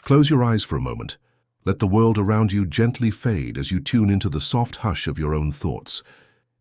Close your eyes for a moment. Let the world around you gently fade as you tune into the soft hush of your own thoughts.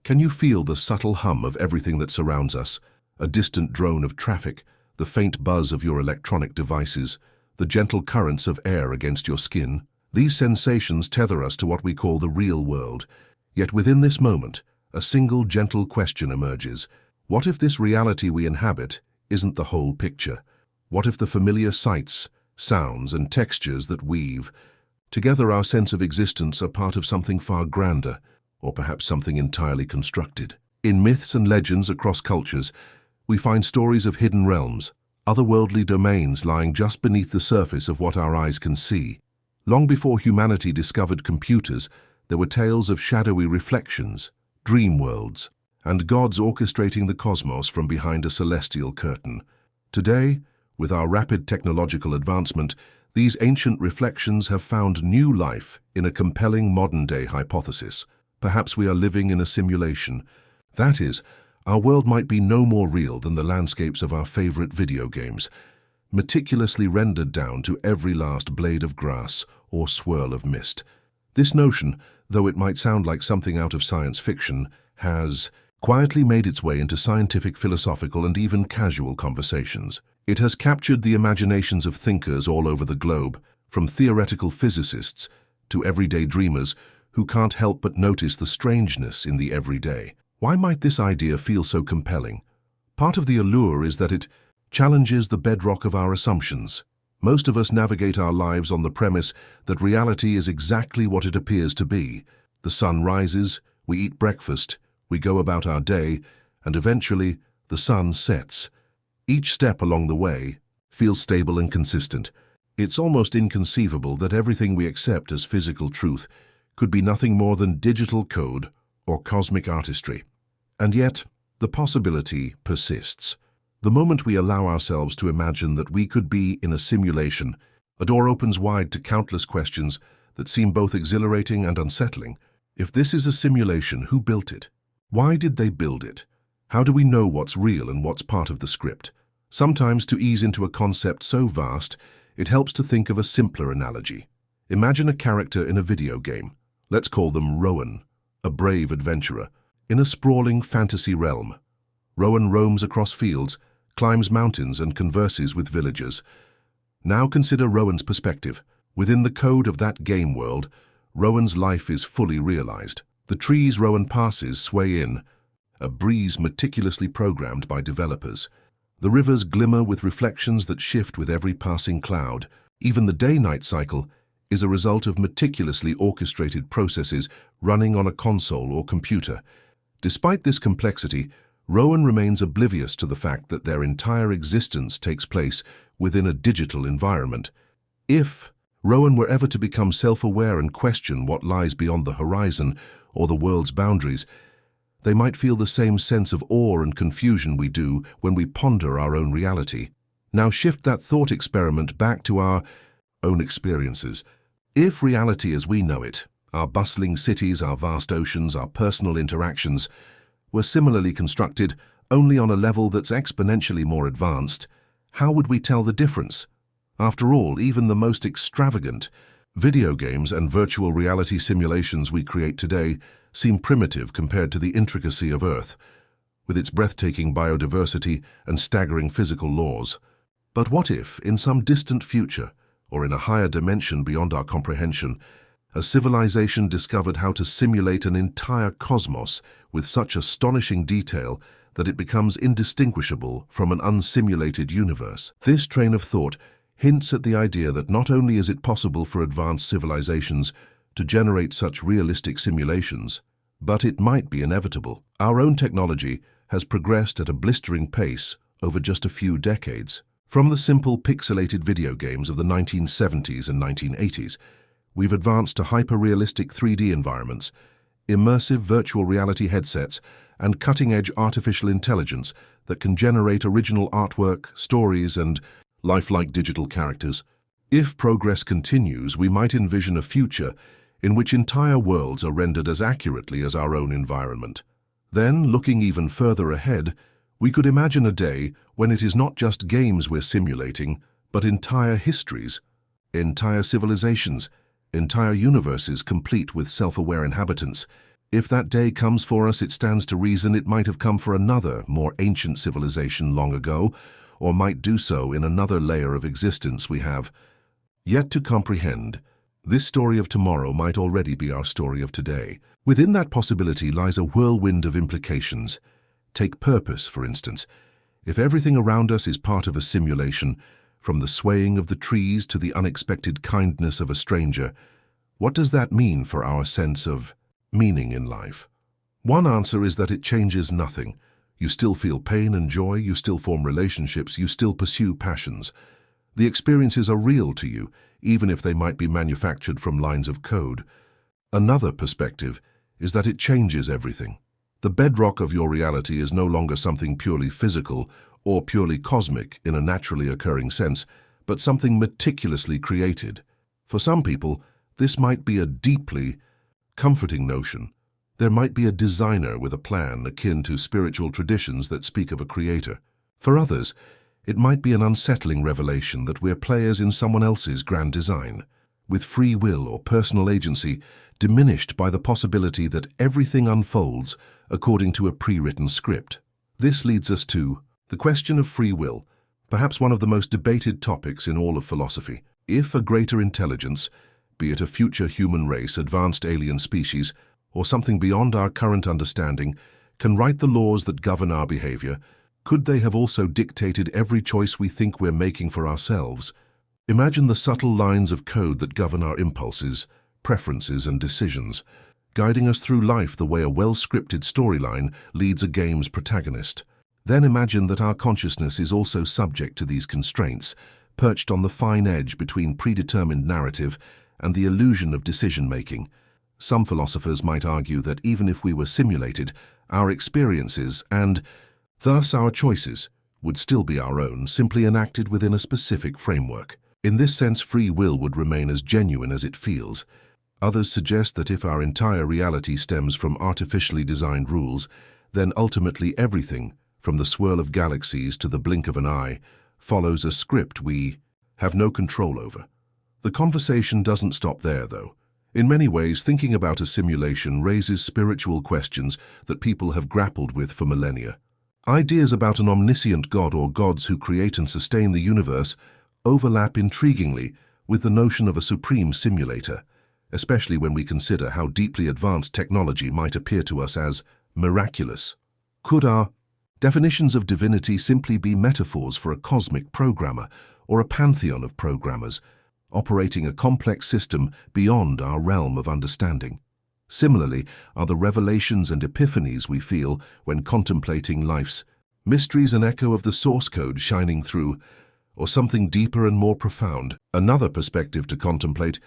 Can you feel the subtle hum of everything that surrounds us? A distant drone of traffic, the faint buzz of your electronic devices, the gentle currents of air against your skin. These sensations tether us to what we call the real world. Yet within this moment, a single gentle question emerges. What if this reality we inhabit isn't the whole picture? What if the familiar sights, sounds, and textures that weave together our sense of existence are part of something far grander, or perhaps something entirely constructed? In myths and legends across cultures, we find stories of hidden realms, otherworldly domains lying just beneath the surface of what our eyes can see. Long before humanity discovered computers, there were tales of shadowy reflections, dream worlds, and gods orchestrating the cosmos from behind a celestial curtain. Today, with our rapid technological advancement, these ancient reflections have found new life in a compelling modern-day hypothesis. Perhaps we are living in a simulation. That is, our world might be no more real than the landscapes of our favorite video games, meticulously rendered down to every last blade of grass or swirl of mist. This notion, though it might sound like something out of science fiction, has quietly made its way into scientific, philosophical, and even casual conversations. It has captured the imaginations of thinkers all over the globe, from theoretical physicists to everyday dreamers who can't help but notice the strangeness in the everyday. Why might this idea feel so compelling? Part of the allure is that it challenges the bedrock of our assumptions. Most of us navigate our lives on the premise that reality is exactly what it appears to be. The sun rises, we eat breakfast, we go about our day, and eventually the sun sets. Each step along the way feels stable and consistent. It's almost inconceivable that everything we accept as physical truth could be nothing more than digital code or cosmic artistry. And yet, the possibility persists. The moment we allow ourselves to imagine that we could be in a simulation, a door opens wide to countless questions that seem both exhilarating and unsettling. If this is a simulation, who built it? Why did they build it? How do we know what's real and what's part of the script? Sometimes, to ease into a concept so vast, it helps to think of a simpler analogy. Imagine a character in a video game. Let's call them Rowan, a brave adventurer. In a sprawling fantasy realm, Rowan roams across fields, climbs mountains, and converses with villagers. Now consider Rowan's perspective. Within the code of that game world, Rowan's life is fully realized. The trees Rowan passes sway in, a breeze meticulously programmed by developers. The rivers glimmer with reflections that shift with every passing cloud. Even the day-night cycle is a result of meticulously orchestrated processes running on a console or computer. Despite this complexity, Rowan remains oblivious to the fact that their entire existence takes place within a digital environment. If Rowan were ever to become self-aware and question what lies beyond the horizon or the world's boundaries, they might feel the same sense of awe and confusion we do when we ponder our own reality. Now shift that thought experiment back to our own experiences. If reality as we know it, our bustling cities, our vast oceans, our personal interactions, were similarly constructed, only on a level that's exponentially more advanced, how would we tell the difference? After all, even the most extravagant video games and virtual reality simulations we create today seem primitive compared to the intricacy of Earth, with its breathtaking biodiversity and staggering physical laws. But what if, in some distant future, or in a higher dimension beyond our comprehension, a civilization discovered how to simulate an entire cosmos with such astonishing detail that it becomes indistinguishable from an unsimulated universe? This train of thought hints at the idea that not only is it possible for advanced civilizations to generate such realistic simulations, but it might be inevitable. Our own technology has progressed at a blistering pace over just a few decades. From the simple pixelated video games of the 1970s and 1980s, we've advanced to hyper-realistic 3D environments, immersive virtual reality headsets, and cutting-edge artificial intelligence that can generate original artwork, stories, and lifelike digital characters. If progress continues, we might envision a future in which entire worlds are rendered as accurately as our own environment. Then, looking even further ahead, we could imagine a day when it is not just games we're simulating, but entire histories. entire civilizations, entire universes complete with self-aware inhabitants. If that day comes for us, it stands to reason it might have come for another, more ancient civilization long ago, or might do so in another layer of existence we have yet to comprehend. This story of tomorrow might already be our story of today. Within that possibility lies a whirlwind of implications. Take purpose, for instance. If everything around us is part of a simulation, from the swaying of the trees to the unexpected kindness of a stranger, what does that mean for our sense of meaning in life? One answer is that it changes nothing. You still feel pain and joy, you still form relationships, you still pursue passions. The experiences are real to you, even if they might be manufactured from lines of code. Another perspective is that it changes everything. The bedrock of your reality is no longer something purely physical or purely cosmic in a naturally occurring sense, but something meticulously created. For some people, this might be a deeply comforting notion. There might be a designer with a plan akin to spiritual traditions that speak of a creator. For others, it might be an unsettling revelation that we're players in someone else's grand design, with free will or personal agency diminished by the possibility that everything unfolds according to a pre-written script. This leads us to the question of free will, perhaps one of the most debated topics in all of philosophy. If a greater intelligence, be it a future human race, advanced alien species, or something beyond our current understanding, can write the laws that govern our behavior, could they have also dictated every choice we think we're making for ourselves? Imagine the subtle lines of code that govern our impulses, preferences, and decisions, guiding us through life the way a well-scripted storyline leads a game's protagonist. Then imagine that our consciousness is also subject to these constraints, perched on the fine edge between predetermined narrative and the illusion of decision-making. Some philosophers might argue that even if we were simulated, our experiences and, thus our choices, would still be our own, simply enacted within a specific framework. In this sense, free will would remain as genuine as it feels. Others suggest that if our entire reality stems from artificially designed rules, then ultimately everything, from the swirl of galaxies to the blink of an eye, follows a script we have no control over. The conversation doesn't stop there, though. In many ways, thinking about a simulation raises spiritual questions that people have grappled with for millennia. Ideas about an omniscient God or gods who create and sustain the universe overlap intriguingly with the notion of a supreme simulator, especially when we consider how deeply advanced technology might appear to us as miraculous. Could our definitions of divinity simply be metaphors for a cosmic programmer or a pantheon of programmers, operating a complex system beyond our realm of understanding? Similarly, are the revelations and epiphanies we feel when contemplating life's mysteries an echo of the source code shining through, or something deeper and more profound? Another perspective to contemplate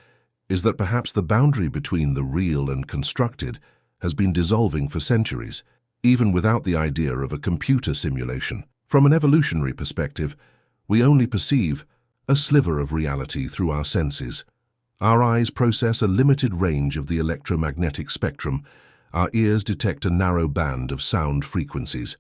is that perhaps the boundary between the real and constructed has been dissolving for centuries, even without the idea of a computer simulation. From an evolutionary perspective, we only perceive a sliver of reality through our senses. Our eyes process a limited range of the electromagnetic spectrum. Our ears detect a narrow band of sound frequencies.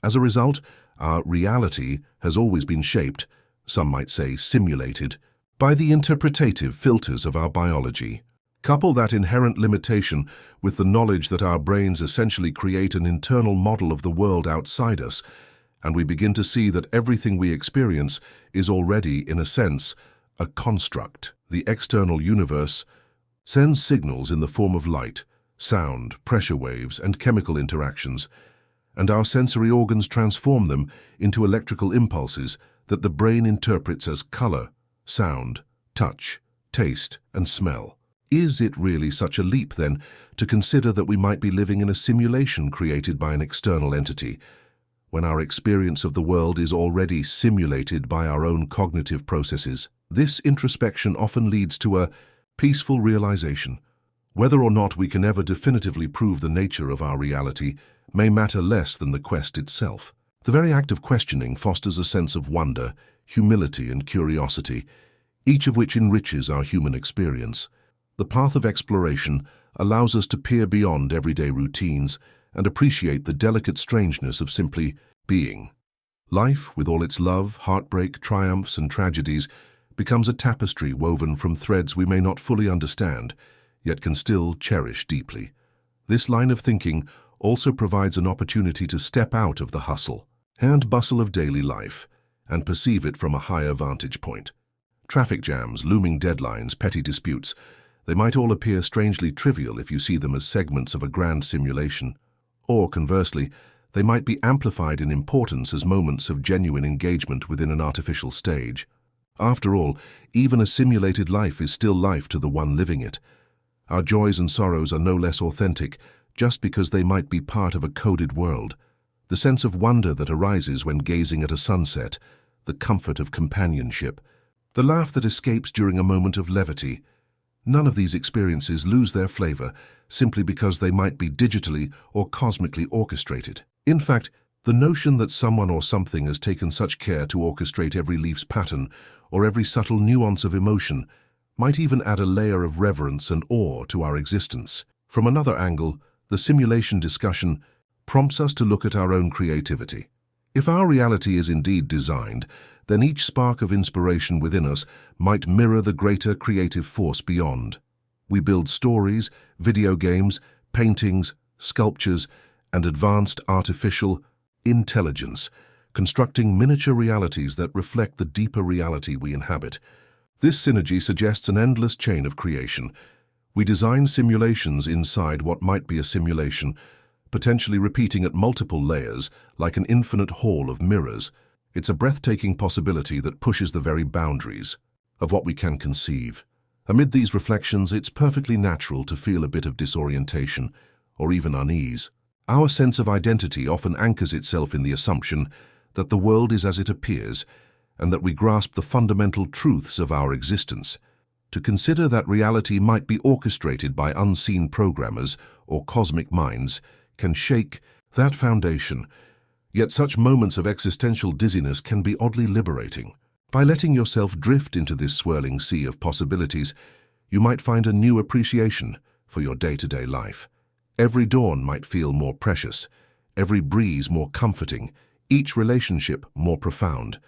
As a result, our reality has always been shaped, some might say simulated, by the interpretative filters of our biology. Couple that inherent limitation with the knowledge that our brains essentially create an internal model of the world outside us, and we begin to see that everything we experience is already, in a sense, a construct. The external universe sends signals in the form of light, sound, pressure waves, and chemical interactions, and our sensory organs transform them into electrical impulses that the brain interprets as color, sound, touch, taste, and smell. Is it really such a leap, then, to consider that we might be living in a simulation created by an external entity, when our experience of the world is already simulated by our own cognitive processes? This introspection often leads to a peaceful realization. Whether or not we can ever definitively prove the nature of our reality may matter less than the quest itself. The very act of questioning fosters a sense of wonder, humility, and curiosity, each of which enriches our human experience. The path of exploration allows us to peer beyond everyday routines and appreciate the delicate strangeness of simply being. Life, with all its love, heartbreak, triumphs, and tragedies, becomes a tapestry woven from threads we may not fully understand, yet can still cherish deeply. This line of thinking also provides an opportunity to step out of the hustle and bustle of daily life and perceive it from a higher vantage point. Traffic jams, looming deadlines, petty disputes, they might all appear strangely trivial if you see them as segments of a grand simulation. Or, conversely, they might be amplified in importance as moments of genuine engagement within an artificial stage. After all, even a simulated life is still life to the one living it. Our joys and sorrows are no less authentic just because they might be part of a coded world. The sense of wonder that arises when gazing at a sunset, the comfort of companionship, the laugh that escapes during a moment of levity, none of these experiences lose their flavor simply because they might be digitally or cosmically orchestrated. In fact, the notion that someone or something has taken such care to orchestrate every leaf's pattern or every subtle nuance of emotion might even add a layer of reverence and awe to our existence. From another angle, the simulation discussion prompts us to look at our own creativity. If our reality is indeed designed, then each spark of inspiration within us might mirror the greater creative force beyond. We build stories, video games, paintings, sculptures, and advanced artificial intelligence, constructing miniature realities that reflect the deeper reality we inhabit. This synergy suggests an endless chain of creation. We design simulations inside what might be a simulation, potentially repeating at multiple layers like an infinite hall of mirrors. It's a breathtaking possibility that pushes the very boundaries of what we can conceive. Amid these reflections, it's perfectly natural to feel a bit of disorientation or even unease. Our sense of identity often anchors itself in the assumption that the world is as it appears and that we grasp the fundamental truths of our existence. To consider that reality might be orchestrated by unseen programmers or cosmic minds can shake that foundation. Yet such moments of existential dizziness can be oddly liberating. By letting yourself drift into this swirling sea of possibilities, you might find a new appreciation for your day-to-day life. Every dawn might feel more precious, every breeze more comforting, each relationship more profound,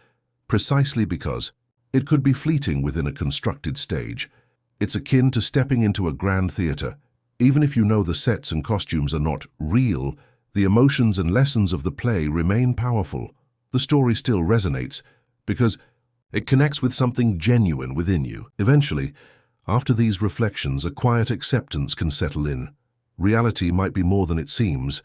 precisely because it could be fleeting within a constructed stage. It's akin to stepping into a grand theater. Even if you know the sets and costumes are not real, the emotions and lessons of the play remain powerful. The story still resonates because it connects with something genuine within you. Eventually, after these reflections, a quiet acceptance can settle in. Reality might be more than it seems,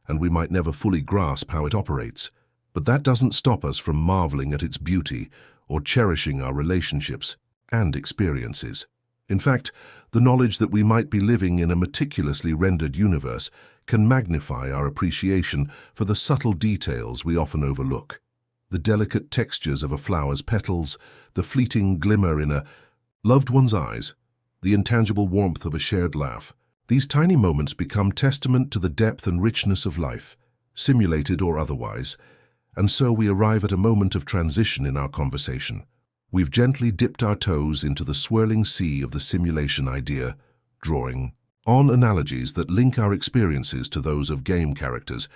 and we might never fully grasp how it operates. But that doesn't stop us from marveling at its beauty or cherishing our relationships and experiences. In fact, the knowledge that we might be living in a meticulously rendered universe can magnify our appreciation for the subtle details we often overlook. The delicate textures of a flower's petals, the fleeting glimmer in a loved one's eyes, the intangible warmth of a shared laugh. These tiny moments become testament to the depth and richness of life, simulated or otherwise, and so we arrive at a moment of transition in our conversation. We've gently dipped our toes into the swirling sea of the simulation idea, drawing on analogies that link our experiences to those of game characters,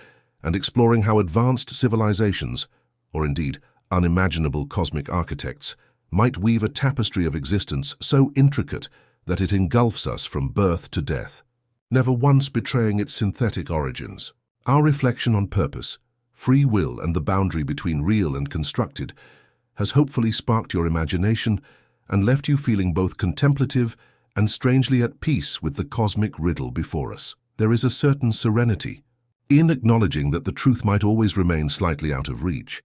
and exploring how advanced civilizations, or indeed unimaginable cosmic architects, might weave a tapestry of existence so intricate that it engulfs us from birth to death, never once betraying its synthetic origins. Our reflection on purpose, free will, and the boundary between real and constructed has hopefully sparked your imagination and left you feeling both contemplative and strangely at peace with the cosmic riddle before us. There is a certain serenity in acknowledging that the truth might always remain slightly out of reach.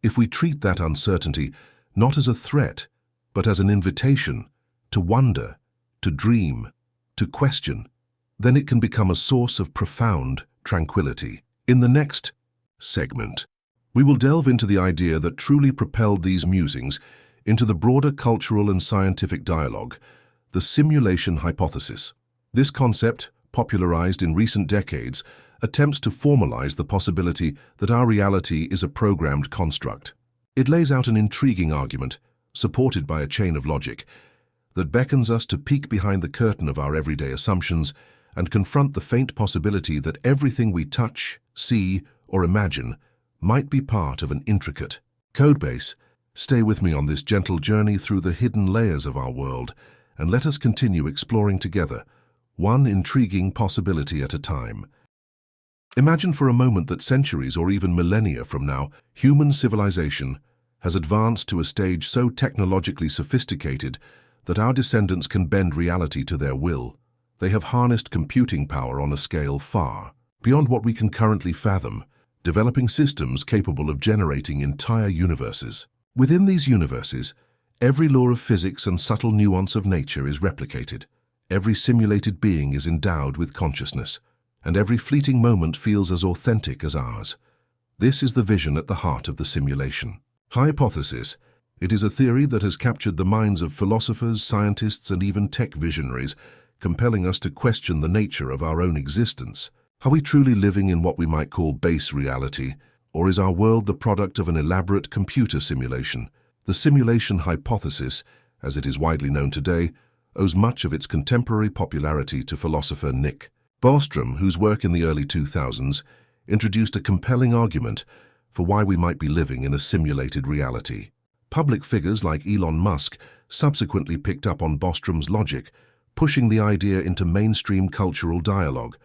If we treat that uncertainty not as a threat, but as an invitation to wonder, to dream, to question, then it can become a source of profound tranquility. In the next segment, we will delve into the idea that truly propelled these musings into the broader cultural and scientific dialogue, the simulation hypothesis. This concept, popularized in recent decades, attempts to formalize the possibility that our reality is a programmed construct. It lays out an intriguing argument, supported by a chain of logic, that beckons us to peek behind the curtain of our everyday assumptions and confront the faint possibility that everything we touch, see, or imagine might be part of an intricate codebase Stay with me on this gentle journey through the hidden layers of our world, and let us continue exploring together, one intriguing possibility at a time. Imagine for a moment that centuries or even millennia from now, human civilization has advanced to a stage so technologically sophisticated that our descendants can bend reality to their will. They have harnessed computing power on a scale far beyond what we can currently fathom, developing systems capable of generating entire universes. Within these universes, every law of physics and subtle nuance of nature is replicated. Every simulated being is endowed with consciousness, and every fleeting moment feels as authentic as ours. This is the vision at the heart of the simulation. Hypothesis. It is a theory that has captured the minds of philosophers, scientists, and even tech visionaries, compelling us to question the nature of our own existence. Are we truly living in what we might call base reality, or is our world the product of an elaborate computer simulation? The simulation hypothesis, as it is widely known today, owes much of its contemporary popularity to philosopher Nick Bostrom, whose work in the early 2000s introduced a compelling argument for why we might be living in a simulated reality. Public figures like Elon Musk subsequently picked up on Bostrom's logic, pushing the idea into mainstream cultural dialogue.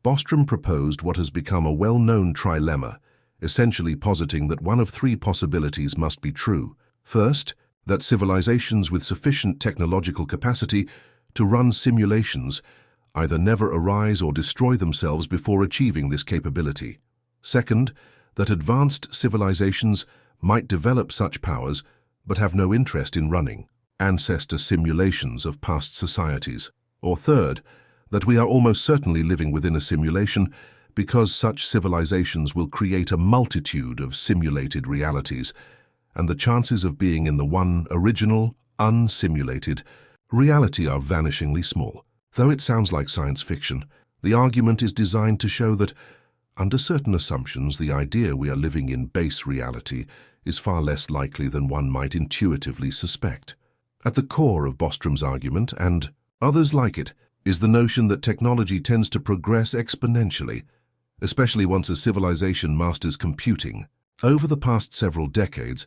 Bostrom proposed what has become a well-known trilemma, essentially positing that one of three possibilities must be true. First, that civilizations with sufficient technological capacity to run simulations either never arise or destroy themselves before achieving this capability. Second, that advanced civilizations might develop such powers but have no interest in running ancestor simulations of past societies. Or third, that we are almost certainly living within a simulation because such civilizations will create a multitude of simulated realities, and the chances of being in the one original, unsimulated reality are vanishingly small. Though it sounds like science fiction, the argument is designed to show that, under certain assumptions, the idea we are living in base reality is far less likely than one might intuitively suspect. At the core of Bostrom's argument, and others like it, is the notion that technology tends to progress exponentially, especially once a civilization masters computing. Over the past several decades,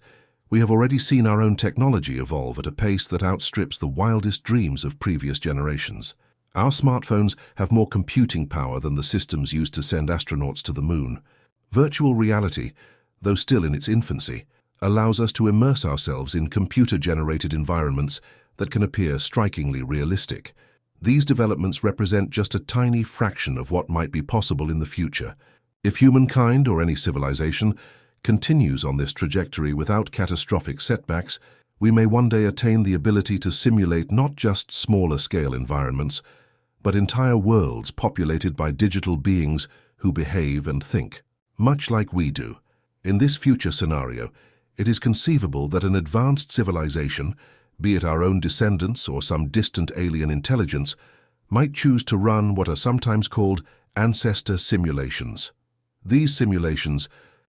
we have already seen our own technology evolve at a pace that outstrips the wildest dreams of previous generations. Our smartphones have more computing power than the systems used to send astronauts to the moon. Virtual reality, though still in its infancy, allows us to immerse ourselves in computer-generated environments that can appear strikingly realistic. These developments represent just a tiny fraction of what might be possible in the future. If humankind, or any civilization, continues on this trajectory without catastrophic setbacks, we may one day attain the ability to simulate not just smaller-scale environments, but entire worlds populated by digital beings who behave and think, much like we do. In this future scenario, it is conceivable that an advanced civilization, be it our own descendants or some distant alien intelligence, might choose to run what are sometimes called ancestor simulations. These simulations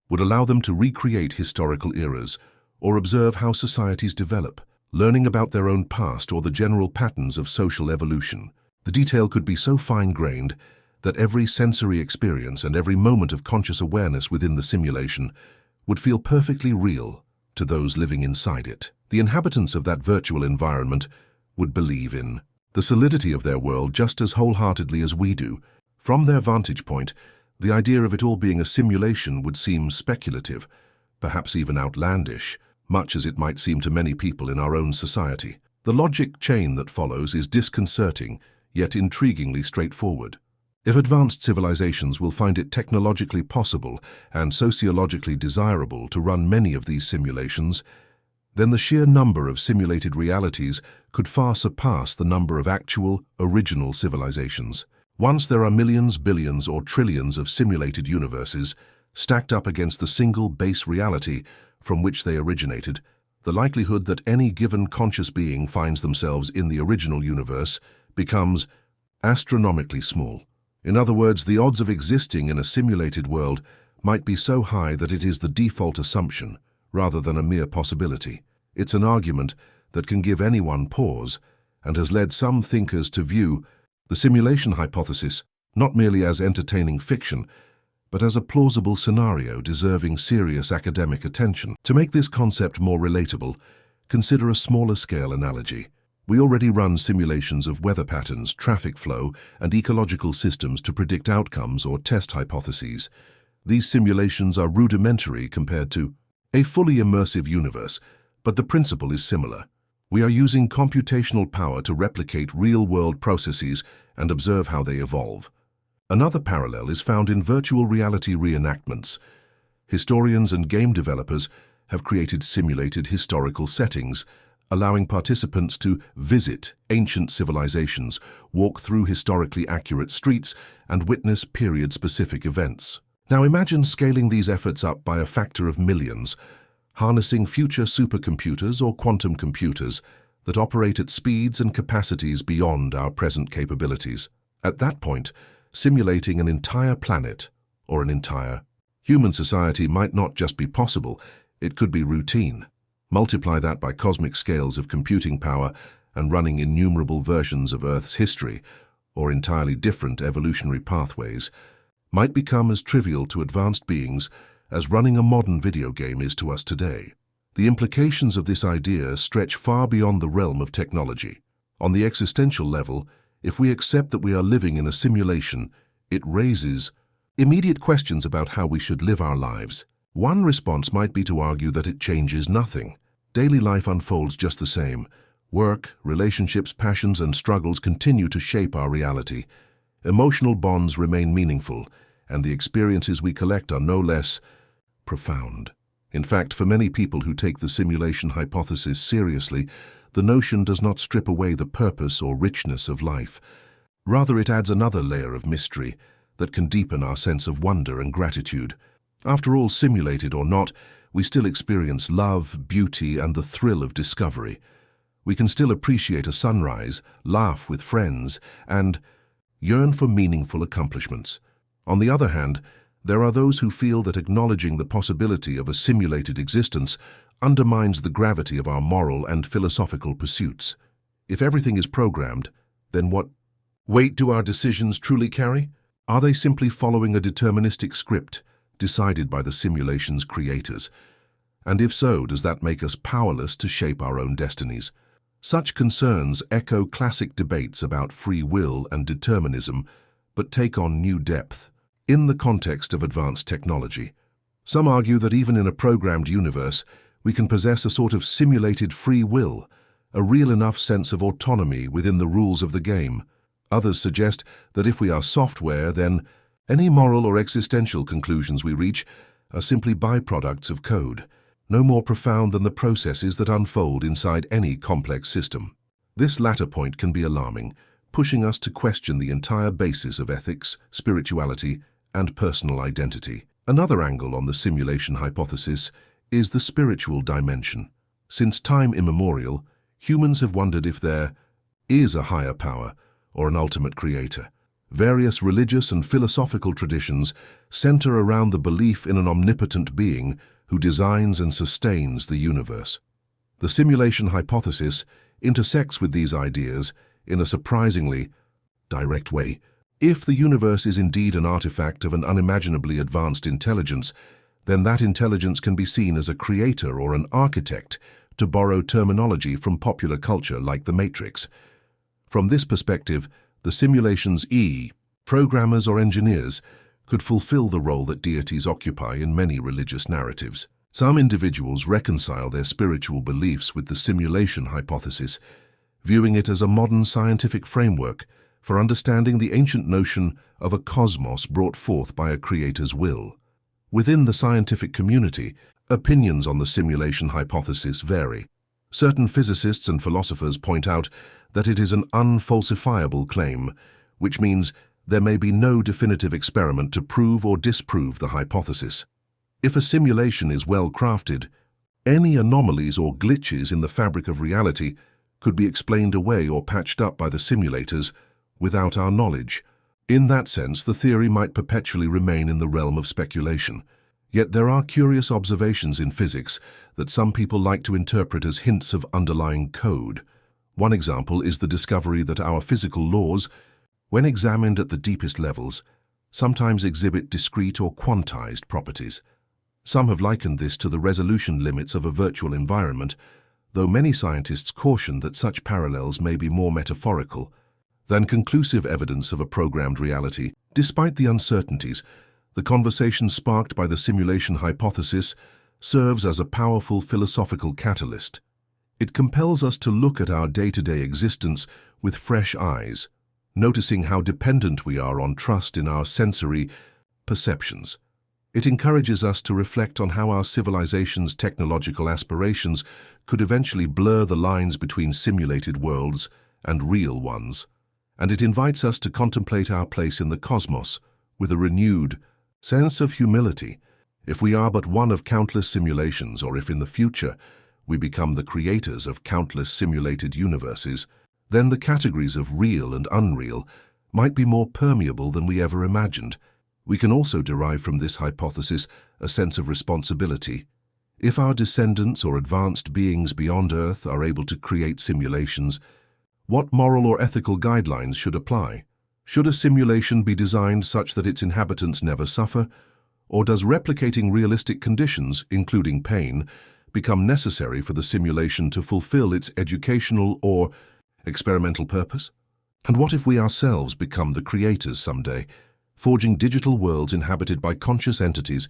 would allow them to recreate historical eras or observe how societies develop, learning about their own past or the general patterns of social evolution. The detail could be so fine-grained that every sensory experience and every moment of conscious awareness within the simulation would feel perfectly real to those living inside it. The inhabitants of that virtual environment would believe in the solidity of their world just as wholeheartedly as we do. From their vantage point, the idea of it all being a simulation would seem speculative, perhaps even outlandish, much as it might seem to many people in our own society. The logic chain that follows is disconcerting, yet intriguingly straightforward. If advanced civilizations will find it technologically possible and sociologically desirable to run many of these simulations, then the sheer number of simulated realities could far surpass the number of actual, original civilizations. Once there are millions, billions, or trillions of simulated universes stacked up against the single base reality from which they originated, the likelihood that any given conscious being finds themselves in the original universe becomes astronomically small. In other words, the odds of existing in a simulated world might be so high that it is the default assumption, rather than a mere possibility. It's an argument that can give anyone pause and has led some thinkers to view the simulation hypothesis not merely as entertaining fiction, but as a plausible scenario deserving serious academic attention. To make this concept more relatable, consider a smaller-scale analogy. We already run simulations of weather patterns, traffic flow, and ecological systems to predict outcomes or test hypotheses. These simulations are rudimentary compared to a fully immersive universe, but the principle is similar. We are using computational power to replicate real-world processes and observe how they evolve. Another parallel is found in virtual reality reenactments. Historians and game developers have created simulated historical settings, allowing participants to visit ancient civilizations, walk through historically accurate streets, and witness period-specific events. Now imagine scaling these efforts up by a factor of millions, harnessing future supercomputers or quantum computers that operate at speeds and capacities beyond our present capabilities. At that point, simulating an entire planet or an entire human society might not just be possible, it could be routine. Multiply that by cosmic scales of computing power and running innumerable versions of Earth's history, or entirely different evolutionary pathways, might become as trivial to advanced beings as running a modern video game is to us today. The implications of this idea stretch far beyond the realm of technology. On the existential level, if we accept that we are living in a simulation, it raises immediate questions about how we should live our lives. One response might be to argue that it changes nothing. Daily life unfolds just the same. Work, relationships, passions, and struggles continue to shape our reality. Emotional bonds remain meaningful, and the experiences we collect are no less profound. In fact, for many people who take the simulation hypothesis seriously, the notion does not strip away the purpose or richness of life. Rather, it adds another layer of mystery that can deepen our sense of wonder and gratitude. After all, simulated or not, we still experience love, beauty, and the thrill of discovery. We can still appreciate a sunrise, laugh with friends, and yearn for meaningful accomplishments. On the other hand, there are those who feel that acknowledging the possibility of a simulated existence undermines the gravity of our moral and philosophical pursuits. If everything is programmed, then what weight do our decisions truly carry? Are they simply following a deterministic script decided by the simulation's creators? And if so, does that make us powerless to shape our own destinies? Such concerns echo classic debates about free will and determinism, but take on new depth. In the context of advanced technology, some argue that even in a programmed universe, we can possess a sort of simulated free will, a real enough sense of autonomy within the rules of the game. Others suggest that if we are software, then any moral or existential conclusions we reach are simply byproducts of code, no more profound than the processes that unfold inside any complex system. This latter point can be alarming, pushing us to question the entire basis of ethics, spirituality, and personal identity. Another angle on the simulation hypothesis is the spiritual dimension. Since time immemorial, humans have wondered if there is a higher power or an ultimate creator. Various religious and philosophical traditions center around the belief in an omnipotent being who designs and sustains the universe. The simulation hypothesis intersects with these ideas in a surprisingly direct way. If the universe is indeed an artifact of an unimaginably advanced intelligence, then that intelligence can be seen as a creator or an architect, to borrow terminology from popular culture like The Matrix. From this perspective, the simulation's programmers or engineers could fulfill the role that deities occupy in many religious narratives. Some individuals reconcile their spiritual beliefs with the simulation hypothesis, viewing it as a modern scientific framework for understanding the ancient notion of a cosmos brought forth by a creator's will. Within the scientific community, opinions on the simulation hypothesis vary. Certain physicists and philosophers point out that it is an unfalsifiable claim, which means there may be no definitive experiment to prove or disprove the hypothesis. If a simulation is well crafted, any anomalies or glitches in the fabric of reality could be explained away or patched up by the simulators without our knowledge. In that sense, the theory might perpetually remain in the realm of speculation. Yet there are curious observations in physics that some people like to interpret as hints of underlying code. One example is the discovery that our physical laws, when examined at the deepest levels, sometimes exhibit discrete or quantized properties. Some have likened this to the resolution limits of a virtual environment, though many scientists caution that such parallels may be more metaphorical than conclusive evidence of a programmed reality. Despite the uncertainties, the conversation sparked by the simulation hypothesis serves as a powerful philosophical catalyst. It compels us to look at our day-to-day existence with fresh eyes, noticing how dependent we are on trust in our sensory perceptions. It encourages us to reflect on how our civilization's technological aspirations could eventually blur the lines between simulated worlds and real ones. And it invites us to contemplate our place in the cosmos with a renewed sense of humility. If we are but one of countless simulations, or if in the future we become the creators of countless simulated universes, then the categories of real and unreal might be more permeable than we ever imagined. We can also derive from this hypothesis a sense of responsibility. If our descendants or advanced beings beyond Earth are able to create simulations, what moral or ethical guidelines should apply? Should a simulation be designed such that its inhabitants never suffer, or does replicating realistic conditions, including pain, become necessary for the simulation to fulfill its educational or experimental purpose? And what if we ourselves become the creators someday, forging digital worlds inhabited by conscious entities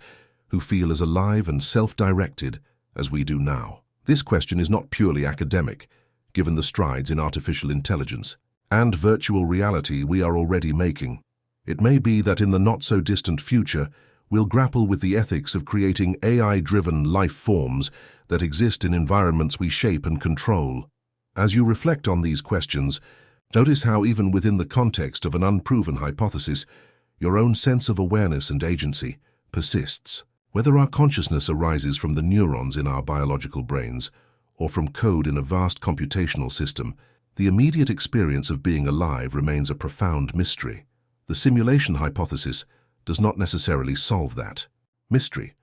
who feel as alive and self-directed as we do now? This question is not purely academic, given the strides in artificial intelligence and virtual reality we are already making. It may be that in the not-so-distant future, we'll grapple with the ethics of creating AI-driven life forms that exist in environments we shape and control. As you reflect on these questions, notice how even within the context of an unproven hypothesis, your own sense of awareness and agency persists. Whether our consciousness arises from the neurons in our biological brains or from code in a vast computational system, the immediate experience of being alive remains a profound mystery. The simulation hypothesis does not necessarily solve that mystery.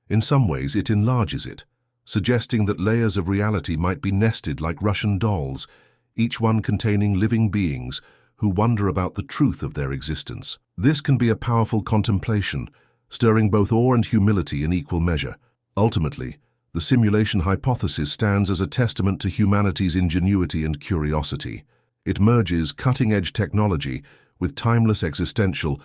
In some ways, it enlarges it, suggesting that layers of reality might be nested like Russian dolls, each one containing living beings who wonder about the truth of their existence. This can be a powerful contemplation, stirring both awe and humility in equal measure. Ultimately, the simulation hypothesis stands as a testament to humanity's ingenuity and curiosity. It merges cutting-edge technology with timeless existential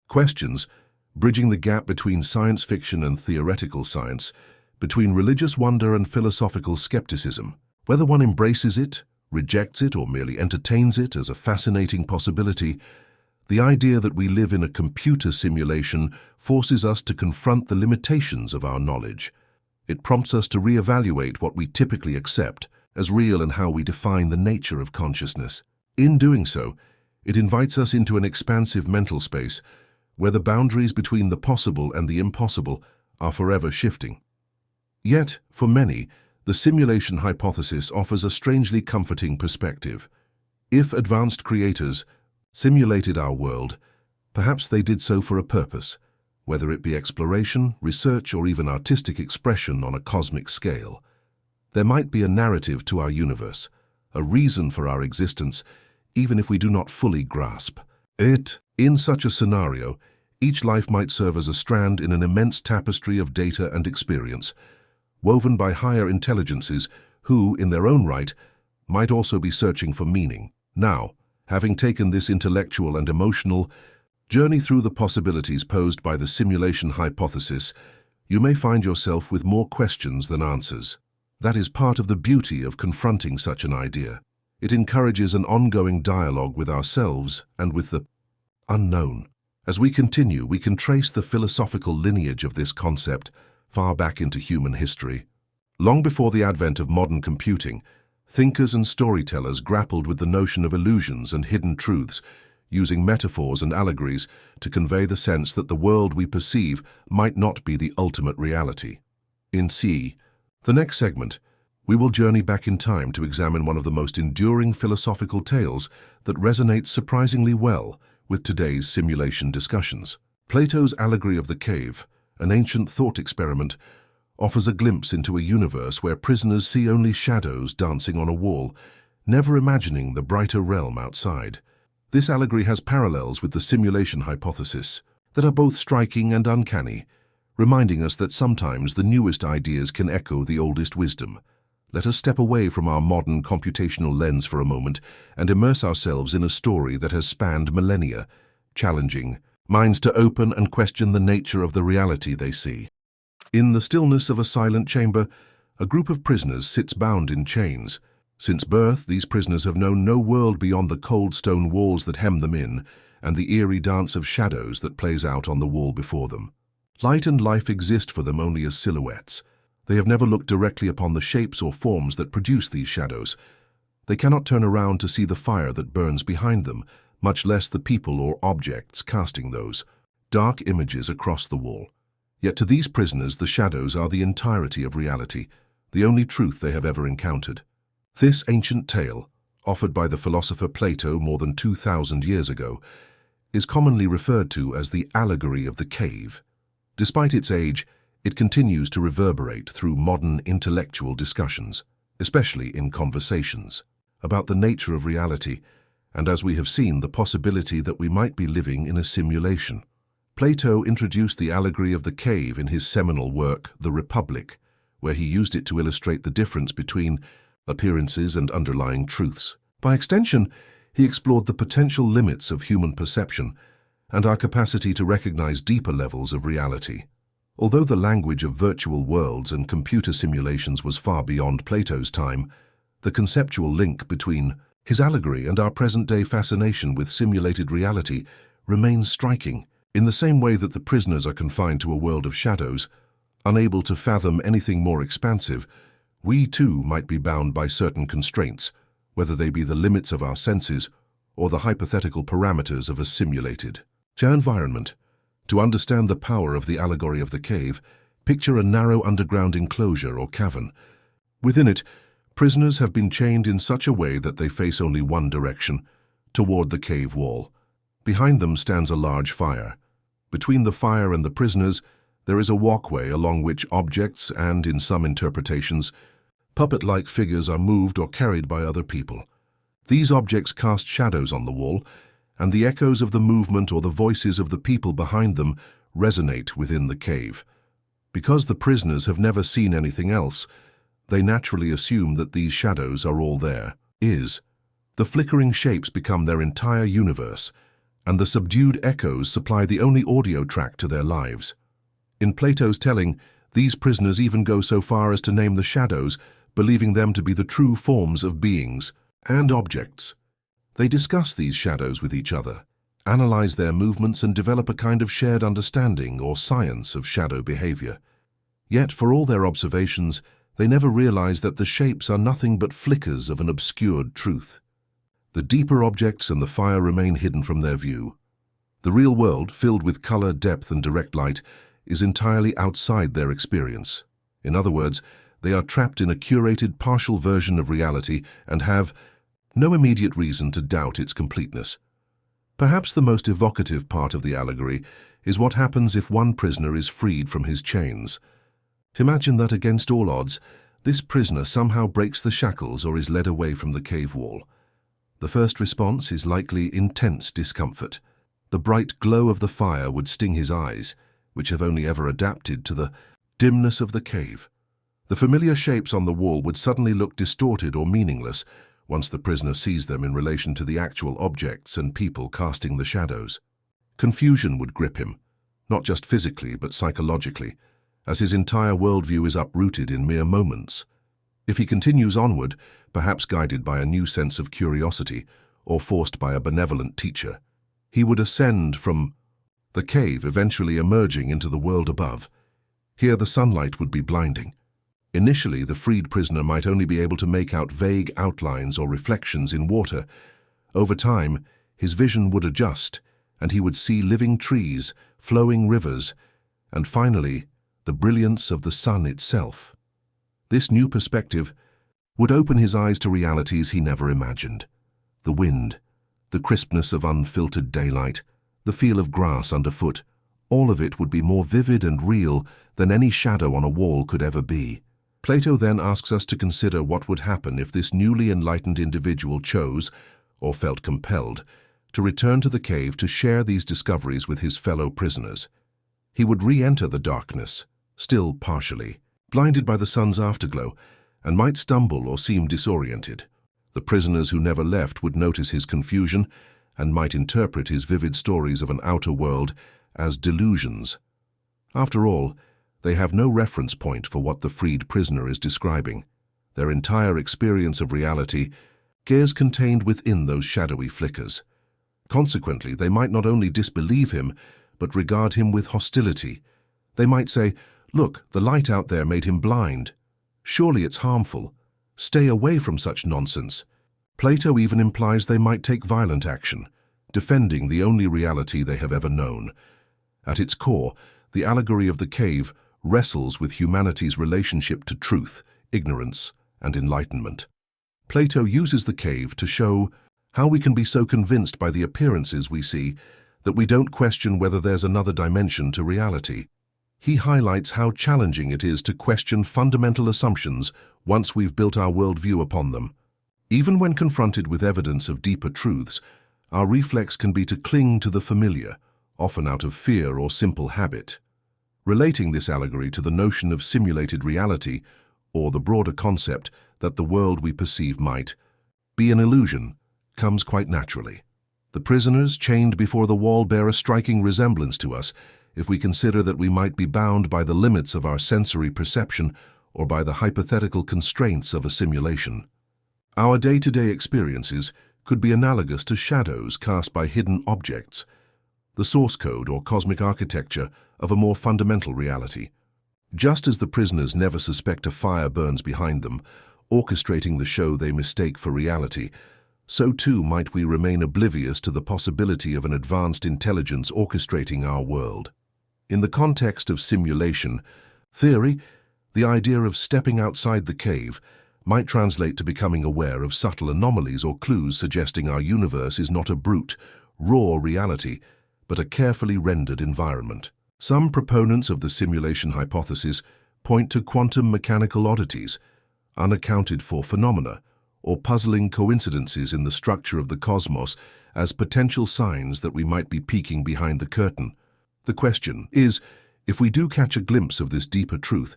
questions, bridging the gap between science fiction and theoretical science, between religious wonder and philosophical skepticism. Whether one embraces it, rejects it, or merely entertains it as a fascinating possibility, the idea that we live in a computer simulation forces us to confront the limitations of our knowledge. It prompts us to reevaluate what we typically accept as real and how we define the nature of consciousness. In doing so, it invites us into an expansive mental space where the boundaries between the possible and the impossible are forever shifting. Yet, for many, the simulation hypothesis offers a strangely comforting perspective. If advanced creators simulated our world, perhaps they did so for a purpose, whether it be exploration, research, or even artistic expression on a cosmic scale. There might be a narrative to our universe, a reason for our existence, even if we do not fully grasp it. In such a scenario, each life might serve as a strand in an immense tapestry of data and experience, woven by higher intelligences who, in their own right, might also be searching for meaning. Now, having taken this intellectual and emotional journey through the possibilities posed by the simulation hypothesis, you may find yourself with more questions than answers. That is part of the beauty of confronting such an idea. It encourages an ongoing dialogue with ourselves and with the unknown. As we continue, we can trace the philosophical lineage of this concept far back into human history. Long before the advent of modern computing, thinkers and storytellers grappled with the notion of illusions and hidden truths, using metaphors and allegories to convey the sense that the world we perceive might not be the ultimate reality. In the next segment, we will journey back in time to examine one of the most enduring philosophical tales that resonates surprisingly well with today's simulation discussions. Plato's allegory of the cave, an ancient thought experiment, offers a glimpse into a universe where prisoners see only shadows dancing on a wall, never imagining the brighter realm outside. This allegory has parallels with the simulation hypothesis. that are both striking and uncanny, reminding us that sometimes the newest ideas can echo the oldest wisdom. Let us step away from our modern computational lens for a moment and immerse ourselves in a story that has spanned millennia, challenging minds to open and question the nature of the reality they see. In the stillness of a silent chamber, a group of prisoners sits bound in chains. Since birth, these prisoners have known no world beyond the cold stone walls that hem them in and the eerie dance of shadows that plays out on the wall before them. Light and life exist for them only as silhouettes. They have never looked directly upon the shapes or forms that produce these shadows. They cannot turn around to see the fire that burns behind them, much less the people or objects casting those dark images across the wall. Yet to these prisoners, the shadows are the entirety of reality, the only truth they have ever encountered. This ancient tale, offered by the philosopher Plato more than 2,000 years ago, is commonly referred to as the allegory of the cave. Despite its age, it continues to reverberate through modern intellectual discussions, especially in conversations about the nature of reality, and as we have seen, the possibility that we might be living in a simulation. Plato introduced the allegory of the cave in his seminal work, The Republic, where he used it to illustrate the difference between appearances and underlying truths. By extension, he explored the potential limits of human perception and our capacity to recognize deeper levels of reality. Although the language of virtual worlds and computer simulations was far beyond Plato's time, the conceptual link between his allegory and our present-day fascination with simulated reality remains striking. In the same way that the prisoners are confined to a world of shadows, unable to fathom anything more expansive, we too might be bound by certain constraints, whether they be the limits of our senses or the hypothetical parameters of a simulated environment. To understand the power of the allegory of the cave, picture a narrow underground enclosure or cavern. Within it, prisoners have been chained in such a way that they face only one direction, toward the cave wall. Behind them stands a large fire. Between the fire and the prisoners, there is a walkway along which objects and, in some interpretations, puppet-like figures are moved or carried by other people. These objects cast shadows on the wall, and the echoes of the movement or the voices of the people behind them resonate within the cave. Because the prisoners have never seen anything else, they naturally assume that these shadows are all there is. The flickering shapes become their entire universe, and the subdued echoes supply the only audio track to their lives. In Plato's telling, these prisoners even go so far as to name the shadows, believing them to be the true forms of beings and objects. They discuss these shadows with each other, analyze their movements, and develop a kind of shared understanding or science of shadow behavior. Yet, for all their observations, they never realize that the shapes are nothing but flickers of an obscured truth. The deeper objects and the fire remain hidden from their view. The real world, filled with color, depth, and direct light, is entirely outside their experience. In other words, they are trapped in a curated partial version of reality and have no immediate reason to doubt its completeness. Perhaps the most evocative part of the allegory is what happens if one prisoner is freed from his chains. Imagine that against all odds, this prisoner somehow breaks the shackles or is led away from the cave wall. The first response is likely intense discomfort. The bright glow of the fire would sting his eyes, which have only ever adapted to the dimness of the cave. The familiar shapes on the wall would suddenly look distorted or meaningless once the prisoner sees them in relation to the actual objects and people casting the shadows. Confusion would grip him, not just physically but psychologically, as his entire worldview is uprooted in mere moments. If he continues onward, perhaps guided by a new sense of curiosity or forced by a benevolent teacher, he would ascend from the cave, eventually emerging into the world above. Here the sunlight would be blinding. Initially, the freed prisoner might only be able to make out vague outlines or reflections in water. Over time, his vision would adjust, and he would see living trees, flowing rivers, and finally, the brilliance of the sun itself. This new perspective would open his eyes to realities he never imagined. The wind, the crispness of unfiltered daylight, the feel of grass underfoot, all of it would be more vivid and real than any shadow on a wall could ever be. Plato then asks us to consider what would happen if this newly enlightened individual chose, or felt compelled, to return to the cave to share these discoveries with his fellow prisoners. He would re-enter the darkness, still partially, blinded by the sun's afterglow, and might stumble or seem disoriented. The prisoners who never left would notice his confusion and might interpret his vivid stories of an outer world as delusions. After all, they have no reference point for what the freed prisoner is describing. Their entire experience of reality is contained within those shadowy flickers. Consequently, they might not only disbelieve him, but regard him with hostility. They might say, "Look, the light out there made him blind. Surely it's harmful. Stay away from such nonsense." Plato even implies they might take violent action, defending the only reality they have ever known. At its core, the allegory of the cave wrestles with humanity's relationship to truth, ignorance, and enlightenment. Plato uses the cave to show how we can be so convinced by the appearances we see that we don't question whether there's another dimension to reality. He highlights how challenging it is to question fundamental assumptions once we've built our worldview upon them. Even when confronted with evidence of deeper truths, our reflex can be to cling to the familiar, often out of fear or simple habit. Relating this allegory to the notion of simulated reality, or the broader concept that the world we perceive might be an illusion, comes quite naturally. The prisoners chained before the wall bear a striking resemblance to us if we consider that we might be bound by the limits of our sensory perception or by the hypothetical constraints of a simulation. Our day-to-day experiences could be analogous to shadows cast by hidden objects, the source code or cosmic architecture of a more fundamental reality. Just as the prisoners never suspect a fire burns behind them, orchestrating the show they mistake for reality, so too might we remain oblivious to the possibility of an advanced intelligence orchestrating our world. In the context of simulation theory, the idea of stepping outside the cave might translate to becoming aware of subtle anomalies or clues suggesting our universe is not a brute, raw reality, but a carefully rendered environment. Some proponents of the simulation hypothesis point to quantum mechanical oddities, unaccounted for phenomena, or puzzling coincidences in the structure of the cosmos as potential signs that we might be peeking behind the curtain. The question is, if we do catch a glimpse of this deeper truth,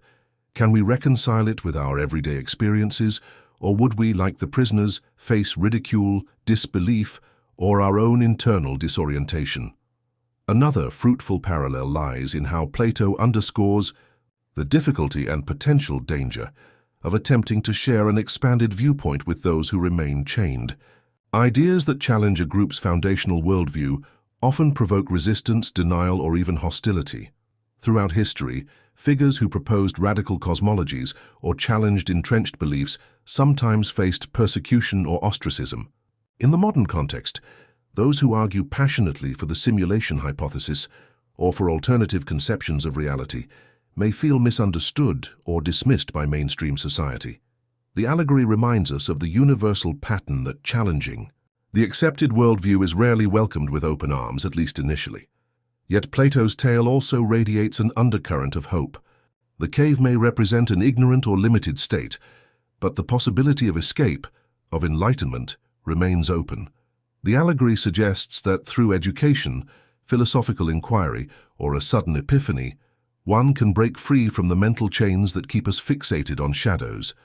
can we reconcile it with our everyday experiences, or would we, like the prisoners, face ridicule, disbelief, or our own internal disorientation? Another fruitful parallel lies in how Plato underscores the difficulty and potential danger of attempting to share an expanded viewpoint with those who remain chained. Ideas that challenge a group's foundational worldview often provoke resistance, denial, or even hostility. Throughout history, figures who proposed radical cosmologies or challenged entrenched beliefs sometimes faced persecution or ostracism. In the modern context, those who argue passionately for the simulation hypothesis or for alternative conceptions of reality may feel misunderstood or dismissed by mainstream society. The allegory reminds us of the universal pattern that challenging the accepted worldview is rarely welcomed with open arms, at least initially. Yet Plato's tale also radiates an undercurrent of hope. The cave may represent an ignorant or limited state, but the possibility of escape, of enlightenment, remains open. The allegory suggests that through education, philosophical inquiry, or a sudden epiphany, one can break free from the mental chains that keep us fixated on shadows.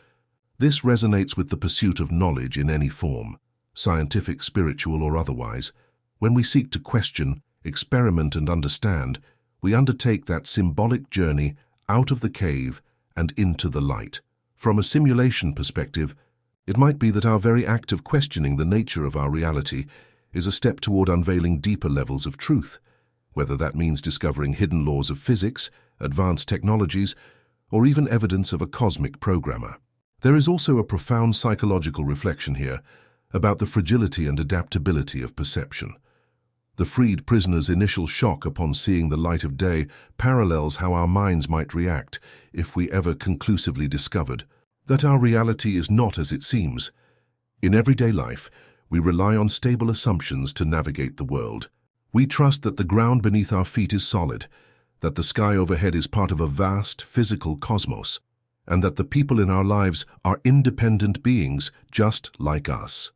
This resonates with the pursuit of knowledge in any form, scientific, spiritual, or otherwise. When we seek to question, experiment, and understand, we undertake that symbolic journey out of the cave and into the light. From a simulation perspective, it might be that our very act of questioning the nature of our reality is a step toward unveiling deeper levels of truth, whether that means discovering hidden laws of physics, advanced technologies, or even evidence of a cosmic programmer. There is also a profound psychological reflection here about the fragility and adaptability of perception. The freed prisoner's initial shock upon seeing the light of day parallels how our minds might react if we ever conclusively discovered that our reality is not as it seems. In everyday life, we rely on stable assumptions to navigate the world. We trust that the ground beneath our feet is solid, that the sky overhead is part of a vast physical cosmos, and that the people in our lives are independent beings just like us.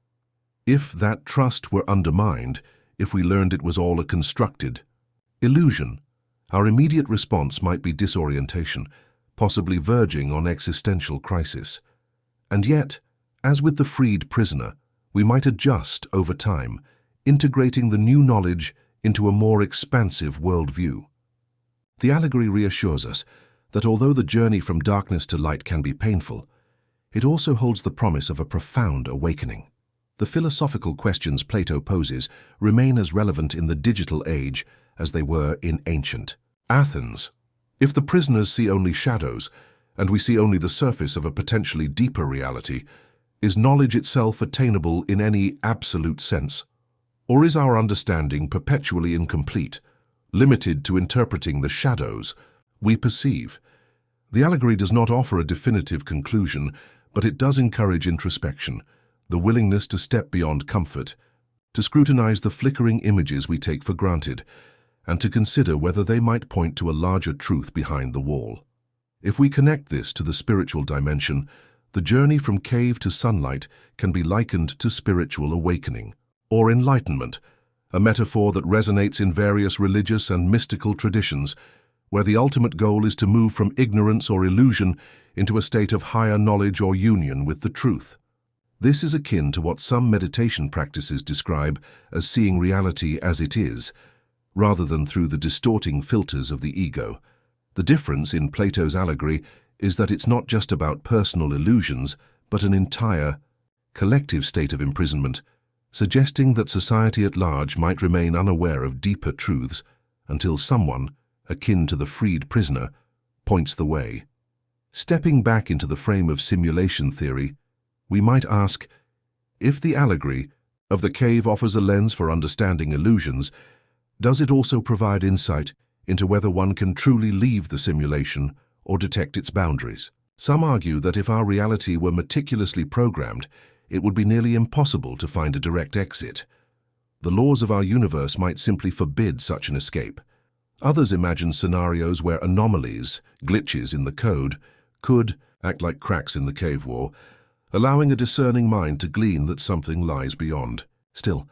If that trust were undermined, if we learned it was all a constructed illusion? Our immediate response might be disorientation, possibly verging on existential crisis. And yet, as with the freed prisoner, we might adjust over time, integrating the new knowledge into a more expansive worldview. The allegory reassures us that although the journey from darkness to light can be painful, it also holds the promise of a profound awakening. The philosophical questions Plato poses remain as relevant in the digital age as they were in ancient Athens. If the prisoners see only shadows, and we see only the surface of a potentially deeper reality, is knowledge itself attainable in any absolute sense? Or is our understanding perpetually incomplete, limited to interpreting the shadows we perceive? The allegory does not offer a definitive conclusion, but it does encourage introspection, the willingness to step beyond comfort, to scrutinize the flickering images we take for granted, and to consider whether they might point to a larger truth behind the wall. If we connect this to the spiritual dimension, the journey from cave to sunlight can be likened to spiritual awakening, or enlightenment, a metaphor that resonates in various religious and mystical traditions, where the ultimate goal is to move from ignorance or illusion into a state of higher knowledge or union with the truth. This is akin to what some meditation practices describe as seeing reality as it is, rather than through the distorting filters of the ego. The difference in Plato's allegory is that it's not just about personal illusions, but an entire, collective state of imprisonment, suggesting that society at large might remain unaware of deeper truths until someone, akin to the freed prisoner, points the way. Stepping back into the frame of simulation theory, we might ask, if the allegory of the cave offers a lens for understanding illusions, does it also provide insight into whether one can truly leave the simulation or detect its boundaries? Some argue that if our reality were meticulously programmed, it would be nearly impossible to find a direct exit. The laws of our universe might simply forbid such an escape. Others imagine scenarios where anomalies, glitches in the code, could act like cracks in the cave wall, allowing a discerning mind to glean that something lies beyond. Still,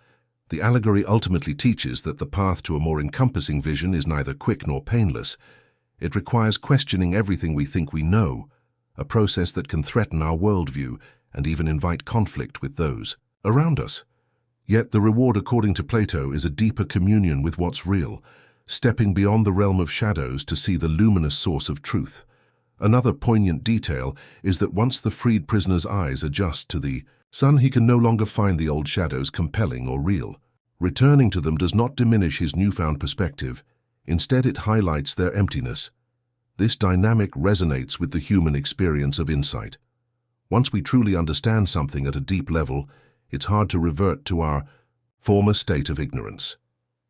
the allegory ultimately teaches that the path to a more encompassing vision is neither quick nor painless. It requires questioning everything we think we know, a process that can threaten our worldview and even invite conflict with those around us. Yet the reward, according to Plato, is a deeper communion with what's real, stepping beyond the realm of shadows to see the luminous source of truth. Another poignant detail is that once the freed prisoner's eyes adjust to the sun, he can no longer find the old shadows compelling or real. Returning to them does not diminish his newfound perspective. Instead, it highlights their emptiness. This dynamic resonates with the human experience of insight. Once we truly understand something at a deep level, it's hard to revert to our former state of ignorance.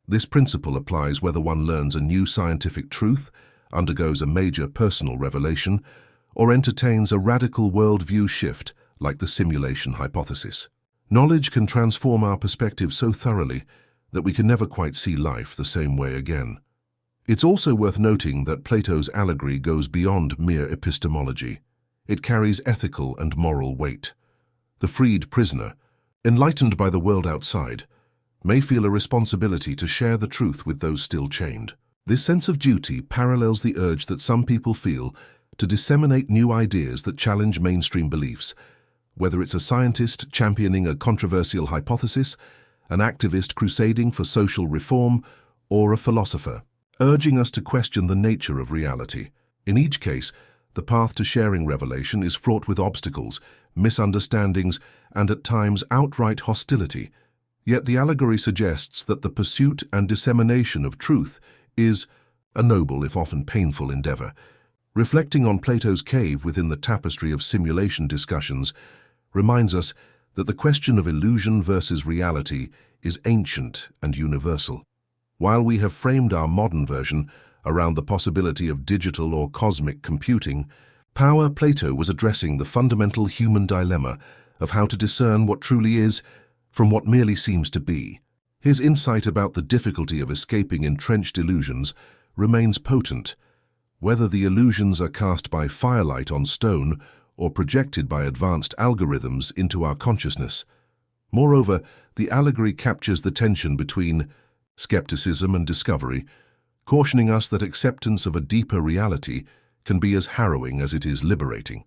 This principle applies whether one learns a new scientific truth, undergoes a major personal revelation, or entertains a radical worldview shift like the simulation hypothesis. Knowledge can transform our perspective so thoroughly that we can never quite see life the same way again. It's also worth noting that Plato's allegory goes beyond mere epistemology. It carries ethical and moral weight. The freed prisoner, enlightened by the world outside, may feel a responsibility to share the truth with those still chained. This sense of duty parallels the urge that some people feel to disseminate new ideas that challenge mainstream beliefs, whether it's a scientist championing a controversial hypothesis, an activist crusading for social reform, or a philosopher urging us to question the nature of reality. In each case, the path to sharing revelation is fraught with obstacles, misunderstandings, and at times outright hostility. Yet the allegory suggests that the pursuit and dissemination of truth is a noble, if often painful, endeavor. Reflecting on Plato's cave within the tapestry of simulation discussions reminds us that the question of illusion versus reality is ancient and universal. While we have framed our modern version around the possibility of digital or cosmic computing, Plato was addressing the fundamental human dilemma of how to discern what truly is from what merely seems to be. His insight about the difficulty of escaping entrenched illusions remains potent, whether the illusions are cast by firelight on stone or projected by advanced algorithms into our consciousness. Moreover, the allegory captures the tension between skepticism and discovery, cautioning us that acceptance of a deeper reality can be as harrowing as it is liberating.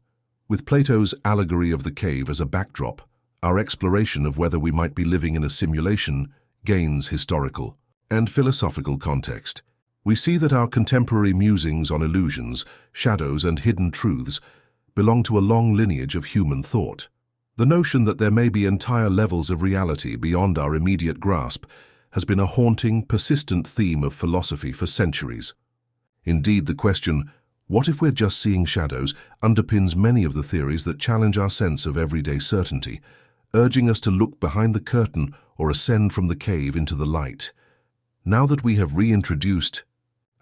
With Plato's allegory of the cave as a backdrop, our exploration of whether we might be living in a simulation gains historical and philosophical context. We see that our contemporary musings on illusions, shadows, and hidden truths belong to a long lineage of human thought. The notion that there may be entire levels of reality beyond our immediate grasp has been a haunting, persistent theme of philosophy for centuries. Indeed, the question, "What if we're just seeing shadows?" underpins many of the theories that challenge our sense of everyday certainty, urging us to look behind the curtain or ascend from the cave into the light. Now that we have reintroduced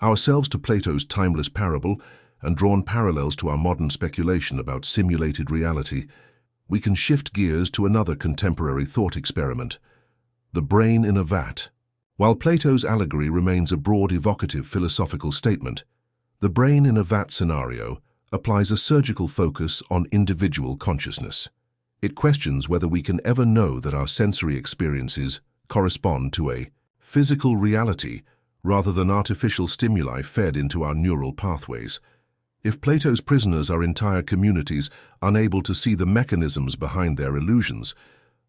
ourselves to Plato's timeless parable and drawn parallels to our modern speculation about simulated reality, we can shift gears to another contemporary thought experiment, the brain in a vat. While Plato's allegory remains a broad, evocative philosophical statement, the brain in a vat scenario applies a surgical focus on individual consciousness. It questions whether we can ever know that our sensory experiences correspond to a physical reality rather than artificial stimuli fed into our neural pathways. If Plato's prisoners are entire communities unable to see the mechanisms behind their illusions,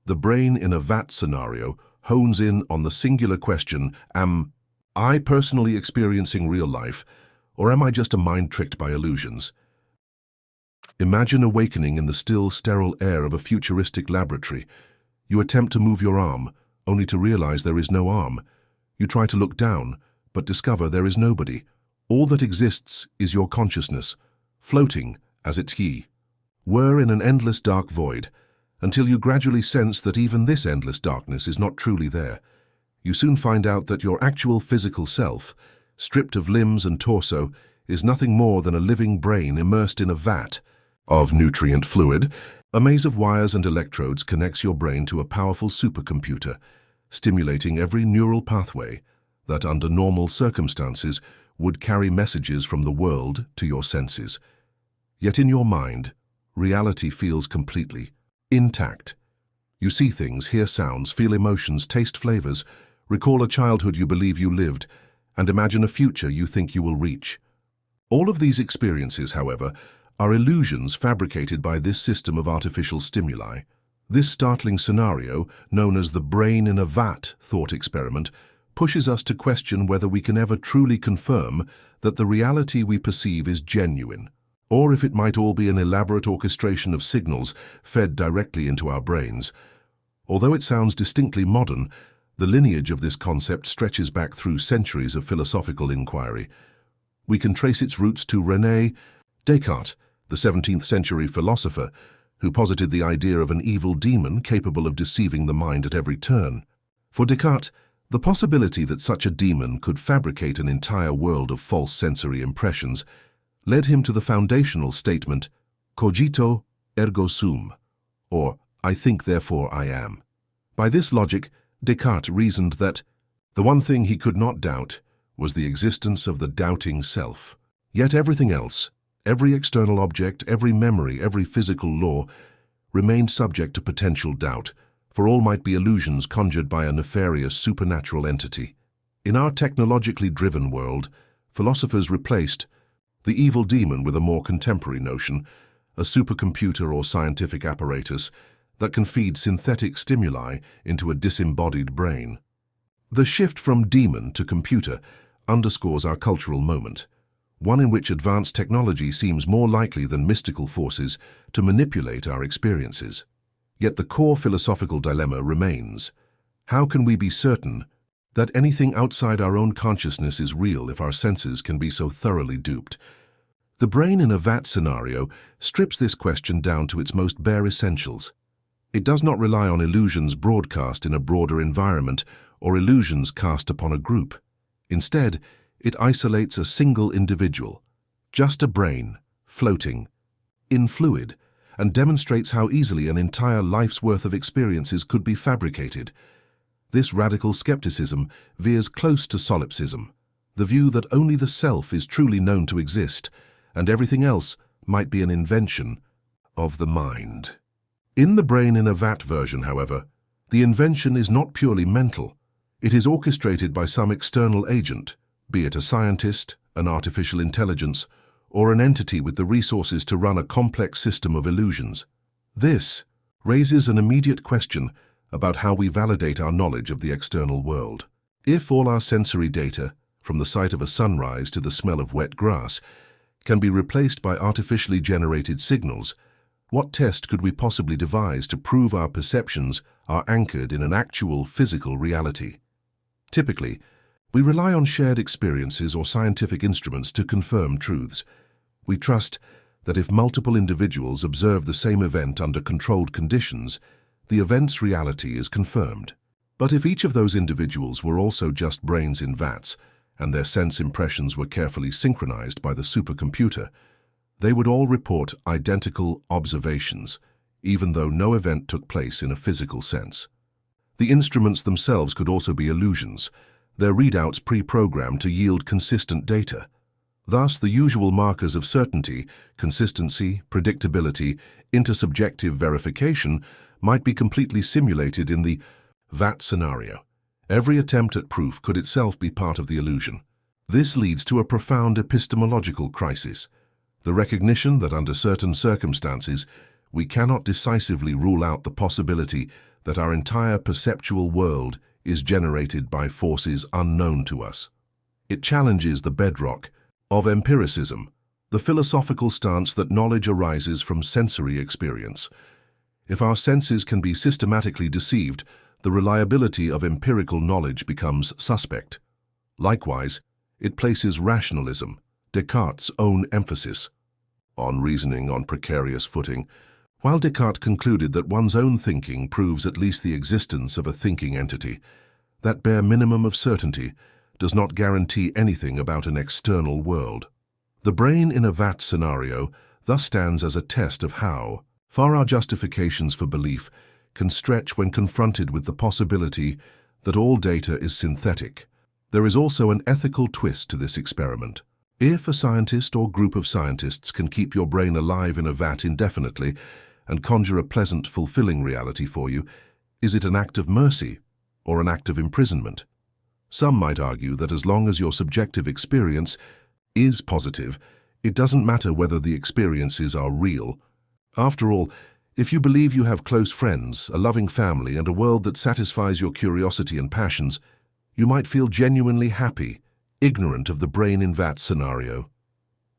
the brain in a vat scenario hones in on the singular question, am I personally experiencing real life, or am I just a mind tricked by illusions? Imagine awakening in the still, sterile air of a futuristic laboratory. You attempt to move your arm, only to realize there is no arm. You try to look down, but discover there is nobody. All that exists is your consciousness, floating as its key. Whir in an endless dark void, until you gradually sense that even this endless darkness is not truly there. You soon find out that your actual physical self, stripped of limbs and torso, is nothing more than a living brain immersed in a vat of nutrient fluid. A maze of wires and electrodes connects your brain to a powerful supercomputer, stimulating every neural pathway that, under normal circumstances, would carry messages from the world to your senses. Yet in your mind, reality feels completely intact. You see things, hear sounds, feel emotions, taste flavors, recall a childhood you believe you lived, and imagine a future you think you will reach. All of these experiences, however, are illusions fabricated by this system of artificial stimuli. This startling scenario, known as the brain in a vat thought experiment, pushes us to question whether we can ever truly confirm that the reality we perceive is genuine, or if it might all be an elaborate orchestration of signals fed directly into our brains. Although it sounds distinctly modern, the lineage of this concept stretches back through centuries of philosophical inquiry. We can trace its roots to René Descartes, the 17th century philosopher, who posited the idea of an evil demon capable of deceiving the mind at every turn. For Descartes, the possibility that such a demon could fabricate an entire world of false sensory impressions led him to the foundational statement, cogito ergo sum, or I think therefore I am. By this logic, Descartes reasoned that the one thing he could not doubt was the existence of the doubting self. Yet everything else, every external object, every memory, every physical law, remained subject to potential doubt, for all might be illusions conjured by a nefarious supernatural entity. In our technologically driven world, philosophers replaced the evil demon with a more contemporary notion, a supercomputer or scientific apparatus that can feed synthetic stimuli into a disembodied brain. The shift from demon to computer underscores our cultural moment, one in which advanced technology seems more likely than mystical forces to manipulate our experiences. Yet the core philosophical dilemma remains. How can we be certain that anything outside our own consciousness is real if our senses can be so thoroughly duped? The brain in a vat scenario strips this question down to its most bare essentials. It does not rely on illusions broadcast in a broader environment or illusions cast upon a group. Instead, it isolates a single individual, just a brain, floating in fluid, and demonstrates how easily an entire life's worth of experiences could be fabricated. This radical skepticism veers close to solipsism, the view that only the self is truly known to exist, and everything else might be an invention of the mind. In the brain in a vat version, however, The invention is not purely mental. It is orchestrated by some external agent, be it a scientist, an artificial intelligence, or an entity with the resources to run a complex system of illusions. This raises an immediate question about how we validate our knowledge of the external world. If all our sensory data, from the sight of a sunrise to the smell of wet grass, can be replaced by artificially generated signals, what test could we possibly devise to prove our perceptions are anchored in an actual physical reality? Typically, we rely on shared experiences or scientific instruments to confirm truths. We trust that if multiple individuals observe the same event under controlled conditions, the event's reality is confirmed. But if each of those individuals were also just brains in vats, and their sense impressions were carefully synchronized by the supercomputer, they would all report identical observations, even though no event took place in a physical sense. The instruments themselves could also be illusions, their readouts pre-programmed to yield consistent data. Thus, the usual markers of certainty, consistency, predictability, intersubjective verification might be completely simulated in the VAT scenario. Every attempt at proof could itself be part of the illusion. This leads to a profound epistemological crisis, the recognition that under certain circumstances, we cannot decisively rule out the possibility that our entire perceptual world is generated by forces unknown to us. It challenges the bedrock of empiricism, the philosophical stance that knowledge arises from sensory experience. If our senses can be systematically deceived, the reliability of empirical knowledge becomes suspect. Likewise, it places rationalism, Descartes' own emphasis, on reasoning on precarious footing. While Descartes concluded that one's own thinking proves at least the existence of a thinking entity, that bare minimum of certainty does not guarantee anything about an external world. The brain in a VAT scenario thus stands as a test of how far our justifications for belief can stretch when confronted with the possibility that all data is synthetic. There is also an ethical twist to this experiment. If a scientist or group of scientists can keep your brain alive in a vat indefinitely and conjure a pleasant, fulfilling reality for you, is it an act of mercy or an act of imprisonment? Some might argue that as long as your subjective experience is positive, it doesn't matter whether the experiences are real. After all, if you believe you have close friends, a loving family, and a world that satisfies your curiosity and passions, you might feel genuinely happy, ignorant of the brain in vat scenario.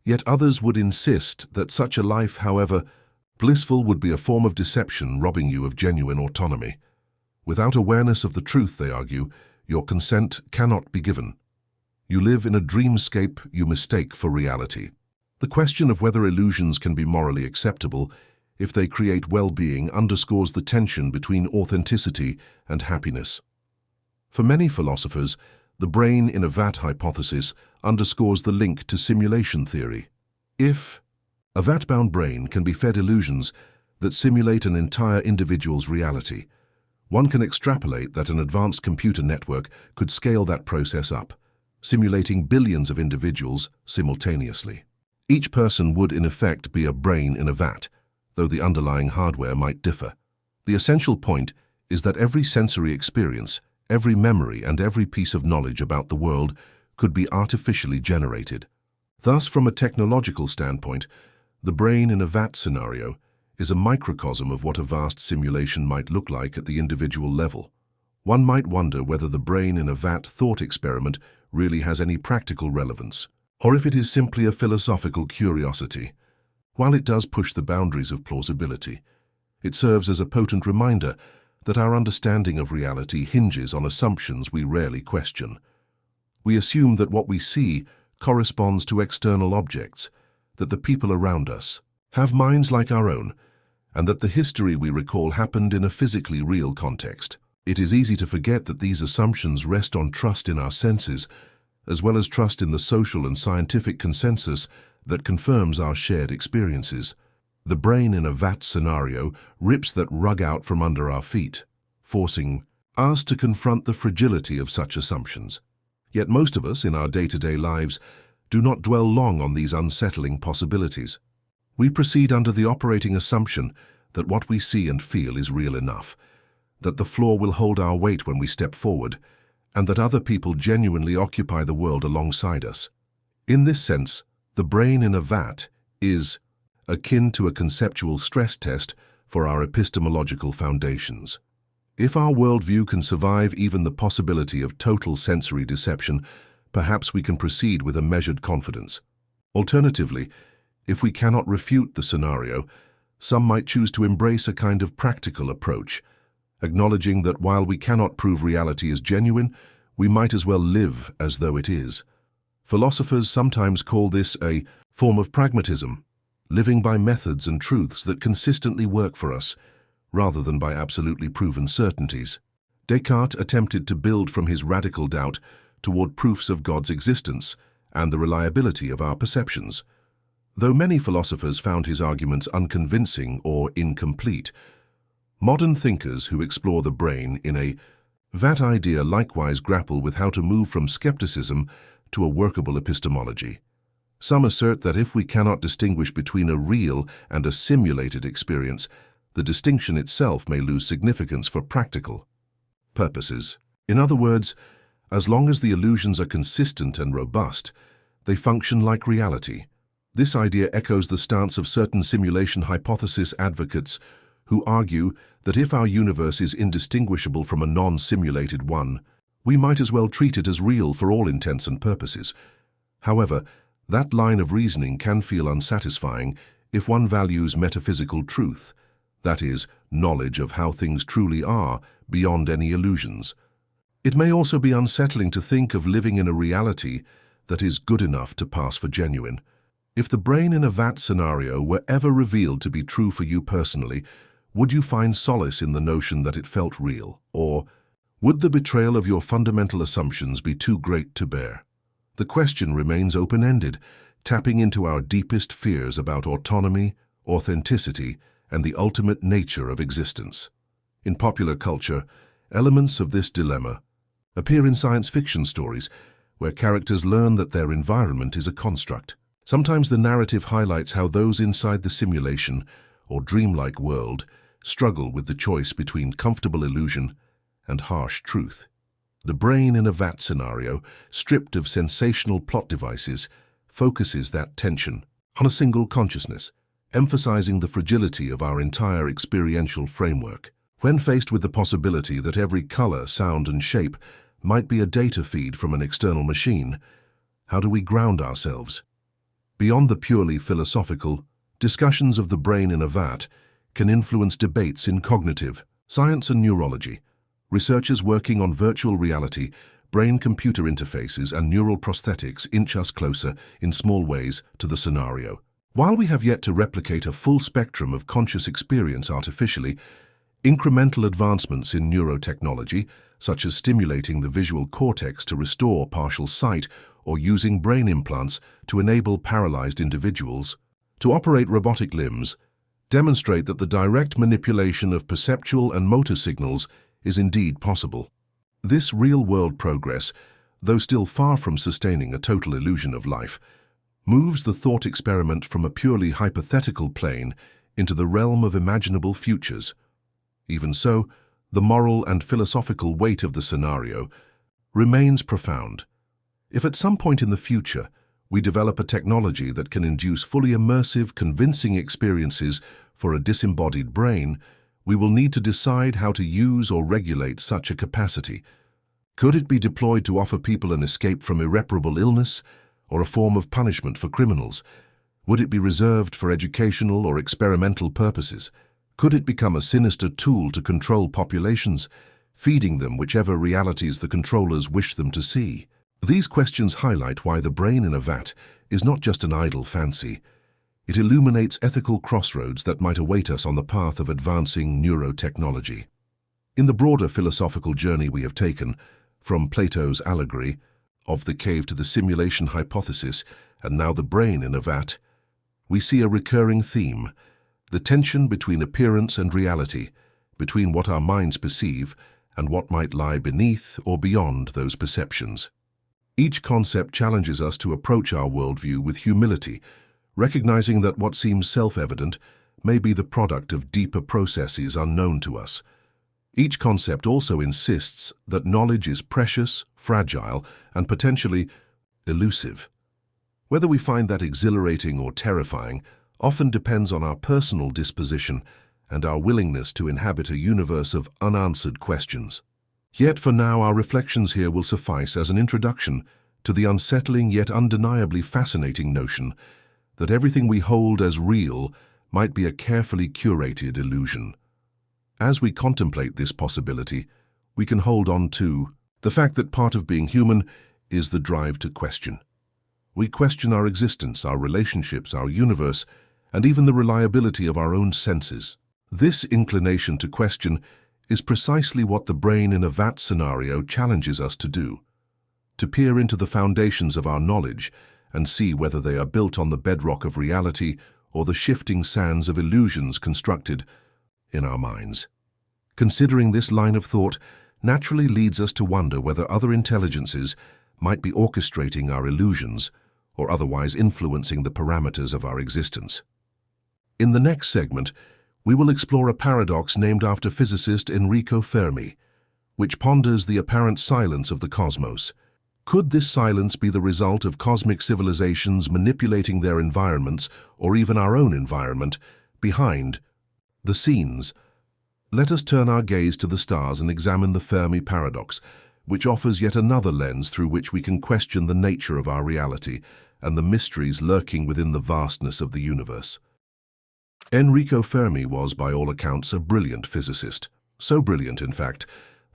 Yet others would insist that such a life, however blissful, would be a form of deception, robbing you of genuine autonomy. Without awareness of the truth, they argue, your consent cannot be given. You live in a dreamscape you mistake for reality. The question of whether illusions can be morally acceptable if they create well-being underscores the tension between authenticity and happiness. For many philosophers, the brain in a vat hypothesis underscores the link to simulation theory. If a vat-bound brain can be fed illusions that simulate an entire individual's reality, one can extrapolate that an advanced computer network could scale that process up, simulating billions of individuals simultaneously. Each person would, in effect, be a brain in a vat, though the underlying hardware might differ. The essential point is that every sensory experience, every memory, and every piece of knowledge about the world could be artificially generated. Thus, from a technological standpoint, the brain in a vat scenario is a microcosm of what a vast simulation might look like at the individual level. One might wonder whether the brain in a vat thought experiment really has any practical relevance, or if it is simply a philosophical curiosity. While it does push the boundaries of plausibility, it serves as a potent reminder that our understanding of reality hinges on assumptions we rarely question. We assume that what we see corresponds to external objects, that the people around us have minds like our own, and that the history we recall happened in a physically real context. It is easy to forget that these assumptions rest on trust in our senses, as well as trust in the social and scientific consensus that confirms our shared experiences. The brain in a vat scenario rips that rug out from under our feet, forcing us to confront the fragility of such assumptions. Yet most of us in our day-to-day lives do not dwell long on these unsettling possibilities. We proceed under the operating assumption that what we see and feel is real enough. that the floor will hold our weight when we step forward, and that other people genuinely occupy the world alongside us. In this sense, the brain in a vat is akin to a conceptual stress test for our epistemological foundations. If our worldview can survive even the possibility of total sensory deception, perhaps we can proceed with a measured confidence. Alternatively, if we cannot refute the scenario, some might choose to embrace a kind of practical approach, acknowledging that while we cannot prove reality is genuine, we might as well live as though it is. Philosophers sometimes call this a form of pragmatism, living by methods and truths that consistently work for us, rather than by absolutely proven certainties. Descartes attempted to build from his radical doubt toward proofs of God's existence and the reliability of our perceptions. Though many philosophers found his arguments unconvincing or incomplete, modern thinkers who explore the brain in a vat idea likewise grapple with how to move from skepticism to a workable epistemology. Some assert that if we cannot distinguish between a real and a simulated experience, the distinction itself may lose significance for practical purposes. In other words, as long as the illusions are consistent and robust, they function like reality. This idea echoes the stance of certain simulation hypothesis advocates who argue that if our universe is indistinguishable from a non-simulated one, we might as well treat it as real for all intents and purposes. However, that line of reasoning can feel unsatisfying if one values metaphysical truth, that is, knowledge of how things truly are, beyond any illusions. It may also be unsettling to think of living in a reality that is good enough to pass for genuine. If the brain in a vat scenario were ever revealed to be true for you personally, would you find solace in the notion that it felt real? Or would the betrayal of your fundamental assumptions be too great to bear? The question remains open-ended, tapping into our deepest fears about autonomy, authenticity, and the ultimate nature of existence. In popular culture, elements of this dilemma appear in science fiction stories, where characters learn that their environment is a construct. Sometimes the narrative highlights how those inside the simulation or dreamlike world struggle with the choice between comfortable illusion and harsh truth. The brain in a vat scenario, stripped of sensational plot devices, focuses that tension on a single consciousness, emphasizing the fragility of our entire experiential framework. When faced with the possibility that every color, sound, and shape might be a data feed from an external machine, how do we ground ourselves? Beyond the purely philosophical, discussions of the brain in a vat can influence debates in cognitive science and neurology. Researchers working on virtual reality, brain-computer interfaces, and neural prosthetics inch us closer, in small ways, to the scenario. While we have yet to replicate a full spectrum of conscious experience artificially, incremental advancements in neurotechnology, such as stimulating the visual cortex to restore partial sight or using brain implants to enable paralyzed individuals to operate robotic limbs, demonstrate that the direct manipulation of perceptual and motor signals is indeed possible. This real-world progress, though still far from sustaining a total illusion of life, moves the thought experiment from a purely hypothetical plane into the realm of imaginable futures. Even so, the moral and philosophical weight of the scenario remains profound. If at some point in the future we develop a technology that can induce fully immersive, convincing experiences for a disembodied brain, we will need to decide how to use or regulate such a capacity. Could it be deployed to offer people an escape from irreparable illness, or a form of punishment for criminals? Would it be reserved for educational or experimental purposes? Could it become a sinister tool to control populations, feeding them whichever realities the controllers wish them to see? These questions highlight why the brain in a vat is not just an idle fancy. It illuminates ethical crossroads that might await us on the path of advancing neurotechnology. In the broader philosophical journey we have taken, from Plato's allegory of the cave to the simulation hypothesis, and now the brain in a vat, we see a recurring theme: the tension between appearance and reality, between what our minds perceive and what might lie beneath or beyond those perceptions. Each concept challenges us to approach our worldview with humility, recognizing that what seems self-evident may be the product of deeper processes unknown to us. Each concept also insists that knowledge is precious, fragile, and potentially elusive. Whether we find that exhilarating or terrifying often depends on our personal disposition and our willingness to inhabit a universe of unanswered questions. Yet for now, our reflections here will suffice as an introduction to the unsettling yet undeniably fascinating notion that everything we hold as real might be a carefully curated illusion. As we contemplate this possibility, we can hold on to the fact that part of being human is the drive to question. We question our existence, our relationships, our universe, and even the reliability of our own senses. This inclination to question is precisely what the brain in a VAT scenario challenges us to do, to peer into the foundations of our knowledge and see whether they are built on the bedrock of reality or the shifting sands of illusions constructed in our minds. Considering this line of thought naturally leads us to wonder whether other intelligences might be orchestrating our illusions or otherwise influencing the parameters of our existence. In the next segment, we will explore a paradox named after physicist Enrico Fermi, which ponders the apparent silence of the cosmos. Could this silence be the result of cosmic civilizations manipulating their environments, or even our own environment, behind the scenes? Let us turn our gaze to the stars and examine the Fermi paradox, which offers yet another lens through which we can question the nature of our reality and the mysteries lurking within the vastness of the universe. Enrico Fermi was, by all accounts, a brilliant physicist. So brilliant, in fact,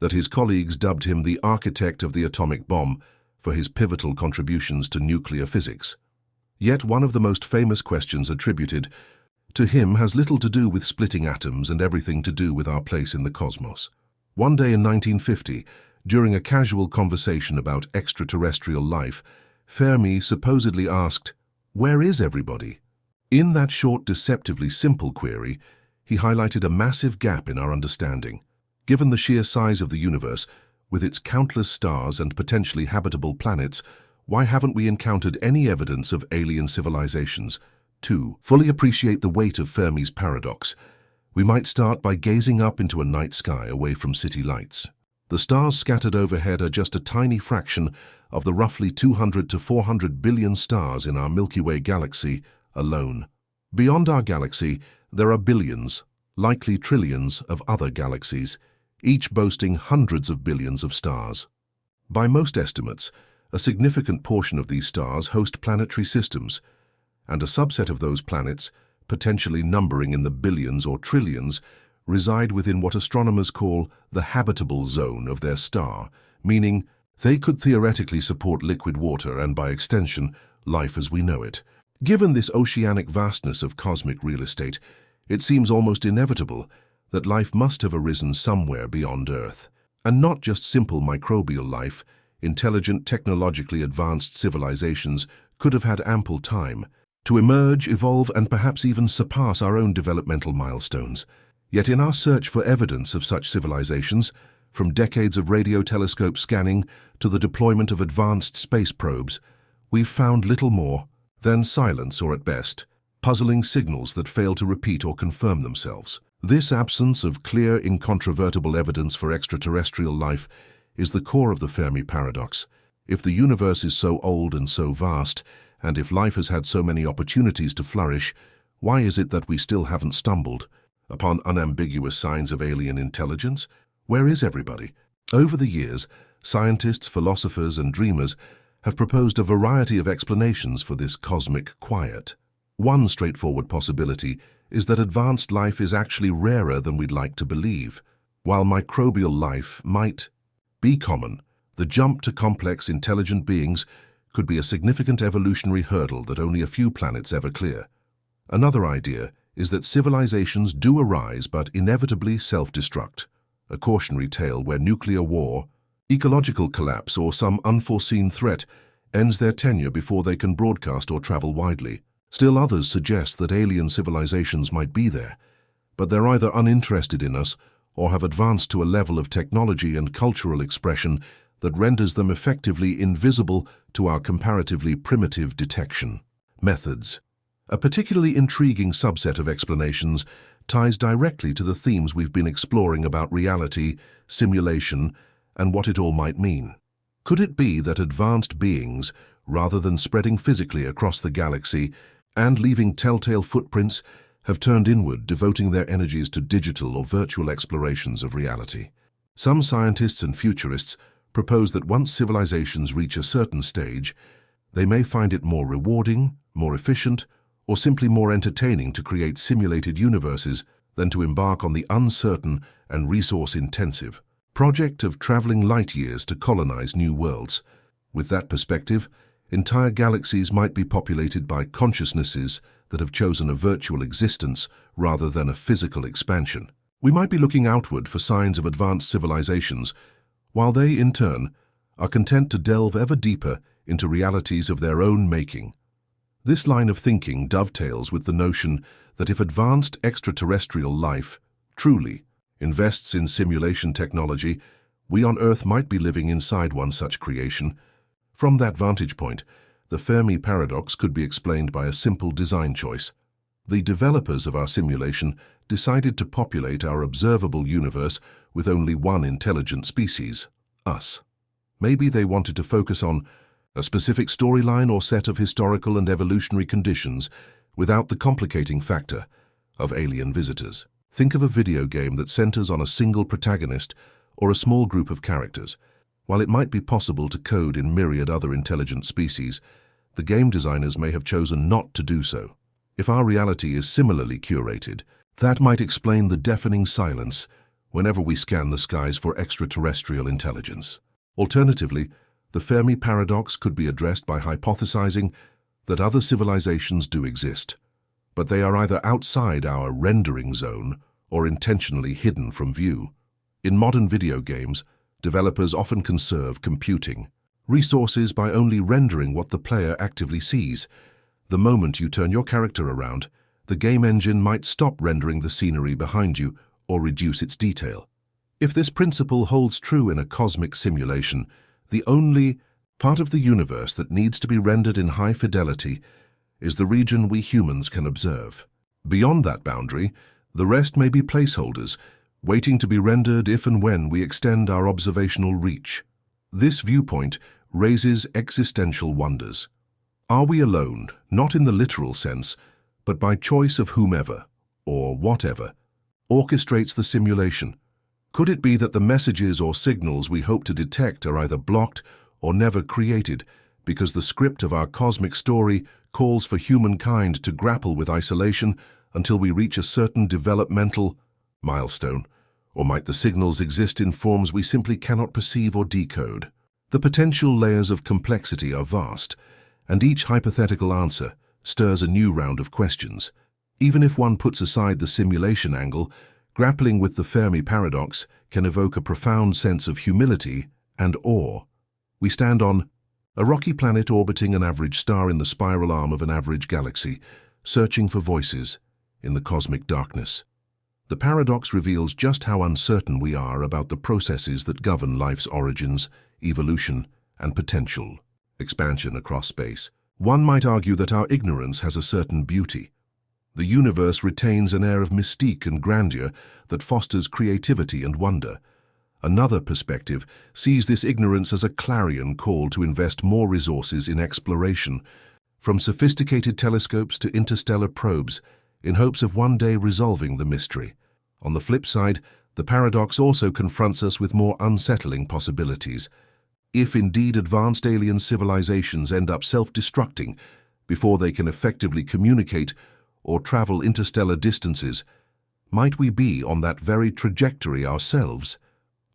that his colleagues dubbed him the architect of the atomic bomb for his pivotal contributions to nuclear physics. Yet one of the most famous questions attributed to him has little to do with splitting atoms and everything to do with our place in the cosmos. One day in 1950, during a casual conversation about extraterrestrial life, Fermi supposedly asked, "Where is everybody?" In that short, deceptively simple query, he highlighted a massive gap in our understanding. Given the sheer size of the universe, with its countless stars and potentially habitable planets, why haven't we encountered any evidence of alien civilizations? To fully appreciate the weight of Fermi's paradox, we might start by gazing up into a night sky away from city lights. The stars scattered overhead are just a tiny fraction of the roughly 200 to 400 billion stars in our Milky Way galaxy alone. Beyond our galaxy, there are billions, likely trillions, of other galaxies, each boasting hundreds of billions of stars. By most estimates, a significant portion of these stars host planetary systems, and a subset of those planets, potentially numbering in the billions or trillions, reside within what astronomers call the habitable zone of their star, meaning they could theoretically support liquid water and, by extension, life as we know it. Given this oceanic vastness of cosmic real estate, it seems almost inevitable that life must have arisen somewhere beyond Earth. And not just simple microbial life, intelligent, technologically advanced civilizations could have had ample time to emerge, evolve, and perhaps even surpass our own developmental milestones. Yet in our search for evidence of such civilizations, from decades of radio telescope scanning to the deployment of advanced space probes, we've found little more than silence, or at best, puzzling signals that fail to repeat or confirm themselves. This absence of clear, incontrovertible evidence for extraterrestrial life is the core of the Fermi paradox. If the universe is so old and so vast, and if life has had so many opportunities to flourish, why is it that we still haven't stumbled upon unambiguous signs of alien intelligence? Where is everybody? Over the years, scientists, philosophers, and dreamers have proposed a variety of explanations for this cosmic quiet. One straightforward possibility is that advanced life is actually rarer than we'd like to believe. While microbial life might be common, the jump to complex, intelligent beings could be a significant evolutionary hurdle that only a few planets ever clear. Another idea is that civilizations do arise but inevitably self-destruct, a cautionary tale where nuclear war, ecological collapse, or some unforeseen threat ends their tenure before they can broadcast or travel widely. Still others suggest that alien civilizations might be there, but they're either uninterested in us or have advanced to a level of technology and cultural expression that renders them effectively invisible to our comparatively primitive detection methods. A particularly intriguing subset of explanations ties directly to the themes we've been exploring about reality, simulation, and what it all might mean. Could it be that advanced beings, rather than spreading physically across the galaxy and leaving telltale footprints, have turned inward, devoting their energies to digital or virtual explorations of reality? Some scientists and futurists propose that once civilizations reach a certain stage, they may find it more rewarding, more efficient, or simply more entertaining to create simulated universes than to embark on the uncertain and resource-intensive project of traveling light years to colonize new worlds. With that perspective, entire galaxies might be populated by consciousnesses that have chosen a virtual existence rather than a physical expansion. We might be looking outward for signs of advanced civilizations, while they, in turn, are content to delve ever deeper into realities of their own making. This line of thinking dovetails with the notion that if advanced extraterrestrial life truly invests in simulation technology, we on Earth might be living inside one such creation. From that vantage point, the Fermi paradox could be explained by a simple design choice. The developers of our simulation decided to populate our observable universe with only one intelligent species, us. Maybe they wanted to focus on a specific storyline or set of historical and evolutionary conditions without the complicating factor of alien visitors. Think of a video game that centers on a single protagonist or a small group of characters. While it might be possible to code in myriad other intelligent species, the game designers may have chosen not to do so. If our reality is similarly curated, that might explain the deafening silence whenever we scan the skies for extraterrestrial intelligence. Alternatively, the Fermi paradox could be addressed by hypothesizing that other civilizations do exist, but they are either outside our rendering zone or intentionally hidden from view. In modern video games, developers often conserve computing resources by only rendering what the player actively sees. The moment you turn your character around, the game engine might stop rendering the scenery behind you or reduce its detail. If this principle holds true in a cosmic simulation, the only part of the universe that needs to be rendered in high fidelity is the region we humans can observe. Beyond that boundary, the rest may be placeholders, waiting to be rendered if and when we extend our observational reach. This viewpoint raises existential wonders. Are we alone, not in the literal sense, but by choice of whomever, or whatever, orchestrates the simulation? Could it be that the messages or signals we hope to detect are either blocked or never created because the script of our cosmic story calls for humankind to grapple with isolation until we reach a certain developmental milestone? Or might the signals exist in forms we simply cannot perceive or decode? The potential layers of complexity are vast, and each hypothetical answer stirs a new round of questions. Even if one puts aside the simulation angle, grappling with the Fermi paradox can evoke a profound sense of humility and awe. We stand on a rocky planet orbiting an average star in the spiral arm of an average galaxy, searching for voices in the cosmic darkness. The paradox reveals just how uncertain we are about the processes that govern life's origins, evolution, and potential expansion across space. One might argue that our ignorance has a certain beauty. The universe retains an air of mystique and grandeur that fosters creativity and wonder. Another perspective sees this ignorance as a clarion call to invest more resources in exploration, from sophisticated telescopes to interstellar probes, in hopes of one day resolving the mystery. On the flip side, the paradox also confronts us with more unsettling possibilities. If indeed advanced alien civilizations end up self-destructing before they can effectively communicate or travel interstellar distances, might we be on that very trajectory ourselves?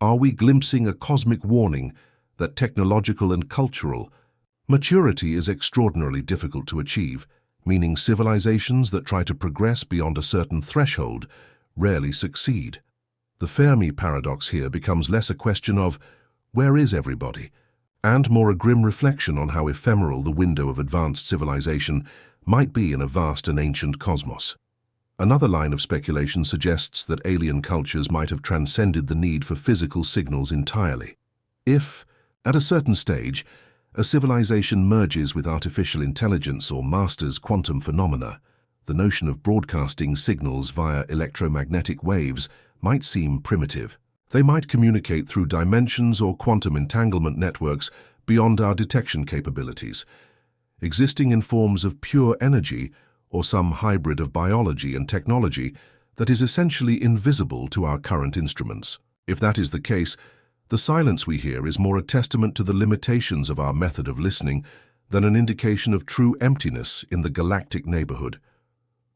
Are we glimpsing a cosmic warning that technological and cultural maturity is extraordinarily difficult to achieve, meaning civilizations that try to progress beyond a certain threshold rarely succeed? The Fermi paradox here becomes less a question of where is everybody, and more a grim reflection on how ephemeral the window of advanced civilization might be in a vast and ancient cosmos. Another line of speculation suggests that alien cultures might have transcended the need for physical signals entirely. If, at a certain stage, a civilization merges with artificial intelligence or masters quantum phenomena, The notion of broadcasting signals via electromagnetic waves might seem primitive. They might communicate through dimensions or quantum entanglement networks beyond our detection capabilities, existing in forms of pure energy or some hybrid of biology and technology that is essentially invisible to our current instruments. If that is the case, the silence we hear is more a testament to the limitations of our method of listening than an indication of true emptiness in the galactic neighborhood.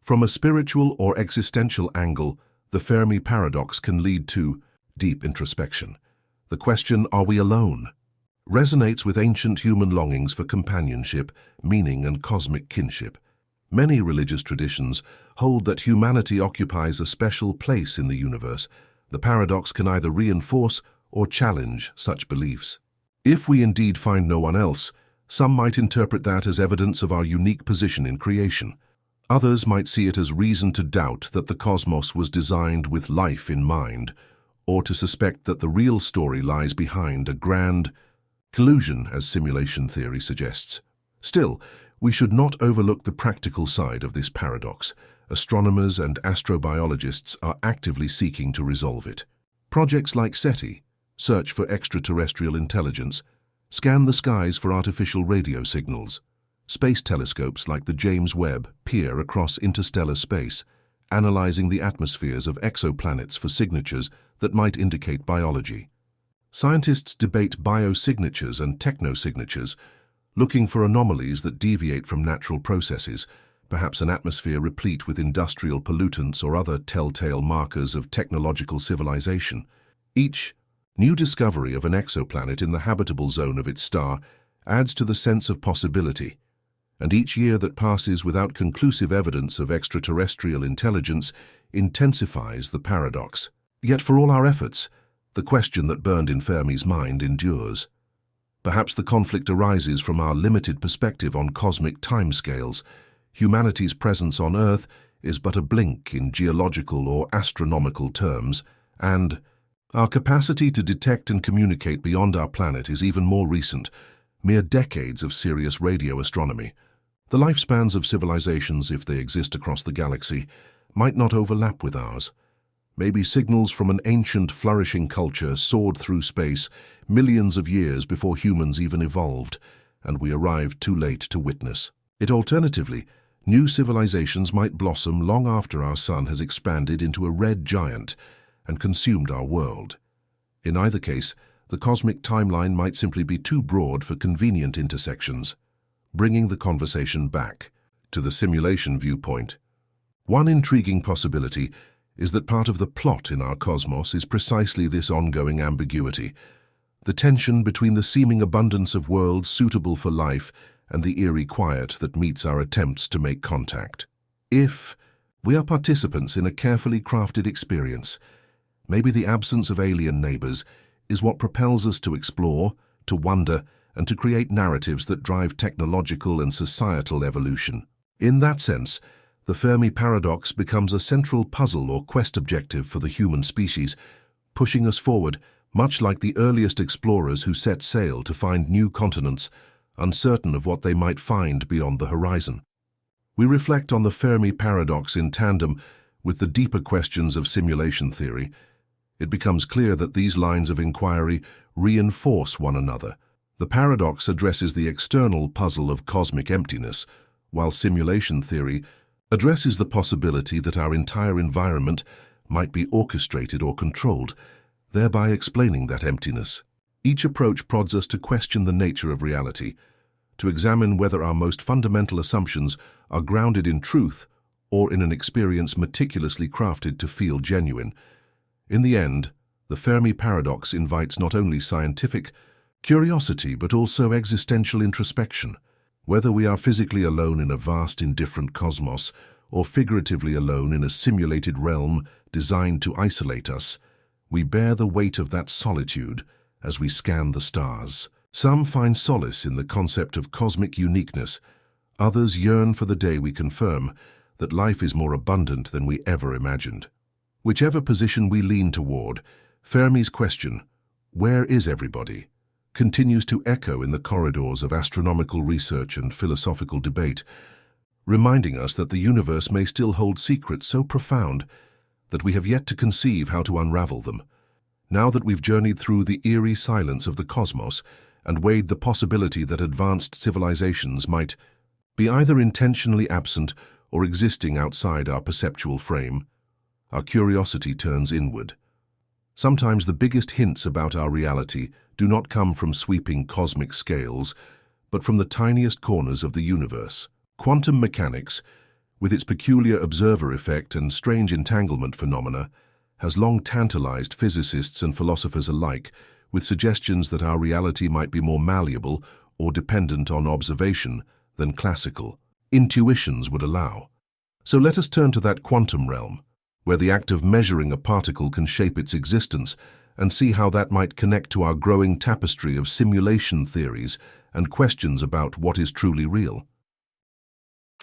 From a spiritual or existential angle, the Fermi paradox can lead to deep introspection. The question, "Are we alone?" resonates with ancient human longings for companionship, meaning, and cosmic kinship. Many religious traditions hold that humanity occupies a special place in the universe. The paradox can either reinforce or challenge such beliefs. If we indeed find no one else, some might interpret that as evidence of our unique position in creation. Others might see it as reason to doubt that the cosmos was designed with life in mind, or to suspect that the real story lies behind a grand collusion, as simulation theory suggests. Still, we should not overlook the practical side of this paradox. Astronomers and astrobiologists are actively seeking to resolve it. Projects like SETI, Search for Extraterrestrial Intelligence, scan the skies for artificial radio signals. Space telescopes like the James Webb peer across interstellar space, analyzing the atmospheres of exoplanets for signatures that might indicate biology. Scientists debate biosignatures and technosignatures, looking for anomalies that deviate from natural processes, perhaps an atmosphere replete with industrial pollutants or other telltale markers of technological civilization. Each new discovery of an exoplanet in the habitable zone of its star adds to the sense of possibility, and each year that passes without conclusive evidence of extraterrestrial intelligence intensifies the paradox. Yet for all our efforts, the question that burned in Fermi's mind endures. Perhaps the conflict arises from our limited perspective on cosmic timescales. Humanity's presence on Earth is but a blink in geological or astronomical terms, and our capacity to detect and communicate beyond our planet is even more recent, mere decades of serious radio astronomy. The lifespans of civilizations, if they exist across the galaxy, might not overlap with ours. Maybe signals from an ancient, flourishing culture soared through space millions of years before humans even evolved, and we arrived too late to witness it. Alternatively, new civilizations might blossom long after our sun has expanded into a red giant and consumed our world. In either case, the cosmic timeline might simply be too broad for convenient intersections. Bringing the conversation back to the simulation viewpoint, one intriguing possibility is that part of the plot in our cosmos is precisely this ongoing ambiguity, the tension between the seeming abundance of worlds suitable for life and the eerie quiet that meets our attempts to make contact. If we are participants in a carefully crafted experience, maybe the absence of alien neighbors is what propels us to explore, to wonder, and to create narratives that drive technological and societal evolution. In that sense, the Fermi paradox becomes a central puzzle or quest objective for the human species, pushing us forward, much like the earliest explorers who set sail to find new continents, uncertain of what they might find beyond the horizon. We reflect on the Fermi paradox in tandem with the deeper questions of simulation theory. It becomes clear that these lines of inquiry reinforce one another. The paradox addresses the external puzzle of cosmic emptiness, while simulation theory addresses the possibility that our entire environment might be orchestrated or controlled, thereby explaining that emptiness. Each approach prods us to question the nature of reality, to examine whether our most fundamental assumptions are grounded in truth or in an experience meticulously crafted to feel genuine. In the end, the Fermi paradox invites not only scientific curiosity but also existential introspection. Whether we are physically alone in a vast, indifferent cosmos or figuratively alone in a simulated realm designed to isolate us, we bear the weight of that solitude as we scan the stars. Some find solace in the concept of cosmic uniqueness. Others yearn for the day we confirm that life is more abundant than we ever imagined. Whichever position we lean toward, Fermi's question, "Where is everybody?" continues to echo in the corridors of astronomical research and philosophical debate. reminding us that the universe may still hold secrets so profound that we have yet to conceive how to unravel them. Now that we've journeyed through the eerie silence of the cosmos and weighed the possibility that advanced civilizations might be either intentionally absent or existing outside our perceptual frame, our curiosity turns inward. Sometimes the biggest hints about our reality do not come from sweeping cosmic scales, but from the tiniest corners of the universe. Quantum mechanics, with its peculiar observer effect and strange entanglement phenomena, has long tantalized physicists and philosophers alike with suggestions that our reality might be more malleable or dependent on observation than classical intuitions would allow. So let us turn to that quantum realm, where the act of measuring a particle can shape its existence, and see how that might connect to our growing tapestry of simulation theories and questions about what is truly real.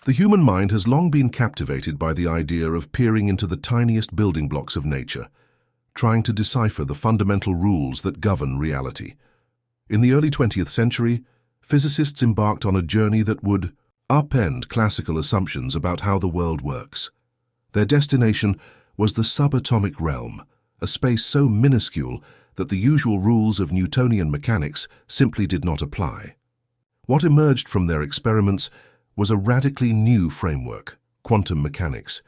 The human mind has long been captivated by the idea of peering into the tiniest building blocks of nature, trying to decipher the fundamental rules that govern reality. In the early 20th century, physicists embarked on a journey that would upend classical assumptions about how the world works. Their destination was the subatomic realm, a space so minuscule that the usual rules of Newtonian mechanics simply did not apply. What emerged from their experiments was a radically new framework, quantum mechanics,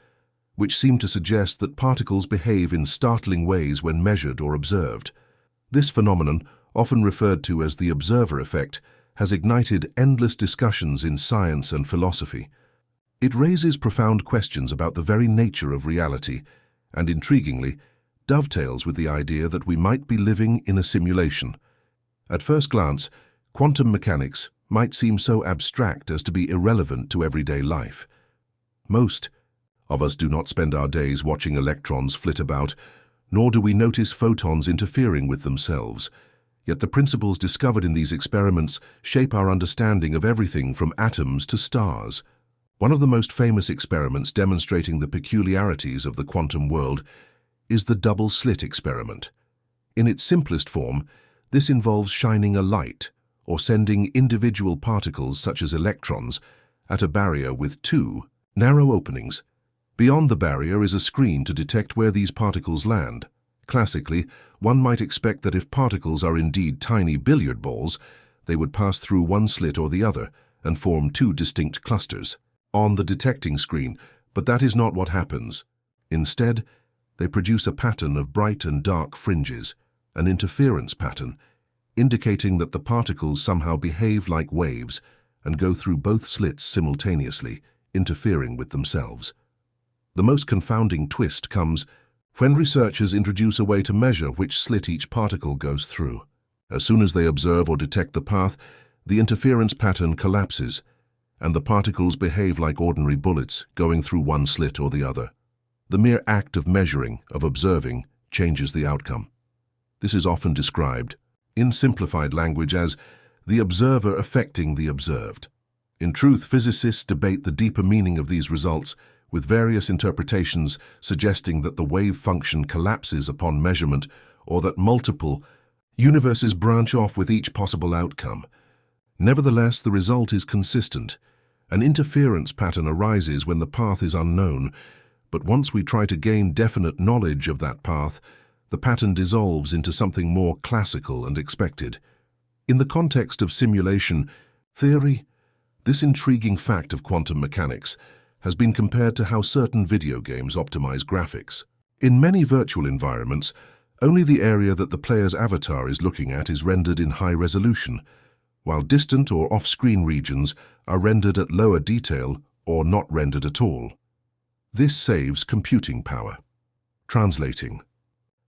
which seemed to suggest that particles behave in startling ways when measured or observed. This phenomenon, often referred to as the observer effect, has ignited endless discussions in science and philosophy. It raises profound questions about the very nature of reality and, intriguingly, dovetails with the idea that we might be living in a simulation. At first glance, quantum mechanics might seem so abstract as to be irrelevant to everyday life. Most of us do not spend our days watching electrons flit about, nor do we notice photons interfering with themselves. Yet the principles discovered in these experiments shape our understanding of everything from atoms to stars. One of the most famous experiments demonstrating the peculiarities of the quantum world is the double-slit experiment. In its simplest form, this involves shining a light or sending individual particles such as electrons at a barrier with two narrow openings. Beyond the barrier is a screen to detect where these particles land. Classically, one might expect that if particles are indeed tiny billiard balls, they would pass through one slit or the other and form two distinct clusters on the detecting screen, but that is not what happens. Instead, they produce a pattern of bright and dark fringes, an interference pattern, indicating that the particles somehow behave like waves and go through both slits simultaneously, interfering with themselves. The most confounding twist comes when researchers introduce a way to measure which slit each particle goes through. As soon as they observe or detect the path, the interference pattern collapses, and the particles behave like ordinary bullets going through one slit or the other. The mere act of measuring, of observing, changes the outcome. This is often described, in simplified language, as the observer affecting the observed. In truth, physicists debate the deeper meaning of these results, with various interpretations suggesting that the wave function collapses upon measurement or that multiple universes branch off with each possible outcome. Nevertheless, the result is consistent. An interference pattern arises when the path is unknown, but once we try to gain definite knowledge of that path, the pattern dissolves into something more classical and expected. In the context of simulation theory, this intriguing fact of quantum mechanics has been compared to how certain video games optimize graphics. In many virtual environments, only the area that the player's avatar is looking at is rendered in high resolution, while distant or off-screen regions are rendered at lower detail or not rendered at all. This saves computing power. Translating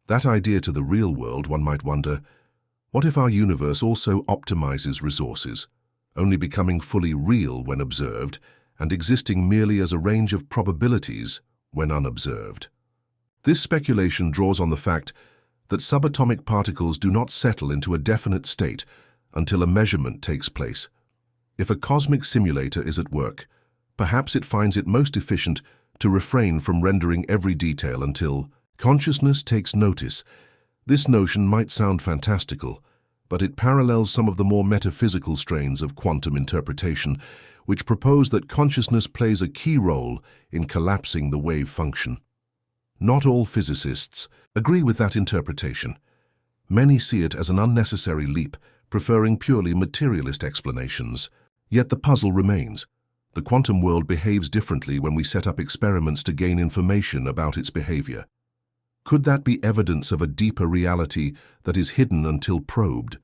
that idea to the real world, one might wonder, what if our universe also optimizes resources, only becoming fully real when observed and existing merely as a range of probabilities when unobserved? This speculation draws on the fact that subatomic particles do not settle into a definite state until a measurement takes place. If a cosmic simulator is at work, perhaps it finds it most efficient to refrain from rendering every detail until consciousness takes notice. This notion might sound fantastical, but it parallels some of the more metaphysical strains of quantum interpretation, which propose that consciousness plays a key role in collapsing the wave function. Not all physicists agree with that interpretation. Many see it as an unnecessary leap, preferring purely materialist explanations. Yet the puzzle remains. The quantum world behaves differently when we set up experiments to gain information about its behavior. Could that be evidence of a deeper reality that is hidden until probed?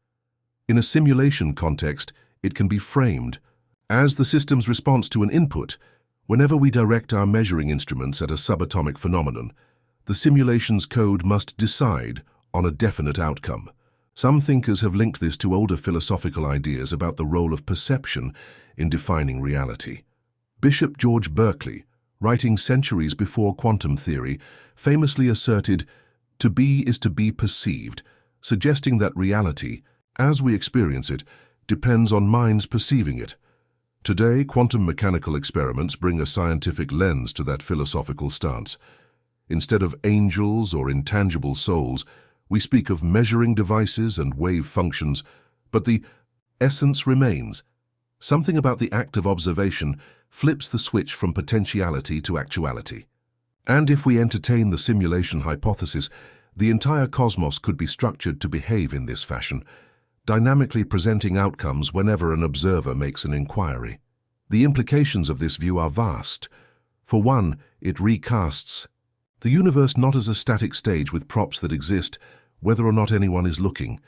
In a simulation context, it can be framed as the system's response to an input. Whenever we direct our measuring instruments at a subatomic phenomenon, the simulation's code must decide on a definite outcome. Some thinkers have linked this to older philosophical ideas about the role of perception in defining reality. Bishop George Berkeley, writing centuries before quantum theory, famously asserted, "To be is to be perceived," suggesting that reality, as we experience it, depends on minds perceiving it. Today, quantum mechanical experiments bring a scientific lens to that philosophical stance. Instead of angels or intangible souls, we speak of measuring devices and wave functions, but the essence remains. Something about the act of observation flips the switch from potentiality to actuality. And if we entertain the simulation hypothesis, the entire cosmos could be structured to behave in this fashion, dynamically presenting outcomes whenever an observer makes an inquiry. The implications of this view are vast. For one, it recasts the universe not as a static stage with props that exist, whether or not anyone is looking,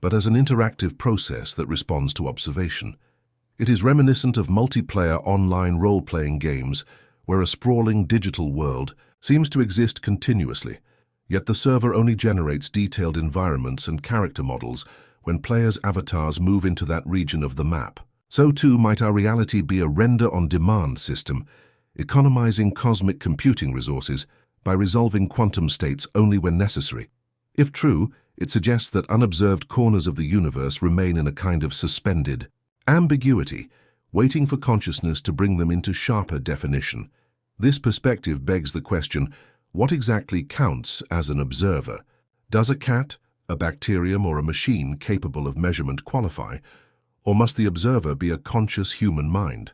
but as an interactive process that responds to observation. It is reminiscent of multiplayer online role-playing games, where a sprawling digital world seems to exist continuously, yet the server only generates detailed environments and character models when players' avatars move into that region of the map. So too might our reality be a render-on-demand system, economizing cosmic computing resources by resolving quantum states only when necessary. If true, it suggests that unobserved corners of the universe remain in a kind of suspended ambiguity, waiting for consciousness to bring them into sharper definition. This perspective begs the question, what exactly counts as an observer? Does a cat, a bacterium, or a machine capable of measurement qualify? Or must the observer be a conscious human mind?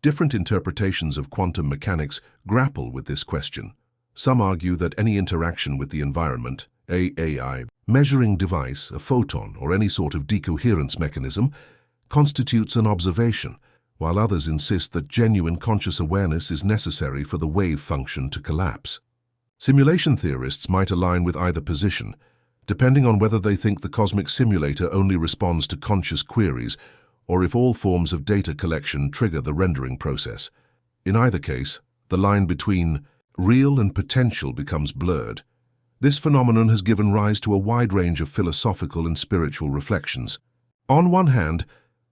Different interpretations of quantum mechanics grapple with this question. Some argue that any interaction with the environment, a AI, measuring device, a photon, or any sort of decoherence mechanism, constitutes an observation, while others insist that genuine conscious awareness is necessary for the wave function to collapse. Simulation theorists might align with either position, depending on whether they think the cosmic simulator only responds to conscious queries, or if all forms of data collection trigger the rendering process. In either case, the line between real and potential becomes blurred. This phenomenon has given rise to a wide range of philosophical and spiritual reflections. On one hand,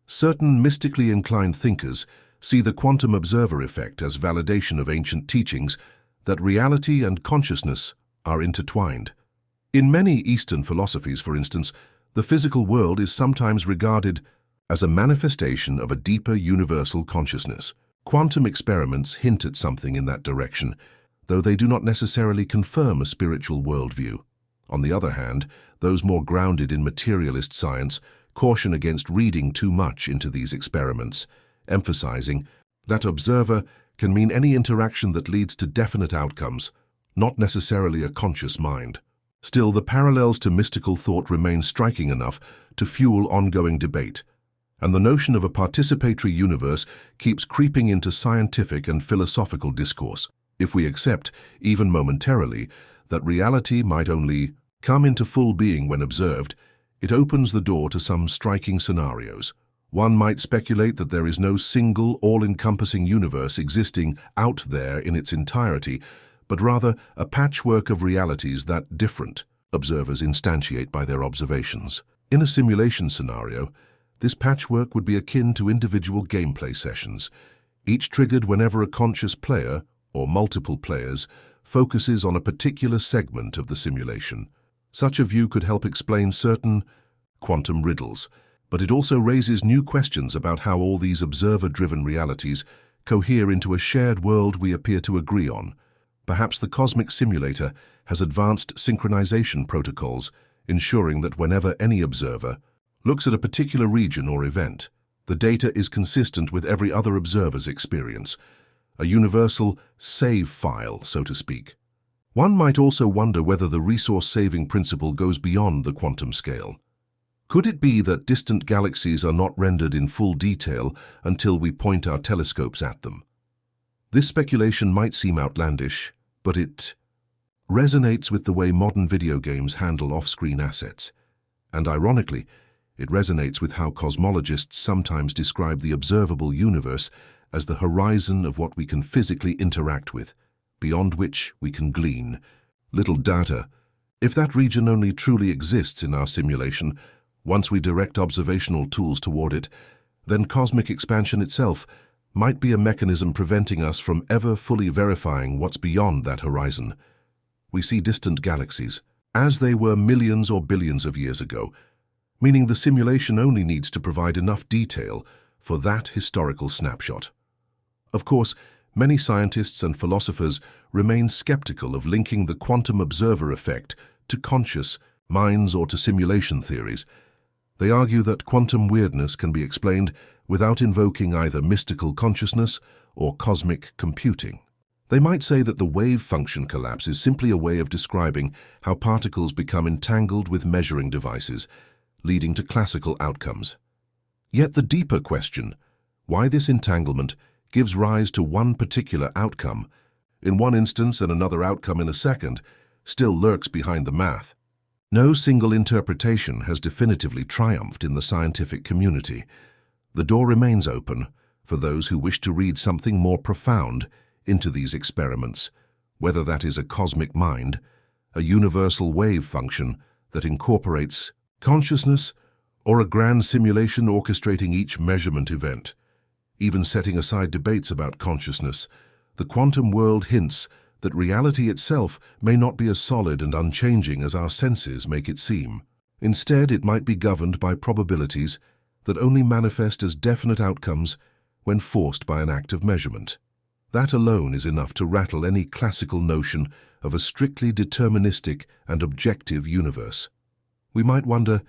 certain mystically inclined thinkers see the quantum observer effect as validation of ancient teachings that reality and consciousness are intertwined. In many Eastern philosophies, for instance, the physical world is sometimes regarded as a manifestation of a deeper universal consciousness. Quantum experiments hint at something in that direction, though they do not necessarily confirm a spiritual worldview. On the other hand, those more grounded in materialist science caution against reading too much into these experiments, emphasizing that observer can mean any interaction that leads to definite outcomes, not necessarily a conscious mind. Still, the parallels to mystical thought remain striking enough to fuel ongoing debate, and the notion of a participatory universe keeps creeping into scientific and philosophical discourse. If we accept, even momentarily, that reality might only come into full being when observed, it opens the door to some striking scenarios. One might speculate that there is no single, all-encompassing universe existing out there in its entirety, but rather a patchwork of realities that different observers instantiate by their observations. In a simulation scenario, this patchwork would be akin to individual gameplay sessions, each triggered whenever a conscious player, or multiple players, focuses on a particular segment of the simulation. Such a view could help explain certain quantum riddles, but it also raises new questions about how all these observer-driven realities cohere into a shared world we appear to agree on. Perhaps the cosmic simulator has advanced synchronization protocols, ensuring that whenever any observer, looks at a particular region or event. The data is consistent with every other observer's experience, a universal save file, so to speak. One might also wonder whether the resource-saving principle goes beyond the quantum scale. Could it be that distant galaxies are not rendered in full detail until we point our telescopes at them? This speculation might seem outlandish, but it resonates with the way modern video games handle off-screen assets. And ironically, it resonates with how cosmologists sometimes describe the observable universe as the horizon of what we can physically interact with, beyond which we can glean little data. If that region only truly exists in our simulation, once we direct observational tools toward it, then cosmic expansion itself might be a mechanism preventing us from ever fully verifying what's beyond that horizon. We see distant galaxies as they were millions or billions of years ago, meaning the simulation only needs to provide enough detail for that historical snapshot. Of course, many scientists and philosophers remain skeptical of linking the quantum observer effect to conscious minds or to simulation theories. They argue that quantum weirdness can be explained without invoking either mystical consciousness or cosmic computing. They might say that the wave function collapse is simply a way of describing how particles become entangled with measuring devices, leading to classical outcomes. Yet the deeper question, why this entanglement gives rise to one particular outcome, in one instance and another outcome in a second, still lurks behind the math. No single interpretation has definitively triumphed in the scientific community. The door remains open for those who wish to read something more profound into these experiments, whether that is a cosmic mind, a universal wave function that incorporates consciousness, or a grand simulation orchestrating each measurement event. Even setting aside debates about consciousness, the quantum world hints that reality itself may not be as solid and unchanging as our senses make it seem. Instead, it might be governed by probabilities that only manifest as definite outcomes when forced by an act of measurement. That alone is enough to rattle any classical notion of a strictly deterministic and objective universe. We might wonder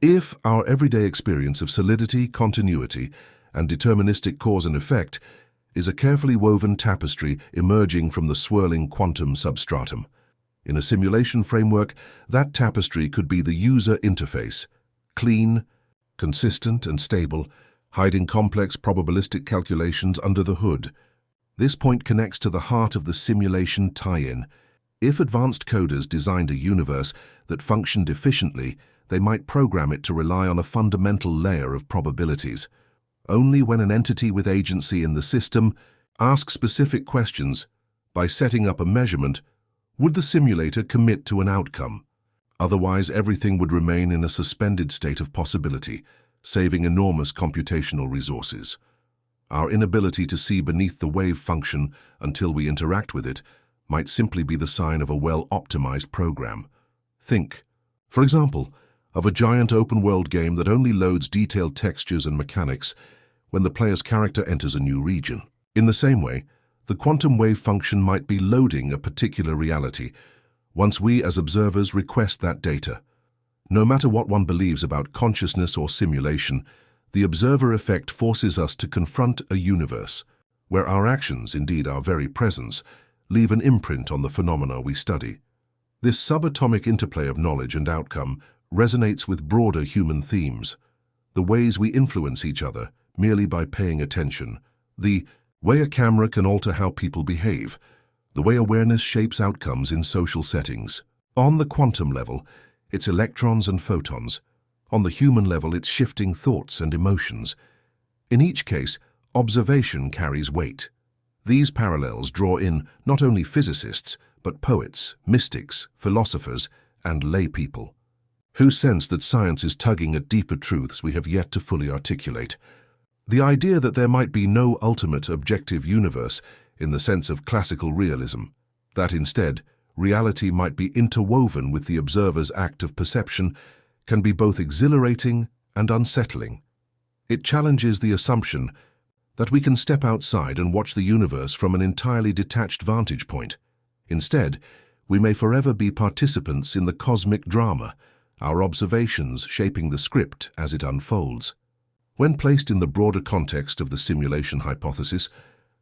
if our everyday experience of solidity, continuity, and deterministic cause and effect is a carefully woven tapestry emerging from the swirling quantum substratum. In a simulation framework, that tapestry could be the user interface, clean, consistent, and stable, hiding complex probabilistic calculations under the hood. This point connects to the heart of the simulation tie-in. If advanced coders designed a universe that functioned efficiently, they might program it to rely on a fundamental layer of probabilities. Only when an entity with agency in the system asks specific questions, by setting up a measurement, would the simulator commit to an outcome. Otherwise, everything would remain in a suspended state of possibility, saving enormous computational resources. Our inability to see beneath the wave function until we interact with it might simply be the sign of a well-optimized program. Think, for example, of a giant open-world game that only loads detailed textures and mechanics when the player's character enters a new region. In the same way, the quantum wave function might be loading a particular reality once we as observers request that data. No matter what one believes about consciousness or simulation, the observer effect forces us to confront a universe where our actions, indeed our very presence, leave an imprint on the phenomena we study. This subatomic interplay of knowledge and outcome resonates with broader human themes, the ways we influence each other merely by paying attention, the way a camera can alter how people behave, the way awareness shapes outcomes in social settings. On the quantum level, it's electrons and photons. On the human level, it's shifting thoughts and emotions. In each case, observation carries weight. These parallels draw in not only physicists, but poets, mystics, philosophers, and lay people, who sense that science is tugging at deeper truths we have yet to fully articulate. The idea that there might be no ultimate objective universe in the sense of classical realism, that instead reality might be interwoven with the observer's act of perception, can be both exhilarating and unsettling. It challenges the assumption that we can step outside and watch the universe from an entirely detached vantage point. Instead, we may forever be participants in the cosmic drama, our observations shaping the script as it unfolds. When placed in the broader context of the simulation hypothesis,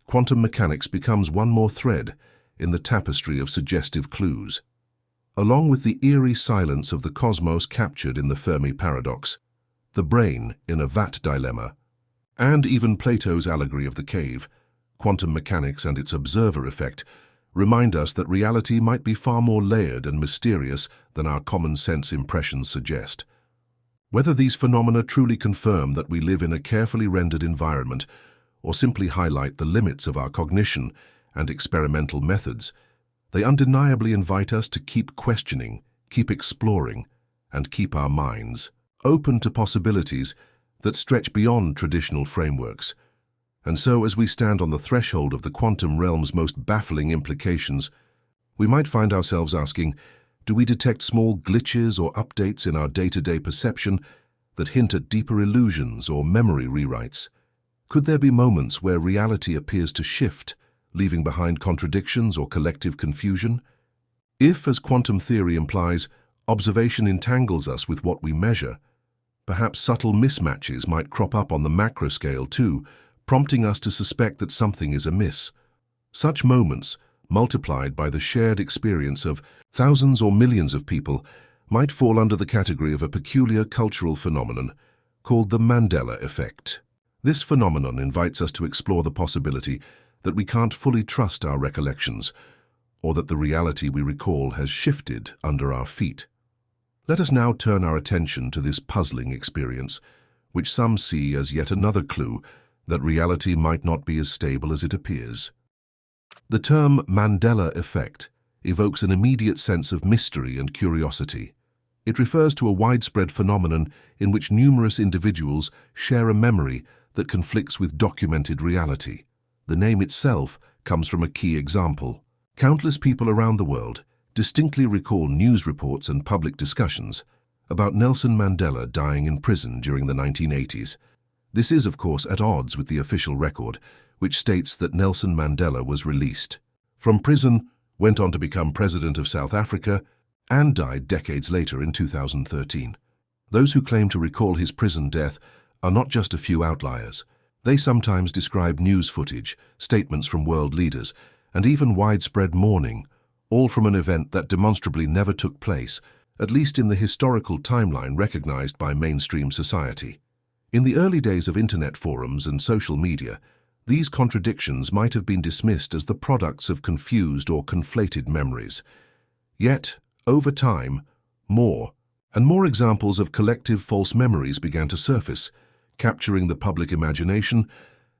quantum mechanics becomes one more thread in the tapestry of suggestive clues. Along with the eerie silence of the cosmos captured in the Fermi paradox, the brain in a vat dilemma, and even Plato's allegory of the cave, quantum mechanics and its observer effect remind us that reality might be far more layered and mysterious than our common-sense impressions suggest. Whether these phenomena truly confirm that we live in a carefully rendered environment or simply highlight the limits of our cognition and experimental methods, they undeniably invite us to keep questioning, keep exploring, and keep our minds open to possibilities that stretch beyond traditional frameworks. And so, as we stand on the threshold of the quantum realm's most baffling implications, we might find ourselves asking, do we detect small glitches or updates in our day-to-day perception that hint at deeper illusions or memory rewrites? Could there be moments where reality appears to shift, leaving behind contradictions or collective confusion? If, as quantum theory implies, observation entangles us with what we measure, perhaps subtle mismatches might crop up on the macro scale too, prompting us to suspect that something is amiss. Such moments, multiplied by the shared experience of thousands or millions of people, might fall under the category of a peculiar cultural phenomenon called the Mandela effect. This phenomenon invites us to explore the possibility that we can't fully trust our recollections, or that the reality we recall has shifted under our feet. Let us now turn our attention to this puzzling experience, which some see as yet another clue that reality might not be as stable as it appears. The term Mandela effect evokes an immediate sense of mystery and curiosity. It refers to a widespread phenomenon in which numerous individuals share a memory that conflicts with documented reality. The name itself comes from a key example. Countless people around the world distinctly recall news reports and public discussions about Nelson Mandela dying in prison during the 1980s. This is, of course, at odds with the official record, which states that Nelson Mandela was released from prison, went on to become president of South Africa, and died decades later in 2013. Those who claim to recall his prison death are not just a few outliers. They sometimes describe news footage, statements from world leaders, and even widespread mourning, all from an event that demonstrably never took place, at least in the historical timeline recognized by mainstream society. In the early days of internet forums and social media, these contradictions might have been dismissed as the products of confused or conflated memories. Yet, over time, more and more examples of collective false memories began to surface, capturing the public imagination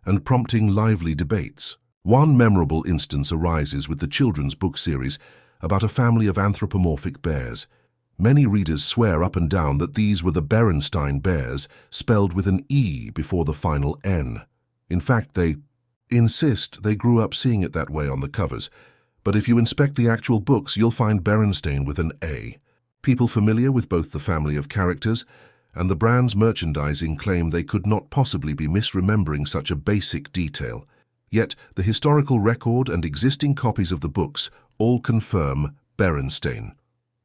and prompting lively debates. One memorable instance arises with the children's book series about a family of anthropomorphic bears. Many readers swear up and down that these were the Berenstain Bears, spelled with an E before the final N. In fact, they insist they grew up seeing it that way on the covers, but if you inspect the actual books, you'll find Berenstain with an A. People familiar with both the family of characters and the brand's merchandising claim they could not possibly be misremembering such a basic detail. Yet, the historical record and existing copies of the books all confirm Berenstain.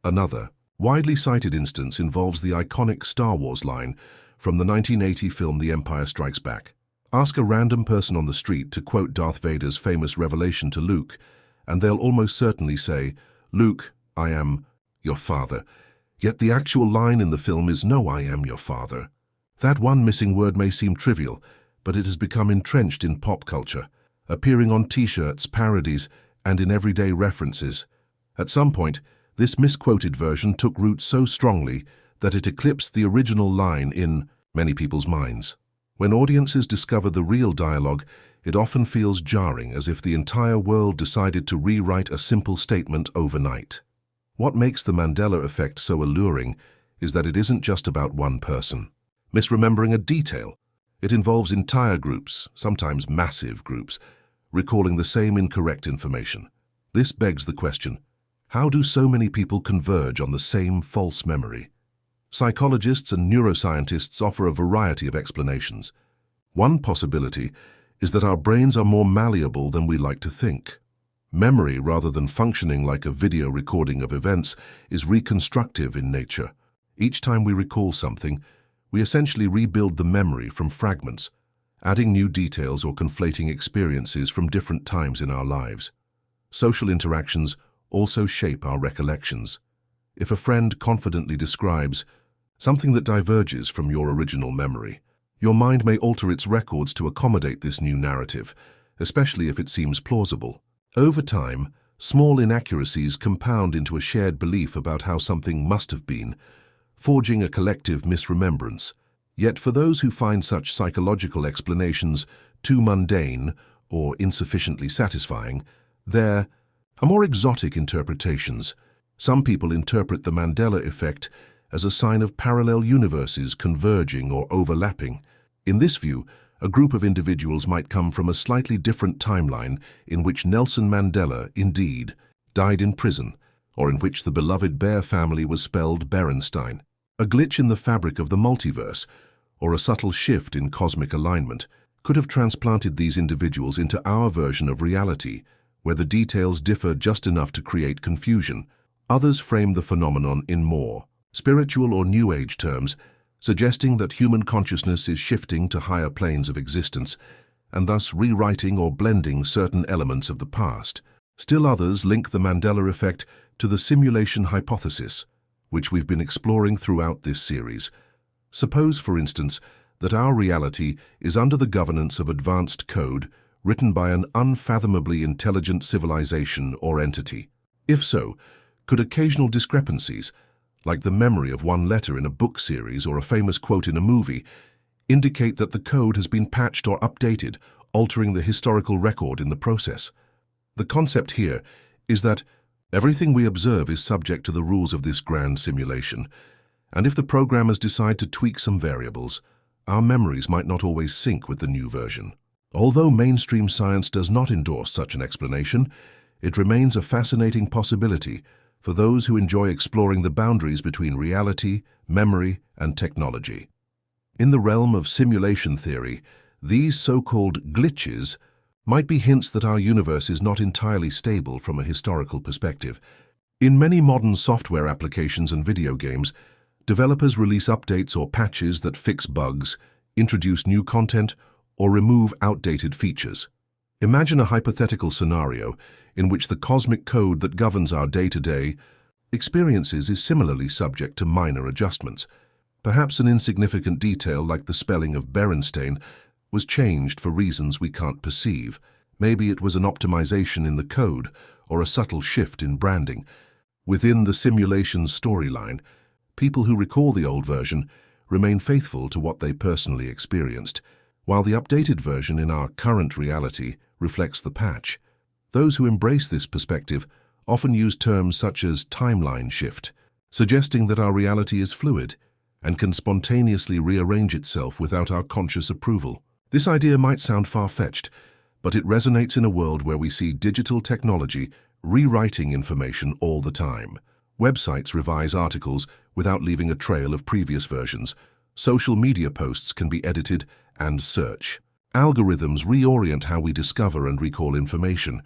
Another widely cited instance involves the iconic Star Wars line from the 1980 film The Empire Strikes Back. Ask a random person on the street to quote Darth Vader's famous revelation to Luke, and they'll almost certainly say, "Luke, I am your father." Yet the actual line in the film is, "No, I am your father." That one missing word may seem trivial, but it has become entrenched in pop culture, appearing on t-shirts, parodies, and in everyday references. At some point, this misquoted version took root so strongly that it eclipsed the original line in many people's minds. When audiences discover the real dialogue, it often feels jarring, as if the entire world decided to rewrite a simple statement overnight. What makes the Mandela effect so alluring is that it isn't just about one person misremembering a detail. It involves entire groups, sometimes massive groups, recalling the same incorrect information. This begs the question, how do so many people converge on the same false memory? Psychologists and neuroscientists offer a variety of explanations. One possibility is that our brains are more malleable than we like to think. Memory, rather than functioning like a video recording of events, is reconstructive in nature. Each time we recall something, we essentially rebuild the memory from fragments, adding new details or conflating experiences from different times in our lives. Social interactions also shape our recollections. If a friend confidently describes something that diverges from your original memory, your mind may alter its records to accommodate this new narrative, especially if it seems plausible. Over time, small inaccuracies compound into a shared belief about how something must have been, forging a collective misremembrance. Yet for those who find such psychological explanations too mundane or insufficiently satisfying, there are more exotic interpretations. Some people interpret the Mandela effect as a sign of parallel universes converging or overlapping. In this view, a group of individuals might come from a slightly different timeline in which Nelson Mandela, indeed, died in prison, or in which the beloved Bear family was spelled Berenstein. A glitch in the fabric of the multiverse, or a subtle shift in cosmic alignment, could have transplanted these individuals into our version of reality, where the details differ just enough to create confusion. Others frame the phenomenon in more spiritual or New Age terms, suggesting that human consciousness is shifting to higher planes of existence, and thus rewriting or blending certain elements of the past. Still others link the Mandela effect to the simulation hypothesis, which we've been exploring throughout this series. Suppose, for instance, that our reality is under the governance of advanced code written by an unfathomably intelligent civilization or entity. If so, could occasional discrepancies, like the memory of one letter in a book series or a famous quote in a movie, indicate that the code has been patched or updated, altering the historical record in the process? The concept here is that everything we observe is subject to the rules of this grand simulation, and if the programmers decide to tweak some variables, our memories might not always sync with the new version. Although mainstream science does not endorse such an explanation, it remains a fascinating possibility for those who enjoy exploring the boundaries between reality, memory, and technology. In the realm of simulation theory, these so-called glitches might be hints that our universe is not entirely stable from a historical perspective. In many modern software applications and video games, developers release updates or patches that fix bugs, introduce new content, or remove outdated features. Imagine a hypothetical scenario in which the cosmic code that governs our day-to-day experiences is similarly subject to minor adjustments. Perhaps an insignificant detail like the spelling of Berenstein was changed for reasons we can't perceive. Maybe it was an optimization in the code or a subtle shift in branding. Within the simulation's storyline, people who recall the old version remain faithful to what they personally experienced, while the updated version in our current reality reflects the patch. Those who embrace this perspective often use terms such as timeline shift, suggesting that our reality is fluid and can spontaneously rearrange itself without our conscious approval. This idea might sound far-fetched, but it resonates in a world where we see digital technology rewriting information all the time. Websites revise articles without leaving a trail of previous versions. Social media posts can be edited and search. Algorithms reorient how we discover and recall information.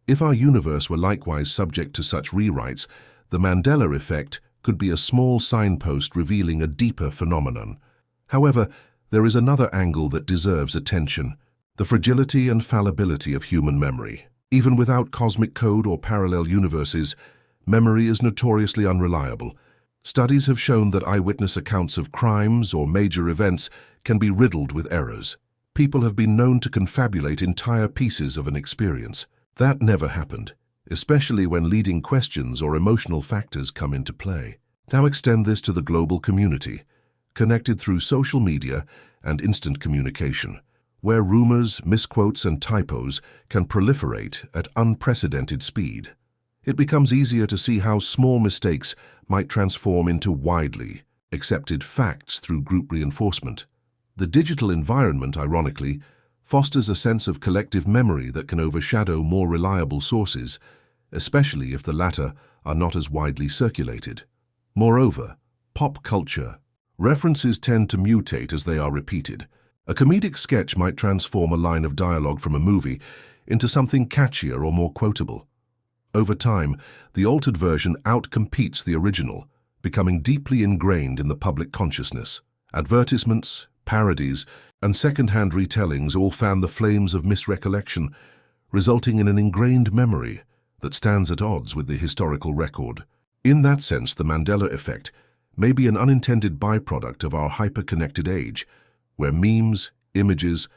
If our universe were likewise subject to such rewrites, the Mandela effect could be a small signpost revealing a deeper phenomenon. However, there is another angle that deserves attention: the fragility and fallibility of human memory. Even without cosmic code or parallel universes, memory is notoriously unreliable. Studies have shown that eyewitness accounts of crimes or major events can be riddled with errors. People have been known to confabulate entire pieces of an experience. That never happened, especially when leading questions or emotional factors come into play. Now extend this to the global community, connected through social media and instant communication, where rumors, misquotes, and typos can proliferate at unprecedented speed. It becomes easier to see how small mistakes might transform into widely accepted facts through group reinforcement. The digital environment, ironically, fosters a sense of collective memory that can overshadow more reliable sources, especially if the latter are not as widely circulated. Moreover, pop culture. References tend to mutate as they are repeated. A comedic sketch might transform a line of dialogue from a movie into something catchier or more quotable. Over time, the altered version outcompetes the original, becoming deeply ingrained in the public consciousness. Advertisements, parodies, and second-hand retellings all fan the flames of misrecollection, resulting in an ingrained memory that stands at odds with the historical record. In that sense, the Mandela effect may be an unintended byproduct of our hyper-connected age, where memes, images,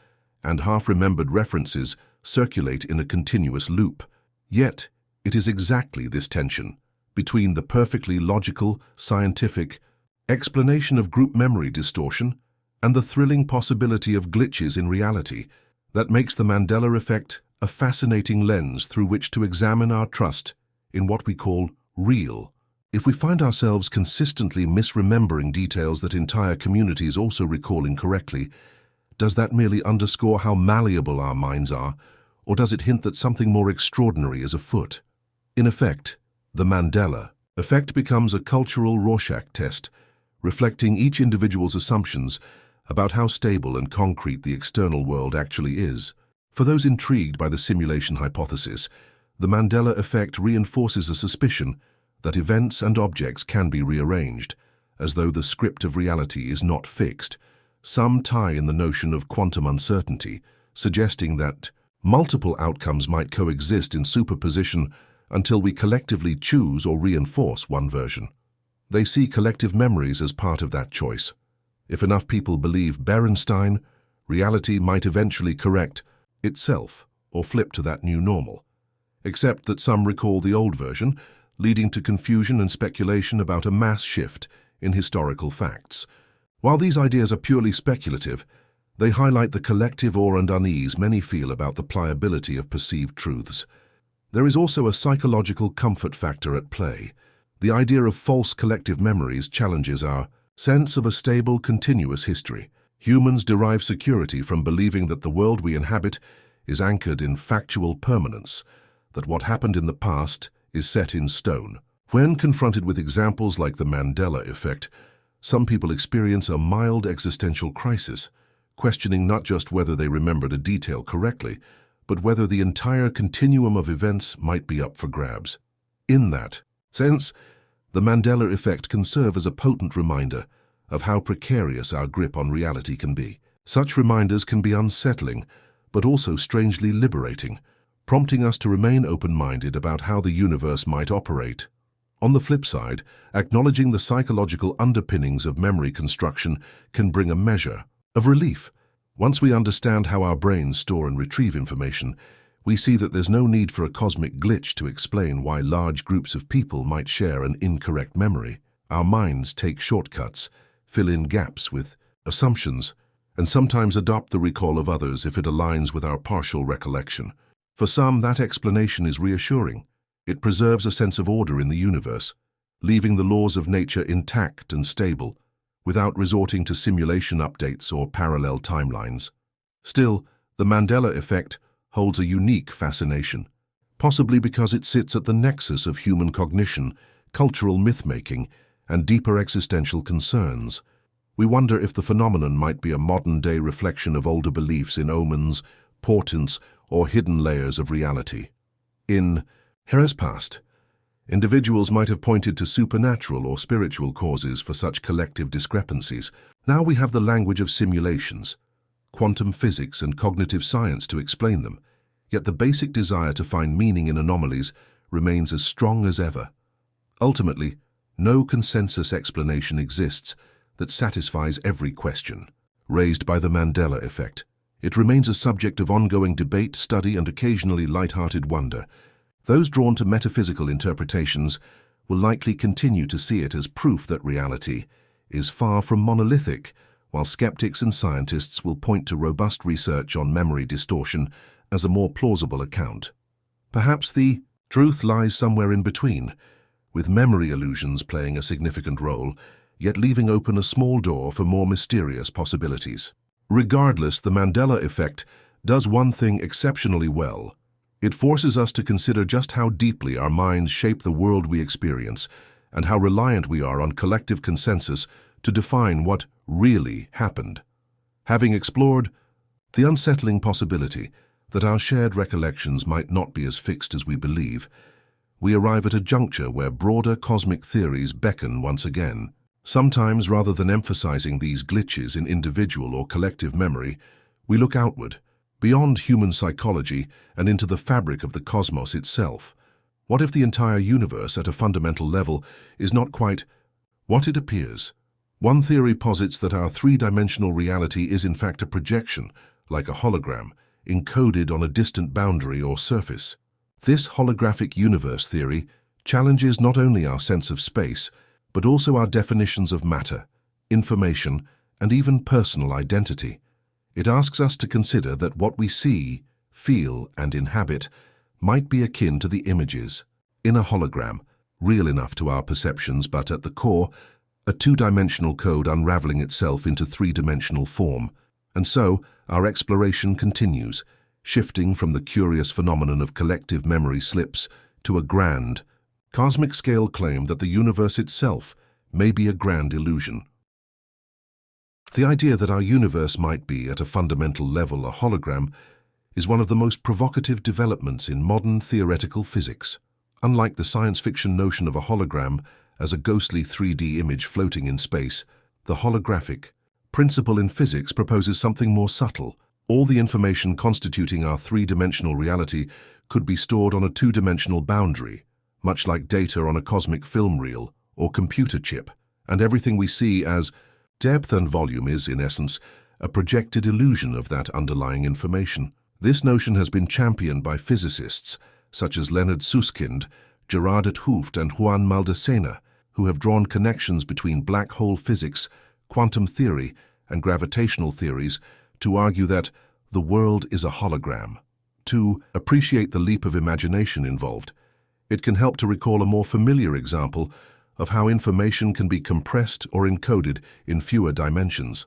and half-remembered references circulate in a continuous loop. Yet, it is exactly this tension between the perfectly logical, scientific explanation of group memory distortion and the thrilling possibility of glitches in reality that makes the Mandela effect a fascinating lens through which to examine our trust in what we call real. If we find ourselves consistently misremembering details that entire communities also recall incorrectly, does that merely underscore how malleable our minds are, or does it hint that something more extraordinary is afoot? In effect, the Mandela effect becomes a cultural Rorschach test, reflecting each individual's assumptions about how stable and concrete the external world actually is. For those intrigued by the simulation hypothesis, the Mandela effect reinforces a suspicion that events and objects can be rearranged, as though the script of reality is not fixed. Some tie in the notion of quantum uncertainty, suggesting that multiple outcomes might coexist in superposition until we collectively choose or reinforce one version. They see collective memories as part of that choice. If enough people believe Berenstein, reality might eventually correct itself or flip to that new normal, except that some recall the old version, leading to confusion and speculation about a mass shift in historical facts. While these ideas are purely speculative, they highlight the collective awe and unease many feel about the pliability of perceived truths. There is also a psychological comfort factor at play. The idea of false collective memories challenges our sense of a stable, continuous history. Humans derive security from believing that the world we inhabit is anchored in factual permanence, that what happened in the past is set in stone. When confronted with examples like the Mandela effect, some people experience a mild existential crisis, questioning not just whether they remembered a detail correctly, but whether the entire continuum of events might be up for grabs. In that sense, the Mandela effect can serve as a potent reminder of how precarious our grip on reality can be. Such reminders can be unsettling, but also strangely liberating, prompting us to remain open-minded about how the universe might operate. On the flip side, acknowledging the psychological underpinnings of memory construction can bring a measure of relief. Once we understand how our brains store and retrieve information, we see that there's no need for a cosmic glitch to explain why large groups of people might share an incorrect memory. Our minds take shortcuts, fill in gaps with assumptions, and sometimes adopt the recall of others if it aligns with our partial recollection. For some, that explanation is reassuring. It preserves a sense of order in the universe, leaving the laws of nature intact and stable, without resorting to simulation updates or parallel timelines. Still, the Mandela effect holds a unique fascination, possibly because it sits at the nexus of human cognition, cultural myth-making, and deeper existential concerns. We wonder if the phenomenon might be a modern-day reflection of older beliefs in omens, portents, or hidden layers of reality. In Eras Past, individuals might have pointed to supernatural or spiritual causes for such collective discrepancies. Now we have the language of simulations, quantum physics and cognitive science to explain them, yet the basic desire to find meaning in anomalies remains as strong as ever. Ultimately, no consensus explanation exists that satisfies every question raised by the Mandela effect. It remains a subject of ongoing debate, study, and occasionally light-hearted wonder. Those drawn to metaphysical interpretations will likely continue to see it as proof that reality is far from monolithic, while skeptics and scientists will point to robust research on memory distortion as a more plausible account. Perhaps the truth lies somewhere in between, with memory illusions playing a significant role, yet leaving open a small door for more mysterious possibilities. Regardless, the Mandela effect does one thing exceptionally well. It forces us to consider just how deeply our minds shape the world we experience and how reliant we are on collective consensus to define what really happened. Having explored the unsettling possibility that our shared recollections might not be as fixed as we believe, we arrive at a juncture where broader cosmic theories beckon once again. Sometimes, rather than emphasizing these glitches in individual or collective memory, we look outward, beyond human psychology and into the fabric of the cosmos itself. What if the entire universe at a fundamental level is not quite what it appears? One theory posits that our three-dimensional reality is in fact a projection, like a hologram, encoded on a distant boundary or surface. This holographic universe theory challenges not only our sense of space, but also our definitions of matter, information, and even personal identity. It asks us to consider that what we see, feel, and inhabit might be akin to the images in a hologram, real enough to our perceptions, but at the core, a two-dimensional code unraveling itself into three-dimensional form. And so, our exploration continues, shifting from the curious phenomenon of collective memory slips to a grand, cosmic-scale claim that the universe itself may be a grand illusion. The idea that our universe might be, at a fundamental level, a hologram is one of the most provocative developments in modern theoretical physics. Unlike the science fiction notion of a hologram as a ghostly 3D image floating in space, the holographic principle in physics proposes something more subtle. All the information constituting our three-dimensional reality could be stored on a two-dimensional boundary, much like data on a cosmic film reel or computer chip, and everything we see as depth and volume is, in essence, a projected illusion of that underlying information. This notion has been championed by physicists such as Leonard Susskind, Gerard 't Hooft, and Juan Maldacena, who have drawn connections between black hole physics, quantum theory, and gravitational theories to argue that the world is a hologram. To appreciate the leap of imagination involved, it can help to recall a more familiar example of how information can be compressed or encoded in fewer dimensions.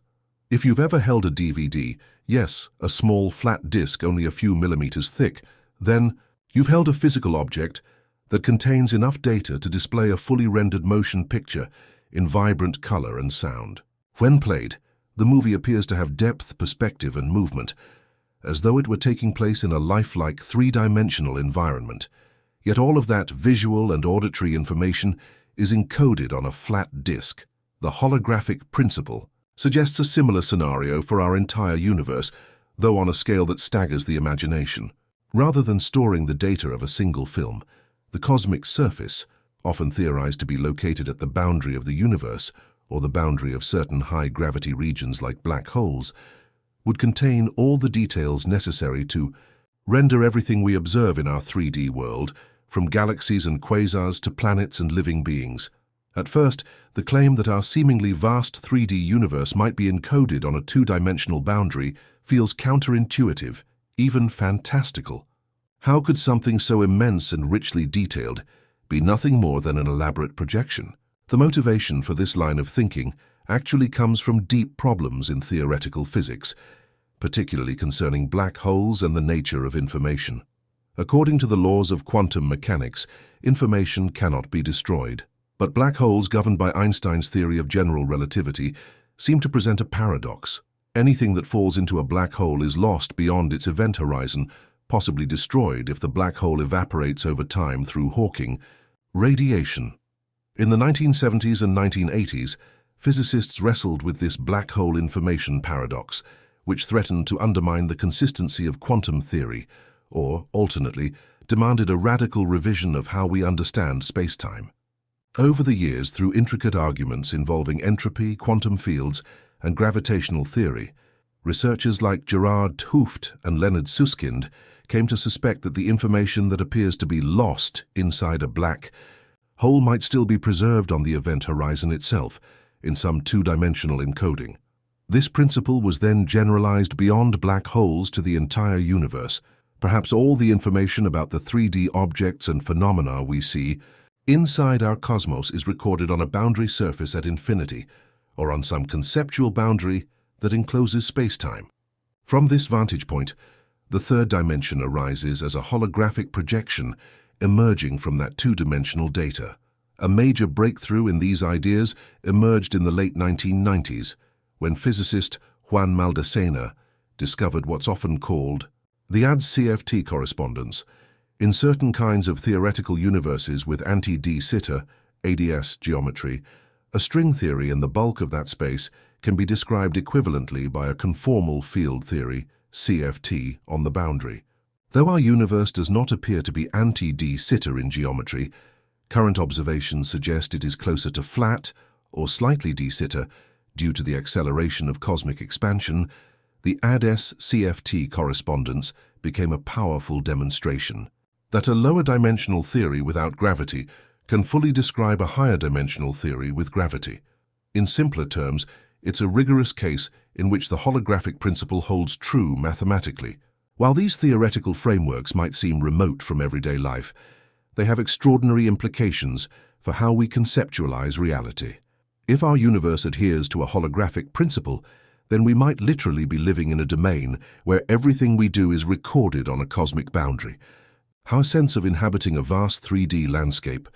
If you've ever held a DVD, yes, a small flat disc only a few millimeters thick, then you've held a physical object that contains enough data to display a fully rendered motion picture in vibrant color and sound. When played, the movie appears to have depth, perspective, and movement, as though it were taking place in a lifelike three-dimensional environment. Yet all of that visual and auditory information is encoded on a flat disk. The holographic principle suggests a similar scenario for our entire universe, though on a scale that staggers the imagination. Rather than storing the data of a single film, the cosmic surface, often theorized to be located at the boundary of the universe or the boundary of certain high-gravity regions like black holes, would contain all the details necessary to render everything we observe in our 3D world, from galaxies and quasars to planets and living beings. At first, the claim that our seemingly vast 3D universe might be encoded on a two-dimensional boundary feels counterintuitive, even fantastical. How could something so immense and richly detailed be nothing more than an elaborate projection? The motivation for this line of thinking actually comes from deep problems in theoretical physics, particularly concerning black holes and the nature of information. According to the laws of quantum mechanics, information cannot be destroyed. But black holes, governed by Einstein's theory of general relativity, seem to present a paradox. Anything that falls into a black hole is lost beyond its event horizon, possibly destroyed if the black hole evaporates over time through Hawking radiation. In the 1970s and 1980s, physicists wrestled with this black hole information paradox, which threatened to undermine the consistency of quantum theory, or, alternately, demanded a radical revision of how we understand space-time. Over the years, through intricate arguments involving entropy, quantum fields, and gravitational theory, researchers like Gerard 't Hooft and Leonard Susskind came to suspect that the information that appears to be lost inside a black hole might still be preserved on the event horizon itself, in some two-dimensional encoding. This principle was then generalized beyond black holes to the entire universe. Perhaps all the information about the 3D objects and phenomena we see inside our cosmos is recorded on a boundary surface at infinity, or on some conceptual boundary that encloses space-time. From this vantage point, the third dimension arises as a holographic projection emerging from that two-dimensional data. A major breakthrough in these ideas emerged in the late 1990s, when physicist Juan Maldacena discovered what's often called the ADS-CFT correspondence. In certain kinds of theoretical universes with anti-de Sitter (ADS) geometry, a string theory in the bulk of that space can be described equivalently by a conformal field theory (CFT) on the boundary. Though our universe does not appear to be anti-de Sitter in geometry, current observations suggest it is closer to flat or slightly de Sitter due to the acceleration of cosmic expansion. The ADS-CFT correspondence became a powerful demonstration that a lower dimensional theory without gravity can fully describe a higher dimensional theory with gravity. In simpler terms, it's a rigorous case in which the holographic principle holds true mathematically. While these theoretical frameworks might seem remote from everyday life, they have extraordinary implications for how we conceptualize reality. If our universe adheres to a holographic principle, then we might literally be living in a domain where everything we do is recorded on a cosmic boundary. Our sense of inhabiting a vast 3D landscape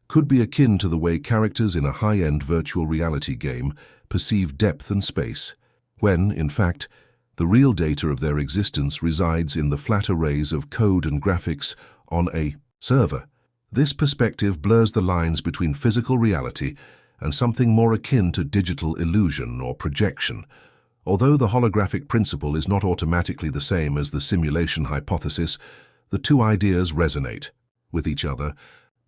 could be akin to the way characters in a high-end virtual reality game perceive depth and space, when, in fact, the real data of their existence resides in the flat arrays of code and graphics on a server. This perspective blurs the lines between physical reality and something more akin to digital illusion or projection. Although the holographic principle is not automatically the same as the simulation hypothesis, the two ideas resonate with each other.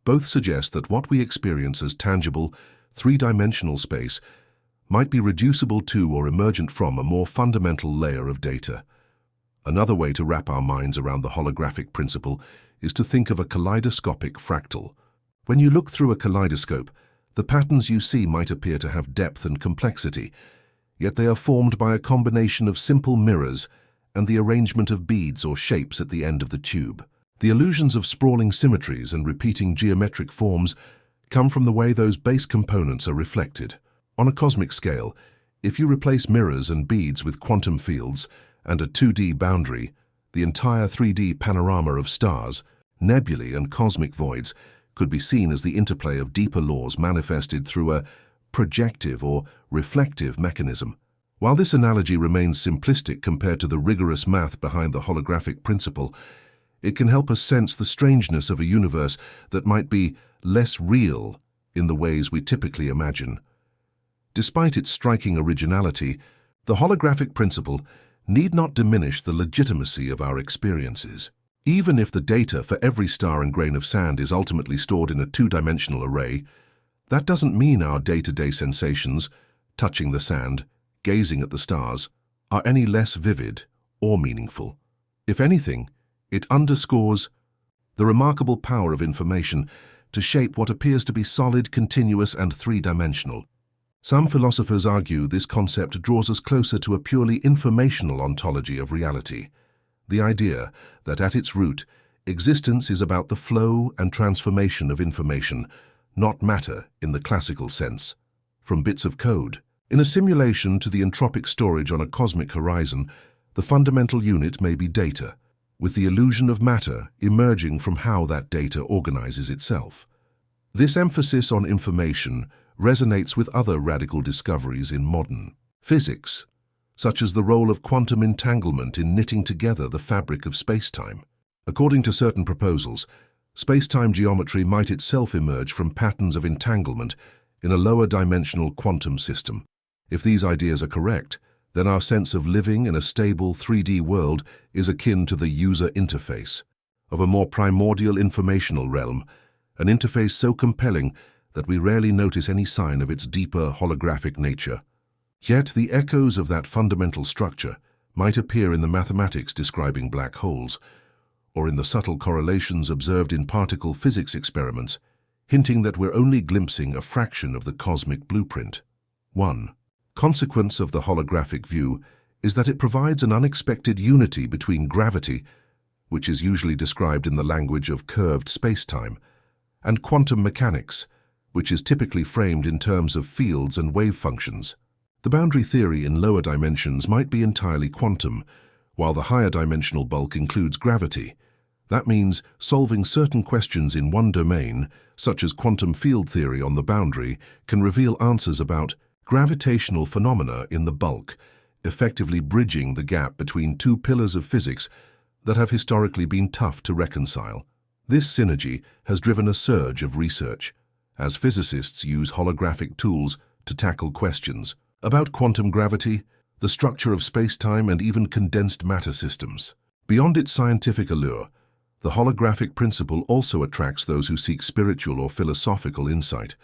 Both suggest that what we experience as tangible, three-dimensional space might be reducible to or emergent from a more fundamental layer of data. Another way to wrap our minds around the holographic principle is to think of a kaleidoscopic fractal. When you look through a kaleidoscope, the patterns you see might appear to have depth and complexity, yet they are formed by a combination of simple mirrors and the arrangement of beads or shapes at the end of the tube. The illusions of sprawling symmetries and repeating geometric forms come from the way those base components are reflected. On a cosmic scale, if you replace mirrors and beads with quantum fields and a 2D boundary, the entire 3D panorama of stars, nebulae and cosmic voids could be seen as the interplay of deeper laws manifested through a projective or reflective mechanism. While this analogy remains simplistic compared to the rigorous math behind the holographic principle, it can help us sense the strangeness of a universe that might be less real in the ways we typically imagine. Despite its striking originality, the holographic principle need not diminish the legitimacy of our experiences. Even if the data for every star and grain of sand is ultimately stored in a two-dimensional array, that doesn't mean our day-to-day sensations, touching the sand, gazing at the stars, are any less vivid or meaningful. If anything, it underscores the remarkable power of information to shape what appears to be solid, continuous, and three-dimensional. Some philosophers argue this concept draws us closer to a purely informational ontology of reality, the idea that at its root, existence is about the flow and transformation of information, not matter in the classical sense. From bits of code, in a simulation to the entropic storage on a cosmic horizon, the fundamental unit may be data, with the illusion of matter emerging from how that data organizes itself. This emphasis on information resonates with other radical discoveries in modern physics, such as the role of quantum entanglement in knitting together the fabric of space-time. According to certain proposals, space-time geometry might itself emerge from patterns of entanglement in a lower-dimensional quantum system. If these ideas are correct, then our sense of living in a stable 3D world is akin to the user interface of a more primordial informational realm, an interface so compelling that we rarely notice any sign of its deeper holographic nature. Yet the echoes of that fundamental structure might appear in the mathematics describing black holes, or in the subtle correlations observed in particle physics experiments, hinting that we're only glimpsing a fraction of the cosmic blueprint. 1. Consequence of the holographic view is that it provides an unexpected unity between gravity, which is usually described in the language of curved spacetime, and quantum mechanics, which is typically framed in terms of fields and wave functions. The boundary theory in lower dimensions might be entirely quantum, while the higher dimensional bulk includes gravity. That means solving certain questions in one domain, such as quantum field theory on the boundary, can reveal answers about gravitational phenomena in the bulk, effectively bridging the gap between two pillars of physics that have historically been tough to reconcile. This synergy has driven a surge of research, as physicists use holographic tools to tackle questions about quantum gravity, the structure of space-time, and even condensed matter systems. Beyond its scientific allure, the holographic principle also attracts those who seek spiritual or philosophical insight.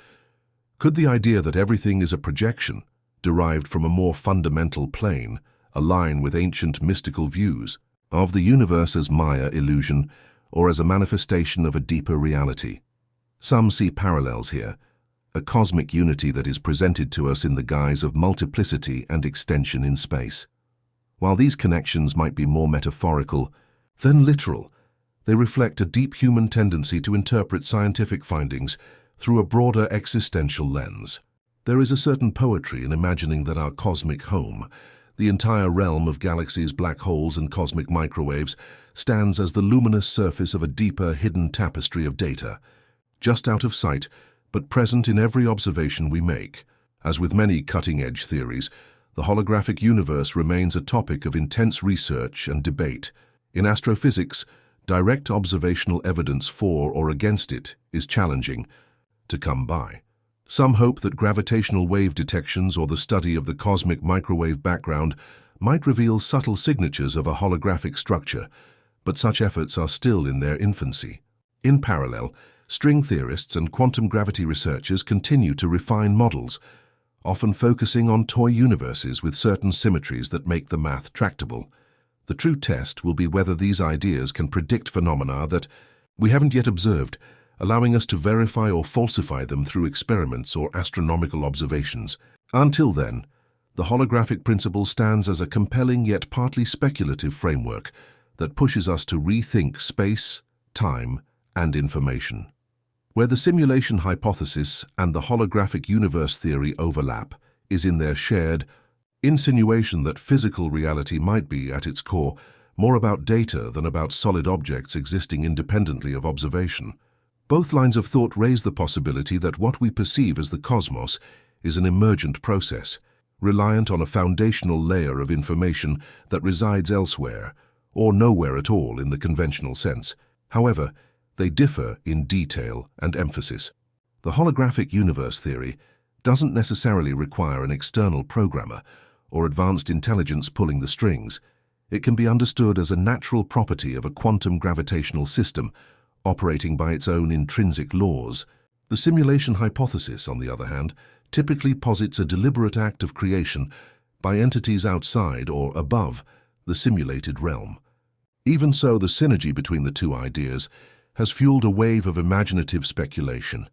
Could the idea that everything is a projection, derived from a more fundamental plane, align with ancient mystical views of the universe as Maya illusion or as a manifestation of a deeper reality? Some see parallels here, a cosmic unity that is presented to us in the guise of multiplicity and extension in space. While these connections might be more metaphorical than literal, they reflect a deep human tendency to interpret scientific findings through a broader existential lens. There is a certain poetry in imagining that our cosmic home, the entire realm of galaxies, black holes, and cosmic microwaves, stands as the luminous surface of a deeper, hidden tapestry of data, just out of sight, but present in every observation we make. As with many cutting-edge theories, the holographic universe remains a topic of intense research and debate. In astrophysics, direct observational evidence for or against it is challenging to come by. Some hope that gravitational wave detections or the study of the cosmic microwave background might reveal subtle signatures of a holographic structure, but such efforts are still in their infancy. In parallel, string theorists and quantum gravity researchers continue to refine models, often focusing on toy universes with certain symmetries that make the math tractable. The true test will be whether these ideas can predict phenomena that we haven't yet observed, allowing us to verify or falsify them through experiments or astronomical observations. Until then, the holographic principle stands as a compelling yet partly speculative framework that pushes us to rethink space, time, and information. Where the simulation hypothesis and the holographic universe theory overlap is in their shared insinuation that physical reality might be, at its core, more about data than about solid objects existing independently of observation. Both lines of thought raise the possibility that what we perceive as the cosmos is an emergent process, reliant on a foundational layer of information that resides elsewhere, or nowhere at all in the conventional sense. However, they differ in detail and emphasis. The holographic universe theory doesn't necessarily require an external programmer or advanced intelligence pulling the strings. It can be understood as a natural property of a quantum gravitational system operating by its own intrinsic laws. The simulation hypothesis, on the other hand, typically posits a deliberate act of creation by entities outside or above the simulated realm. Even so, the synergy between the two ideas has fueled a wave of imaginative speculation.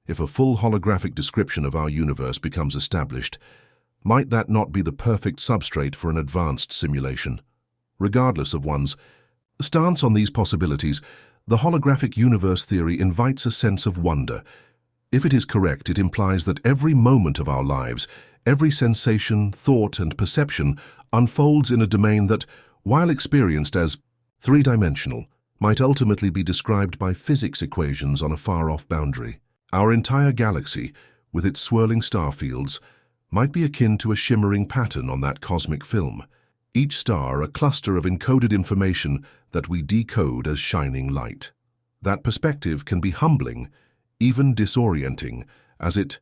If a full holographic description of our universe becomes established, might that not be the perfect substrate for an advanced simulation? Regardless of one's stance on these possibilities, the holographic universe theory invites a sense of wonder. If it is correct, it implies that every moment of our lives, every sensation, thought, and perception unfolds in a domain that, while experienced as three-dimensional, might ultimately be described by physics equations on a far-off boundary. Our entire galaxy, with its swirling star fields, might be akin to a shimmering pattern on that cosmic film, each star a cluster of encoded information that we decode as shining light. That perspective can be humbling, even disorienting, as it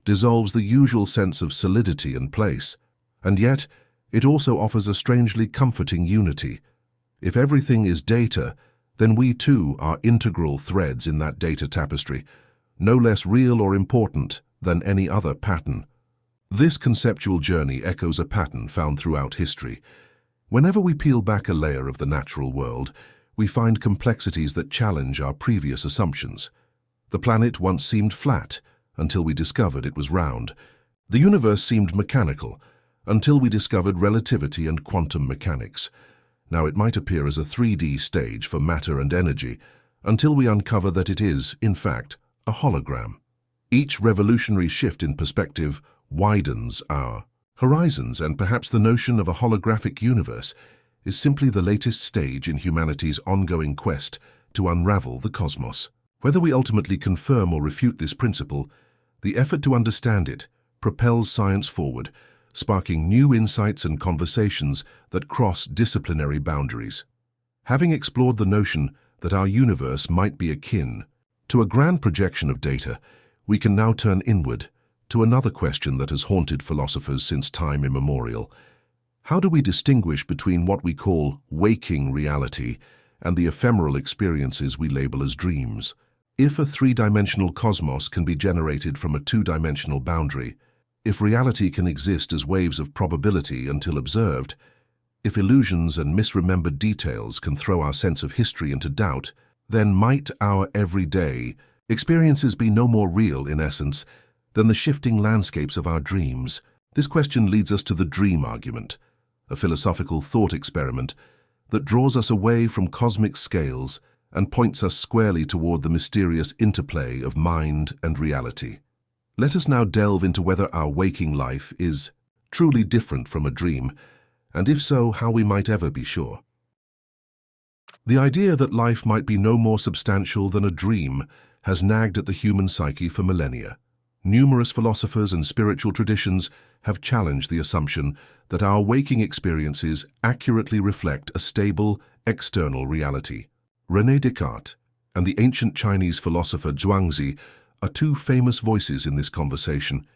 dissolves the usual sense of solidity and place, and yet it also offers a strangely comforting unity. If everything is data, then we too are integral threads in that data tapestry, no less real or important than any other pattern. This conceptual journey echoes a pattern found throughout history. Whenever we peel back a layer of the natural world, we find complexities that challenge our previous assumptions. The planet once seemed flat until we discovered it was round. The universe seemed mechanical until we discovered relativity and quantum mechanics. Now it might appear as a 3D stage for matter and energy until we uncover that it is, in fact, a hologram. Each revolutionary shift in perspective widens our horizons, and perhaps the notion of a holographic universe is simply the latest stage in humanity's ongoing quest to unravel the cosmos. Whether we ultimately confirm or refute this principle, the effort to understand it propels science forward, sparking new insights and conversations that cross disciplinary boundaries. Having explored the notion that our universe might be akin to a grand projection of data, we can now turn inward to another question that has haunted philosophers since time immemorial. How do we distinguish between what we call waking reality and the ephemeral experiences we label as dreams? If a three-dimensional cosmos can be generated from a two-dimensional boundary, if reality can exist as waves of probability until observed, if illusions and misremembered details can throw our sense of history into doubt, then might our everyday experiences be no more real, in essence, than the shifting landscapes of our dreams? This question leads us to the dream argument, a philosophical thought experiment that draws us away from cosmic scales and points us squarely toward the mysterious interplay of mind and reality. Let us now delve into whether our waking life is truly different from a dream, and if so, how we might ever be sure. The idea that life might be no more substantial than a dream has nagged at the human psyche for millennia. Numerous philosophers and spiritual traditions have challenged the assumption that our waking experiences accurately reflect a stable, external reality. René Descartes and the ancient Chinese philosopher Zhuangzi are two famous voices in this conversation,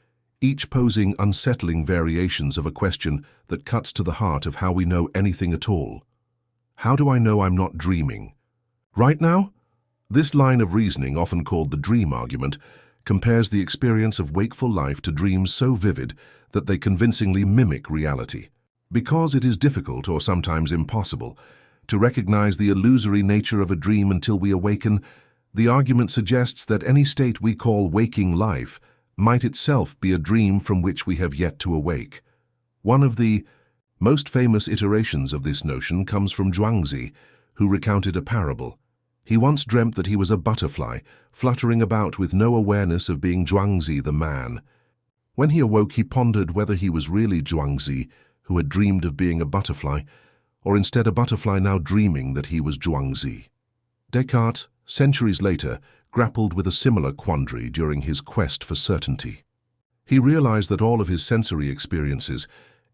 each posing unsettling variations of a question that cuts to the heart of how we know anything at all. How do I know I'm not dreaming? Right now? This line of reasoning, often called the dream argument, compares the experience of wakeful life to dreams so vivid that they convincingly mimic reality. Because it is difficult, or sometimes impossible, to recognize the illusory nature of a dream until we awaken, the argument suggests that any state we call waking life might itself be a dream from which we have yet to awake. One of the most famous iterations of this notion comes from Zhuangzi, who recounted a parable. He once dreamt that he was a butterfly, fluttering about with no awareness of being Zhuangzi the man. When he awoke, he pondered whether he was really Zhuangzi, who had dreamed of being a butterfly, or instead a butterfly now dreaming that he was Zhuangzi. Descartes, centuries later, grappled with a similar quandary during his quest for certainty. He realized that all of his sensory experiences,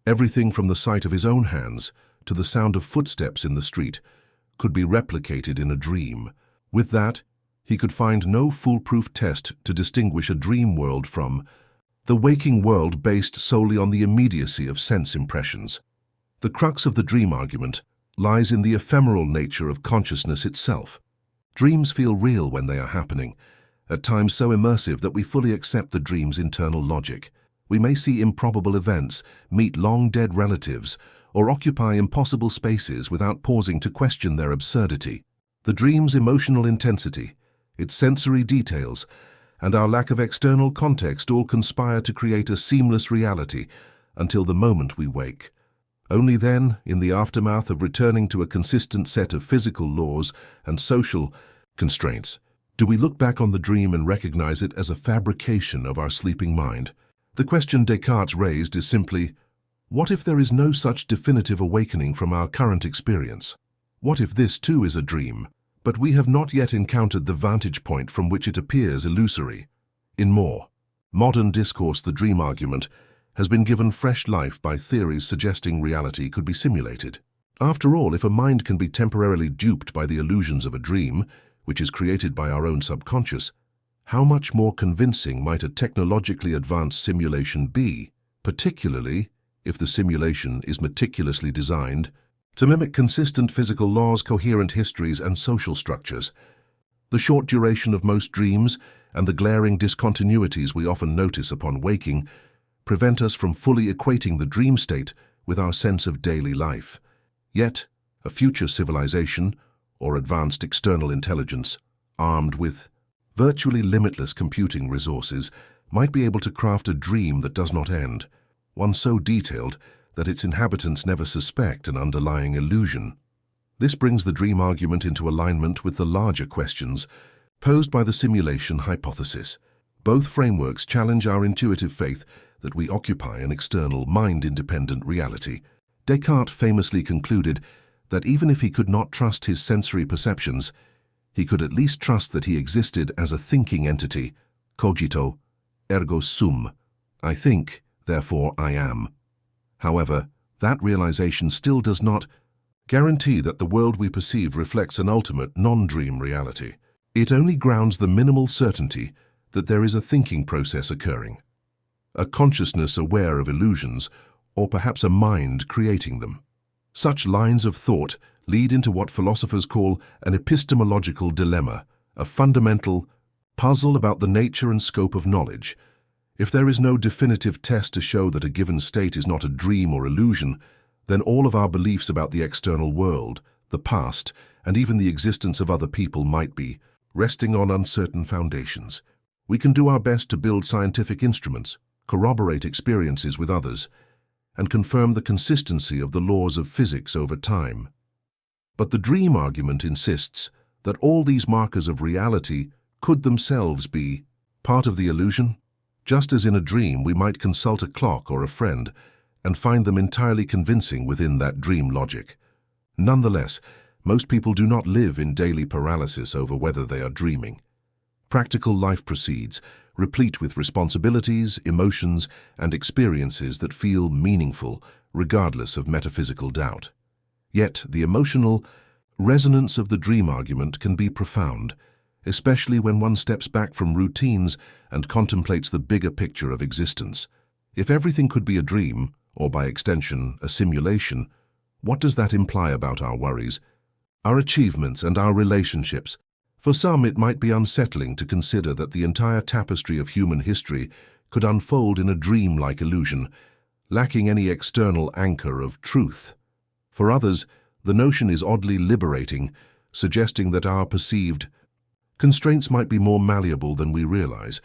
everything from the sight of his own hands to the sound of footsteps in the street, could be replicated in a dream. With that, he could find no foolproof test to distinguish a dream world from the waking world based solely on the immediacy of sense impressions. The crux of the dream argument lies in the ephemeral nature of consciousness itself. Dreams feel real when they are happening, at times so immersive that we fully accept the dream's internal logic. We may see improbable events, meet long-dead relatives, or occupy impossible spaces without pausing to question their absurdity. The dream's emotional intensity, its sensory details, and our lack of external context all conspire to create a seamless reality until the moment we wake. Only then, in the aftermath of returning to a consistent set of physical laws and social constraints, do we look back on the dream and recognize it as a fabrication of our sleeping mind. The question Descartes raised is simply, what if there is no such definitive awakening from our current experience? What if this too is a dream, but we have not yet encountered the vantage point from which it appears illusory? In more modern discourse, the dream argument has been given fresh life by theories suggesting reality could be simulated. After all, if a mind can be temporarily duped by the illusions of a dream, which is created by our own subconscious, how much more convincing might a technologically advanced simulation be, particularly if the simulation is meticulously designed to mimic consistent physical laws, coherent histories, and social structures? The short duration of most dreams and the glaring discontinuities we often notice upon waking prevent us from fully equating the dream state with our sense of daily life. Yet, a future civilization, or advanced external intelligence, armed with virtually limitless computing resources, might be able to craft a dream that does not end, one so detailed that its inhabitants never suspect an underlying illusion. This brings the dream argument into alignment with the larger questions posed by the simulation hypothesis. Both frameworks challenge our intuitive faith that we occupy an external, mind-independent reality. Descartes famously concluded that even if he could not trust his sensory perceptions, he could at least trust that he existed as a thinking entity, cogito, ergo sum. I think, therefore I am. However, that realization still does not guarantee that the world we perceive reflects an ultimate non-dream reality. It only grounds the minimal certainty that there is a thinking process occurring, a consciousness aware of illusions, or perhaps a mind creating them. Such lines of thought lead into what philosophers call an epistemological dilemma, a fundamental puzzle about the nature and scope of knowledge. If there is no definitive test to show that a given state is not a dream or illusion, then all of our beliefs about the external world, the past, and even the existence of other people might be resting on uncertain foundations. We can do our best to build scientific instruments, corroborate experiences with others, and confirm the consistency of the laws of physics over time. But the dream argument insists that all these markers of reality could themselves be part of the illusion. Just as in a dream we might consult a clock or a friend and find them entirely convincing within that dream logic. Nonetheless, most people do not live in daily paralysis over whether they are dreaming. Practical life proceeds, replete with responsibilities, emotions, and experiences that feel meaningful, regardless of metaphysical doubt. Yet, the emotional resonance of the dream argument can be profound, especially when one steps back from routines and contemplates the bigger picture of existence. If everything could be a dream, or by extension, a simulation, what does that imply about our worries, our achievements, and our relationships? For some, it might be unsettling to consider that the entire tapestry of human history could unfold in a dream-like illusion, lacking any external anchor of truth. For others, the notion is oddly liberating, suggesting that our perceived constraints might be more malleable than we realize,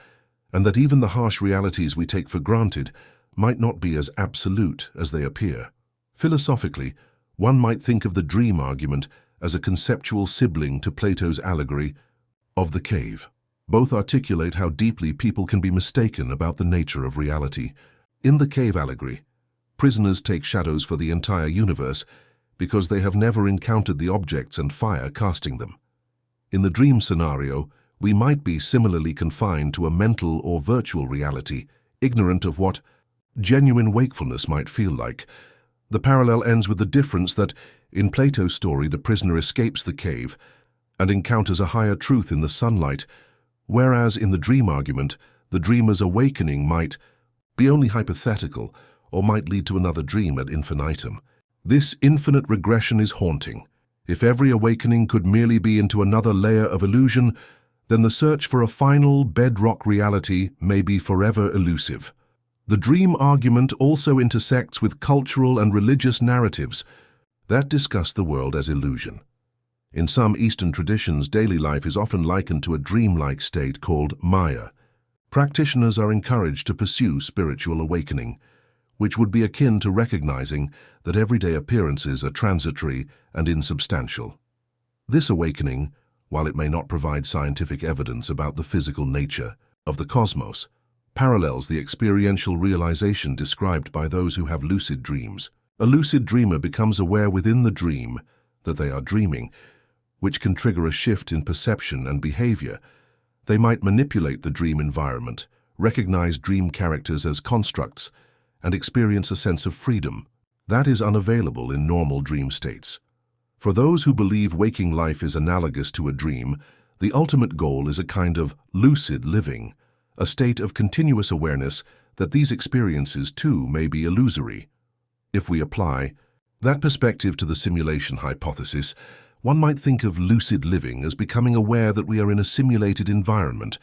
and that even the harsh realities we take for granted might not be as absolute as they appear. Philosophically, one might think of the dream argument as a conceptual sibling to Plato's allegory of the cave. Both articulate how deeply people can be mistaken about the nature of reality. In the cave allegory, prisoners take shadows for the entire universe because they have never encountered the objects and fire casting them. In the dream scenario, we might be similarly confined to a mental or virtual reality, ignorant of what genuine wakefulness might feel like. The parallel ends with the difference that, in Plato's story, the prisoner escapes the cave and encounters a higher truth in the sunlight, whereas in the dream argument, the dreamer's awakening might be only hypothetical or might lead to another dream ad infinitum. This infinite regression is haunting. If every awakening could merely be into another layer of illusion, then the search for a final bedrock reality may be forever elusive. The dream argument also intersects with cultural and religious narratives that discuss the world as illusion. In some Eastern traditions, daily life is often likened to a dreamlike state called Maya. Practitioners are encouraged to pursue spiritual awakening, which would be akin to recognizing that everyday appearances are transitory and insubstantial. This awakening, while it may not provide scientific evidence about the physical nature of the cosmos, parallels the experiential realization described by those who have lucid dreams. A lucid dreamer becomes aware within the dream that they are dreaming, which can trigger a shift in perception and behavior. They might manipulate the dream environment, recognize dream characters as constructs, and experience a sense of freedom that is unavailable in normal dream states. For those who believe waking life is analogous to a dream, the ultimate goal is a kind of lucid living, a state of continuous awareness that these experiences too may be illusory. If we apply that perspective to the simulation hypothesis, one might think of lucid living as becoming aware that we are in a simulated environment.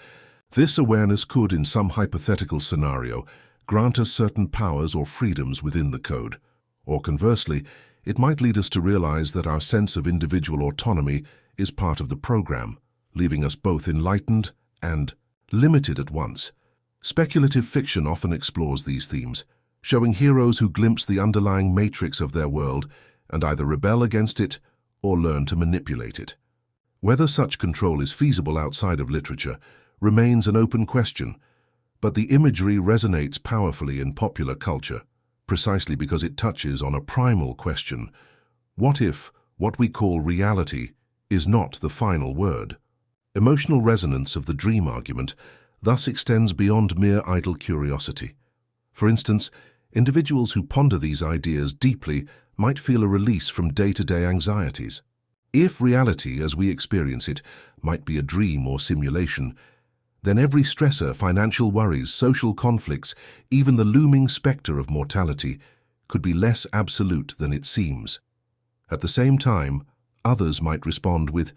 This awareness could, in some hypothetical scenario, grant us certain powers or freedoms within the code. Or conversely, it might lead us to realize that our sense of individual autonomy is part of the program, leaving us both enlightened and limited at once. Speculative fiction often explores these themes, showing heroes who glimpse the underlying matrix of their world and either rebel against it or learn to manipulate it. Whether such control is feasible outside of literature remains an open question, but the imagery resonates powerfully in popular culture, precisely because it touches on a primal question: what if what we call reality is not the final word? Emotional resonance of the dream argument thus extends beyond mere idle curiosity. For instance, individuals who ponder these ideas deeply might feel a release from day-to-day anxieties. If reality, as we experience it, might be a dream or simulation, then every stressor, financial worries, social conflicts, even the looming specter of mortality, could be less absolute than it seems. At the same time, others might respond with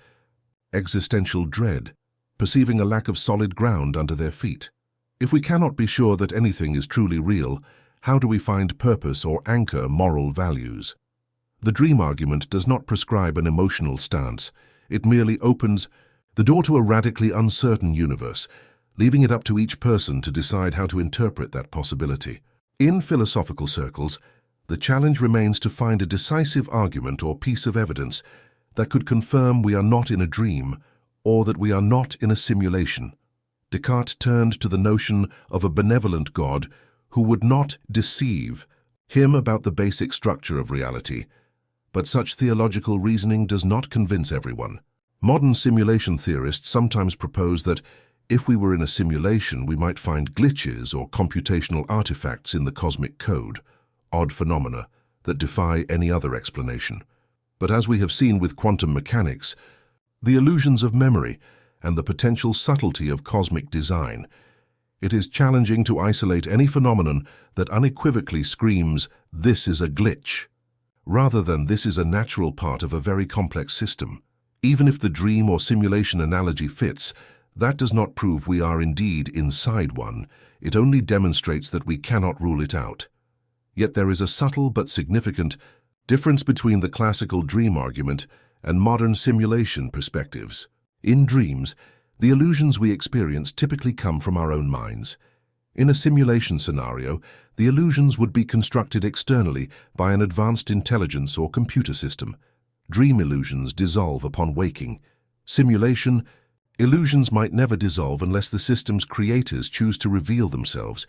existential dread, perceiving a lack of solid ground under their feet. If we cannot be sure that anything is truly real, how do we find purpose or anchor moral values? The dream argument does not prescribe an emotional stance. It merely opens the door to a radically uncertain universe, leaving it up to each person to decide how to interpret that possibility. In philosophical circles, the challenge remains to find a decisive argument or piece of evidence that could confirm we are not in a dream or that we are not in a simulation. Descartes turned to the notion of a benevolent God who would not deceive him about the basic structure of reality, but such theological reasoning does not convince everyone. Modern simulation theorists sometimes propose that if we were in a simulation, we might find glitches or computational artifacts in the cosmic code, odd phenomena that defy any other explanation. But as we have seen with quantum mechanics, the illusions of memory and the potential subtlety of cosmic design, it is challenging to isolate any phenomenon that unequivocally screams, "This is a glitch," rather than "This is a natural part of a very complex system." Even if the dream or simulation analogy fits, that does not prove we are indeed inside one. It only demonstrates that we cannot rule it out. Yet there is a subtle but significant difference between the classical dream argument and modern simulation perspectives. In dreams, the illusions we experience typically come from our own minds. In a simulation scenario, the illusions would be constructed externally by an advanced intelligence or computer system. Dream illusions dissolve upon waking. Simulation illusions might never dissolve unless the system's creators choose to reveal themselves.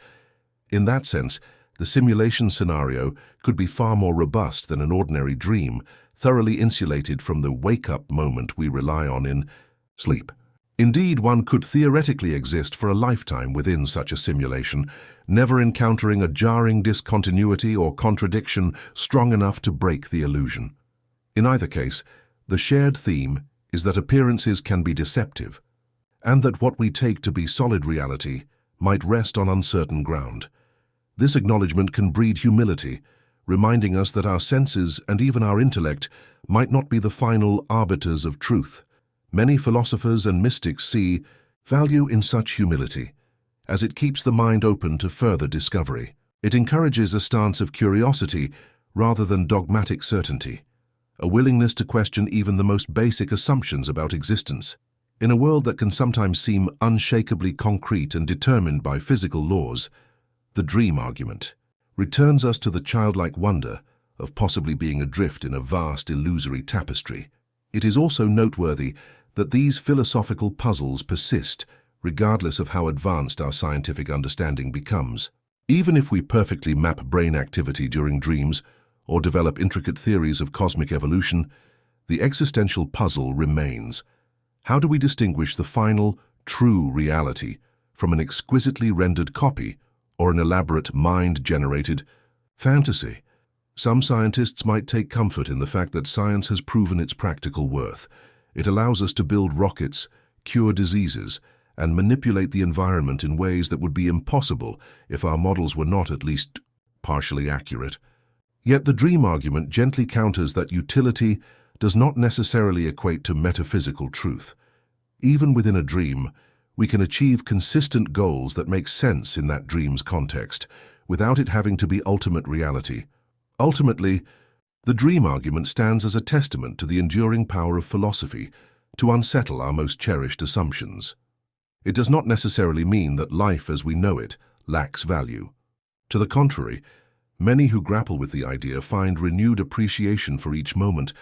In that sense, the simulation scenario could be far more robust than an ordinary dream, thoroughly insulated from the wake-up moment we rely on in sleep. Indeed, one could theoretically exist for a lifetime within such a simulation, never encountering a jarring discontinuity or contradiction strong enough to break the illusion. In either case, the shared theme is that appearances can be deceptive, and that what we take to be solid reality might rest on uncertain ground. This acknowledgement can breed humility, reminding us that our senses and even our intellect might not be the final arbiters of truth. Many philosophers and mystics see value in such humility, as it keeps the mind open to further discovery. It encourages a stance of curiosity rather than dogmatic certainty, a willingness to question even the most basic assumptions about existence. In a world that can sometimes seem unshakably concrete and determined by physical laws, the dream argument returns us to the childlike wonder of possibly being adrift in a vast illusory tapestry. It is also noteworthy that these philosophical puzzles persist regardless of how advanced our scientific understanding becomes. Even if we perfectly map brain activity during dreams or develop intricate theories of cosmic evolution, the existential puzzle remains. How do we distinguish the final, true reality from an exquisitely rendered copy or an elaborate mind-generated fantasy? Some scientists might take comfort in the fact that science has proven its practical worth. It allows us to build rockets, cure diseases, and manipulate the environment in ways that would be impossible if our models were not at least partially accurate. Yet the dream argument gently counters that utility does not necessarily equate to metaphysical truth. Even within a dream, we can achieve consistent goals that make sense in that dream's context, without it having to be ultimate reality. Ultimately, the dream argument stands as a testament to the enduring power of philosophy to unsettle our most cherished assumptions. It does not necessarily mean that life as we know it lacks value. To the contrary, many who grapple with the idea find renewed appreciation for each moment,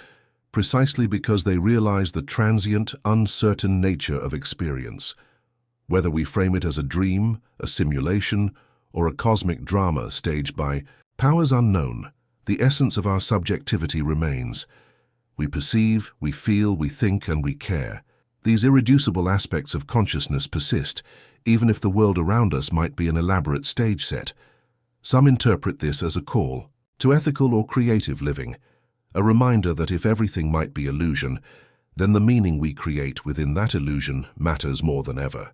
precisely because they realize the transient, uncertain nature of experience. Whether we frame it as a dream, a simulation, or a cosmic drama staged by powers unknown, the essence of our subjectivity remains. We perceive, we feel, we think, and we care. These irreducible aspects of consciousness persist, even if the world around us might be an elaborate stage set. Some interpret this as a call, to ethical or creative living, a reminder that if everything might be illusion, then the meaning we create within that illusion matters more than ever.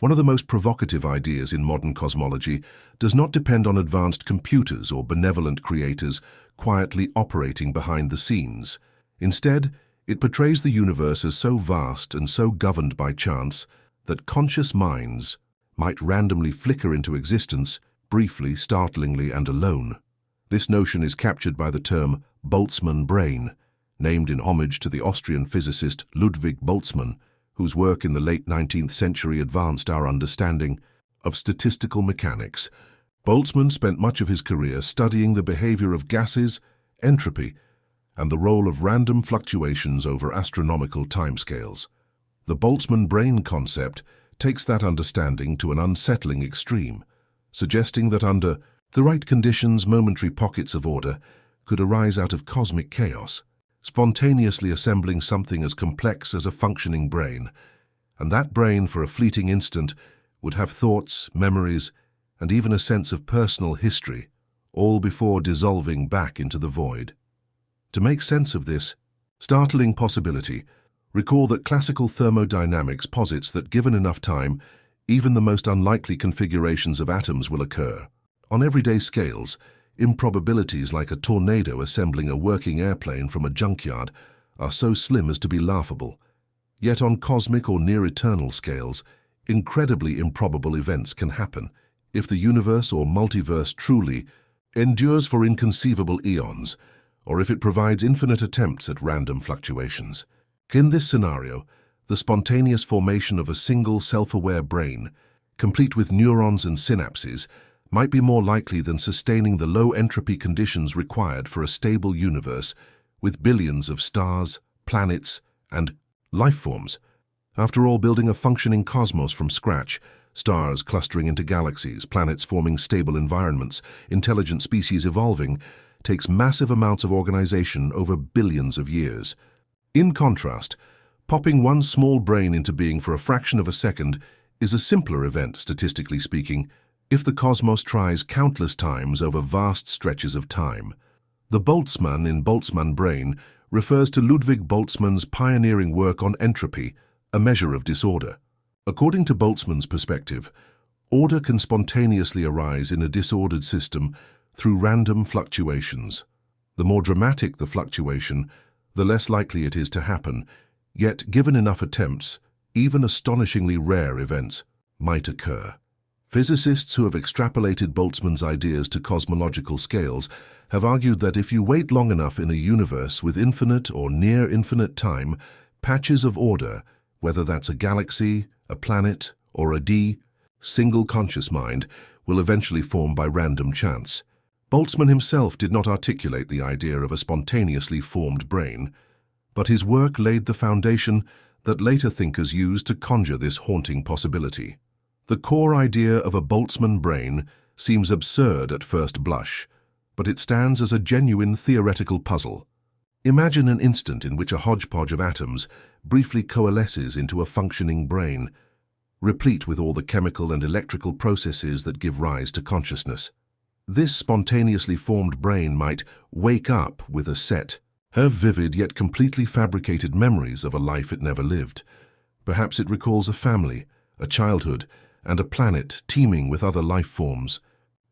One of the most provocative ideas in modern cosmology does not depend on advanced computers or benevolent creators quietly operating behind the scenes. Instead, it portrays the universe as so vast and so governed by chance that conscious minds might randomly flicker into existence, briefly, startlingly, and alone. This notion is captured by the term Boltzmann brain, named in homage to the Austrian physicist Ludwig Boltzmann, whose work in the late 19th century advanced our understanding of statistical mechanics. Boltzmann spent much of his career studying the behavior of gases, entropy, and the role of random fluctuations over astronomical timescales. The Boltzmann brain concept takes that understanding to an unsettling extreme, suggesting that under the right conditions, momentary pockets of order could arise out of cosmic chaos, spontaneously assembling something as complex as a functioning brain, and that brain, for a fleeting instant, would have thoughts, memories, and even a sense of personal history, all before dissolving back into the void. To make sense of this startling possibility, recall that classical thermodynamics posits that given enough time, even the most unlikely configurations of atoms will occur. On everyday scales, improbabilities like a tornado assembling a working airplane from a junkyard are so slim as to be laughable. Yet on cosmic or near-eternal scales, incredibly improbable events can happen if the universe or multiverse truly endures for inconceivable eons, or if it provides infinite attempts at random fluctuations. In this scenario, the spontaneous formation of a single self-aware brain, complete with neurons and synapses, might be more likely than sustaining the low entropy conditions required for a stable universe with billions of stars, planets, and life forms. After all, building a functioning cosmos from scratch, stars clustering into galaxies, planets forming stable environments, intelligent species evolving, takes massive amounts of organization over billions of years. In contrast, popping one small brain into being for a fraction of a second is a simpler event, statistically speaking, if the cosmos tries countless times over vast stretches of time. The Boltzmann in Boltzmann brain refers to Ludwig Boltzmann's pioneering work on entropy, a measure of disorder. According to Boltzmann's perspective, order can spontaneously arise in a disordered system through random fluctuations. The more dramatic the fluctuation, the less likely it is to happen, yet given enough attempts, even astonishingly rare events might occur. Physicists who have extrapolated Boltzmann's ideas to cosmological scales have argued that if you wait long enough in a universe with infinite or near-infinite time, patches of order, whether that's a galaxy, a planet, or a single conscious mind, will eventually form by random chance. Boltzmann himself did not articulate the idea of a spontaneously formed brain, but his work laid the foundation that later thinkers used to conjure this haunting possibility. The core idea of a Boltzmann brain seems absurd at first blush, but it stands as a genuine theoretical puzzle. Imagine an instant in which a hodgepodge of atoms briefly coalesces into a functioning brain, replete with all the chemical and electrical processes that give rise to consciousness. This spontaneously formed brain might wake up with a set, have vivid yet completely fabricated memories of a life it never lived. Perhaps it recalls a family, a childhood, and a planet teeming with other life forms.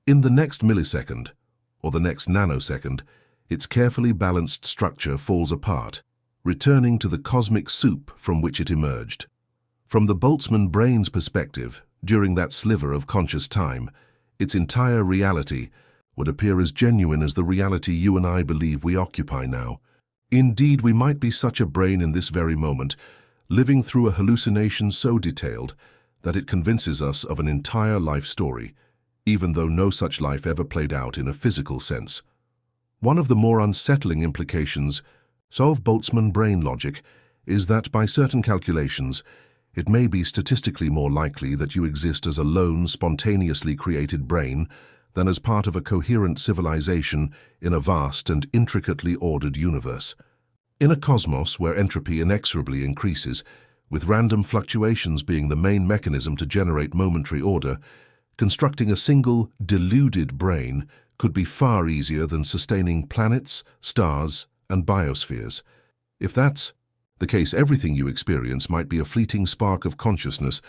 In the next millisecond, or the next nanosecond, its carefully balanced structure falls apart, returning to the cosmic soup from which it emerged. From the Boltzmann brain's perspective, during that sliver of conscious time, its entire reality would appear as genuine as the reality you and I believe we occupy now. Indeed, we might be such a brain in this very moment, living through a hallucination so detailed that it convinces us of an entire life story, even though no such life ever played out in a physical sense. One of the more unsettling implications of Boltzmann brain logic is that by certain calculations, it may be statistically more likely that you exist as a lone, spontaneously created brain than as part of a coherent civilization in a vast and intricately ordered universe. In a cosmos where entropy inexorably increases, with random fluctuations being the main mechanism to generate momentary order, constructing a single, deluded brain could be far easier than sustaining planets, stars, and biospheres. If that's the case, everything you experience might be a fleeting spark of consciousness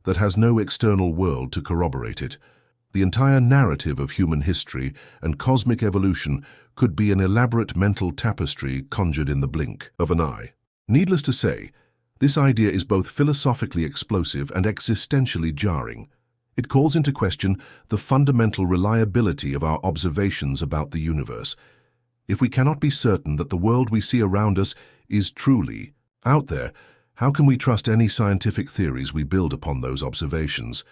that has no external world to corroborate it. The entire narrative of human history and cosmic evolution could be an elaborate mental tapestry conjured in the blink of an eye. Needless to say, this idea is both philosophically explosive and existentially jarring. It calls into question the fundamental reliability of our observations about the universe. If we cannot be certain that the world we see around us is truly out there, how can we trust any scientific theories we build upon those observations?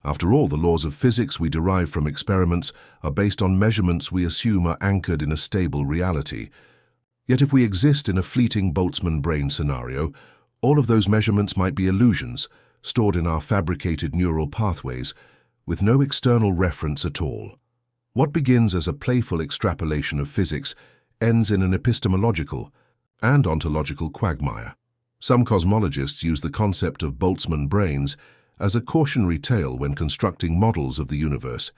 After all, the laws of physics we derive from experiments are based on measurements we assume are anchored in a stable reality. Yet if we exist in a fleeting Boltzmann brain scenario, all of those measurements might be illusions, stored in our fabricated neural pathways, with no external reference at all. What begins as a playful extrapolation of physics ends in an epistemological and ontological quagmire. Some cosmologists use the concept of Boltzmann brains as a cautionary tale when constructing models of the universe.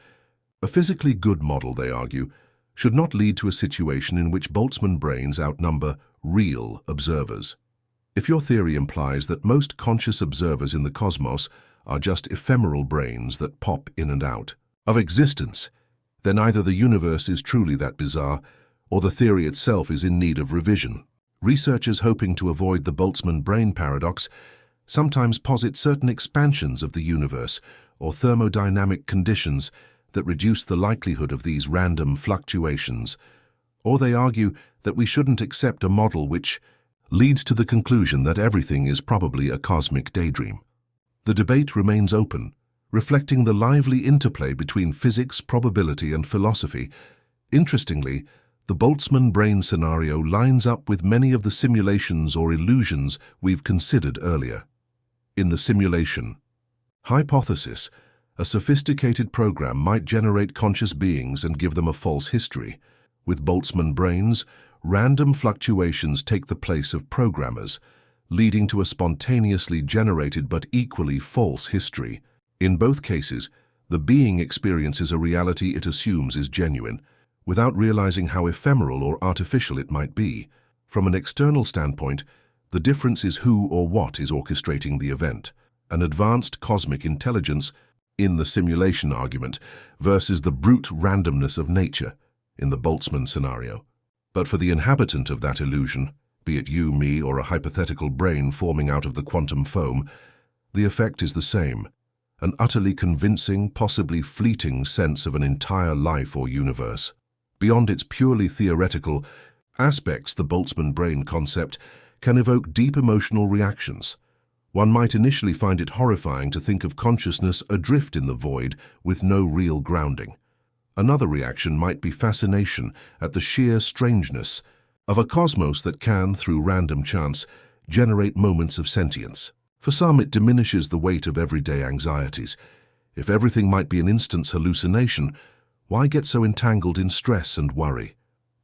A physically good model, they argue, should not lead to a situation in which Boltzmann brains outnumber real observers. If your theory implies that most conscious observers in the cosmos are just ephemeral brains that pop in and out of existence, then either the universe is truly that bizarre, or the theory itself is in need of revision. Researchers hoping to avoid the Boltzmann brain paradox sometimes posit certain expansions of the universe or thermodynamic conditions that reduce the likelihood of these random fluctuations, or they argue that we shouldn't accept a model which leads to the conclusion that everything is probably a cosmic daydream. The debate remains open, reflecting the lively interplay between physics, probability, and philosophy. Interestingly, the Boltzmann brain scenario lines up with many of the simulations or illusions we've considered earlier. In the simulation hypothesis, a sophisticated program might generate conscious beings and give them a false history. With Boltzmann brains, random fluctuations take the place of programmers, leading to a spontaneously generated but equally false history. In both cases, the being experiences a reality it assumes is genuine, without realizing how ephemeral or artificial it might be. From an external standpoint, the difference is who or what is orchestrating the event, an advanced cosmic intelligence in the simulation argument versus the brute randomness of nature in the Boltzmann scenario. But for the inhabitant of that illusion, be it you, me, or a hypothetical brain forming out of the quantum foam, the effect is the same, an utterly convincing, possibly fleeting sense of an entire life or universe. Beyond its purely theoretical aspects, the Boltzmann brain concept can evoke deep emotional reactions. One might initially find it horrifying to think of consciousness adrift in the void with no real grounding. Another reaction might be fascination at the sheer strangeness of a cosmos that can, through random chance, generate moments of sentience. For some, it diminishes the weight of everyday anxieties. If everything might be an instant's hallucination, why get so entangled in stress and worry?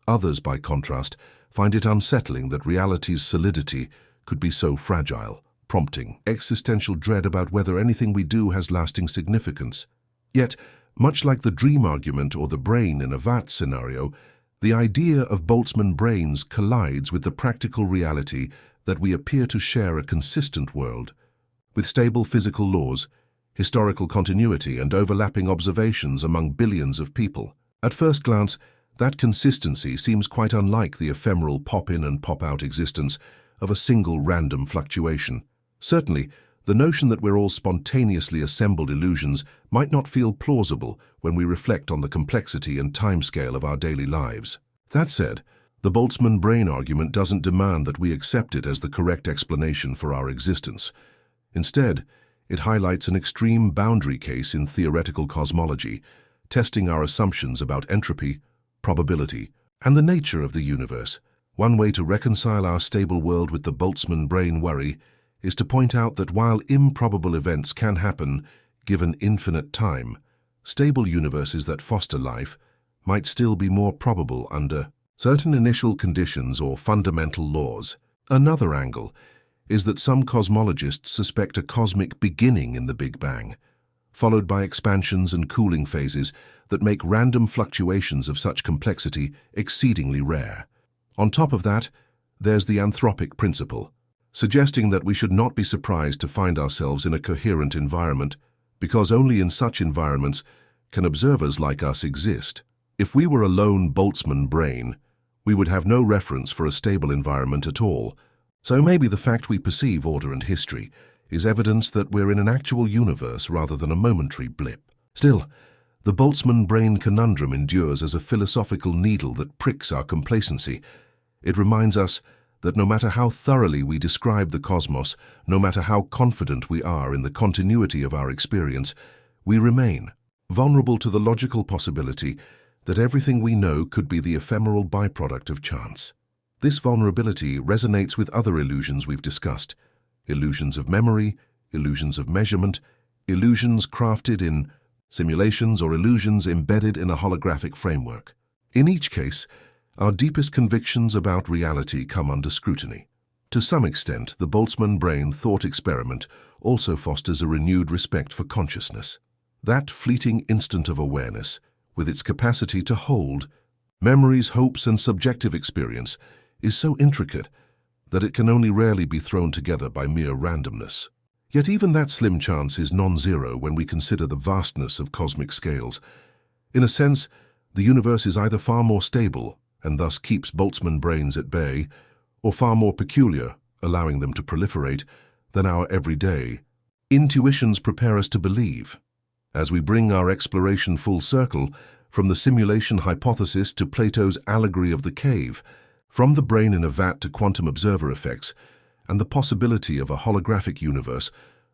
Others, by contrast, find it unsettling that reality's solidity could be so fragile, prompting existential dread about whether anything we do has lasting significance. Yet, much like the dream argument or the brain in a vat scenario, the idea of Boltzmann brains collides with the practical reality that we appear to share a consistent world, with stable physical laws, historical continuity, and overlapping observations among billions of people. At first glance, that consistency seems quite unlike the ephemeral pop-in and pop-out existence of a single random fluctuation. Certainly, the notion that we're all spontaneously assembled illusions might not feel plausible when we reflect on the complexity and timescale of our daily lives. That said, the Boltzmann brain argument doesn't demand that we accept it as the correct explanation for our existence. Instead, it highlights an extreme boundary case in theoretical cosmology, testing our assumptions about entropy, probability, and the nature of the universe. One way to reconcile our stable world with the Boltzmann brain worry is to point out that while improbable events can happen given infinite time, stable universes that foster life might still be more probable under certain initial conditions or fundamental laws. Another angle is that some cosmologists suspect a cosmic beginning in the Big Bang, followed by expansions and cooling phases that make random fluctuations of such complexity exceedingly rare. On top of that, there's the anthropic principle, suggesting that we should not be surprised to find ourselves in a coherent environment, because only in such environments can observers like us exist. If we were a lone Boltzmann brain, we would have no reference for a stable environment at all. So maybe the fact we perceive order and history is evidence that we're in an actual universe rather than a momentary blip. Still, the Boltzmann brain conundrum endures as a philosophical needle that pricks our complacency. It reminds us that no matter how thoroughly we describe the cosmos, no matter how confident we are in the continuity of our experience, we remain vulnerable to the logical possibility that everything we know could be the ephemeral byproduct of chance. This vulnerability resonates with other illusions we've discussed: illusions of memory, illusions of measurement, illusions crafted in simulations, or illusions embedded in a holographic framework. In each case, our deepest convictions about reality come under scrutiny. To some extent, the Boltzmann brain thought experiment also fosters a renewed respect for consciousness. That fleeting instant of awareness, with its capacity to hold memories, hopes, and subjective experience, is so intricate that it can only rarely be thrown together by mere randomness. Yet even that slim chance is non-zero when we consider the vastness of cosmic scales. In a sense, the universe is either far more stable, and thus keeps Boltzmann brains at bay, or far more peculiar, allowing them to proliferate, than our everyday intuitions prepare us to believe. As we bring our exploration full circle, from the simulation hypothesis to Plato's allegory of the cave, from the brain in a vat to quantum observer effects, and the possibility of a holographic universe,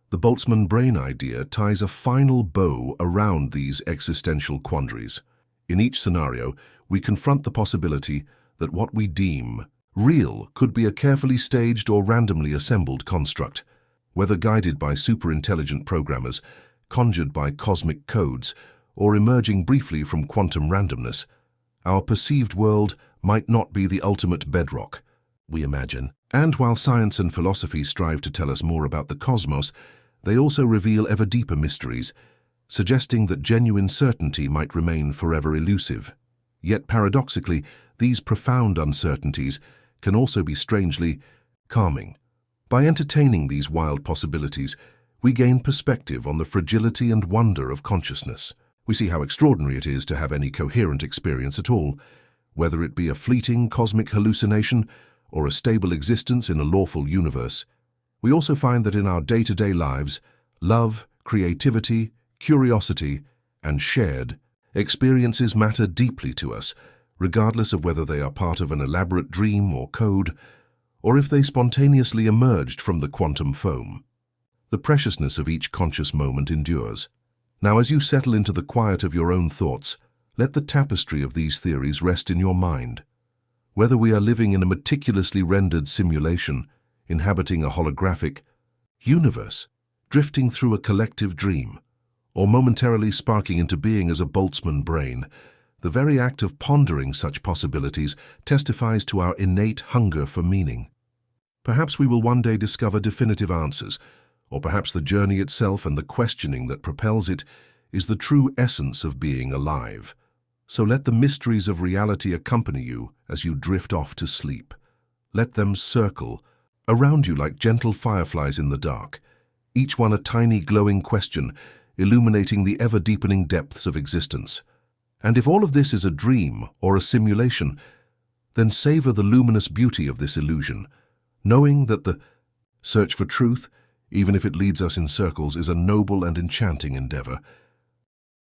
the Boltzmann brain idea ties a final bow around these existential quandaries. In each scenario, we confront the possibility that what we deem real could be a carefully staged or randomly assembled construct, whether guided by superintelligent programmers, conjured by cosmic codes, or emerging briefly from quantum randomness. Our perceived world might not be the ultimate bedrock, we imagine. And while science and philosophy strive to tell us more about the cosmos, they also reveal ever deeper mysteries, suggesting that genuine certainty might remain forever elusive. Yet paradoxically, these profound uncertainties can also be strangely calming. By entertaining these wild possibilities, we gain perspective on the fragility and wonder of consciousness. We see how extraordinary it is to have any coherent experience at all, whether it be a fleeting cosmic hallucination or a stable existence in a lawful universe. We also find that in our day-to-day lives, love, creativity, curiosity, and shared experiences matter deeply to us, regardless of whether they are part of an elaborate dream or code, or if they spontaneously emerged from the quantum foam. The preciousness of each conscious moment endures. Now, as you settle into the quiet of your own thoughts, let the tapestry of these theories rest in your mind. Whether we are living in a meticulously rendered simulation, inhabiting a holographic universe, drifting through a collective dream, or momentarily sparking into being as a Boltzmann brain, the very act of pondering such possibilities testifies to our innate hunger for meaning. Perhaps we will one day discover definitive answers, or perhaps the journey itself and the questioning that propels it is the true essence of being alive. So let the mysteries of reality accompany you as you drift off to sleep. Let them circle around you like gentle fireflies in the dark, each one a tiny glowing question illuminating the ever-deepening depths of existence. And if all of this is a dream or a simulation, then savor the luminous beauty of this illusion, knowing that the search for truth, even if it leads us in circles, is a noble and enchanting endeavor.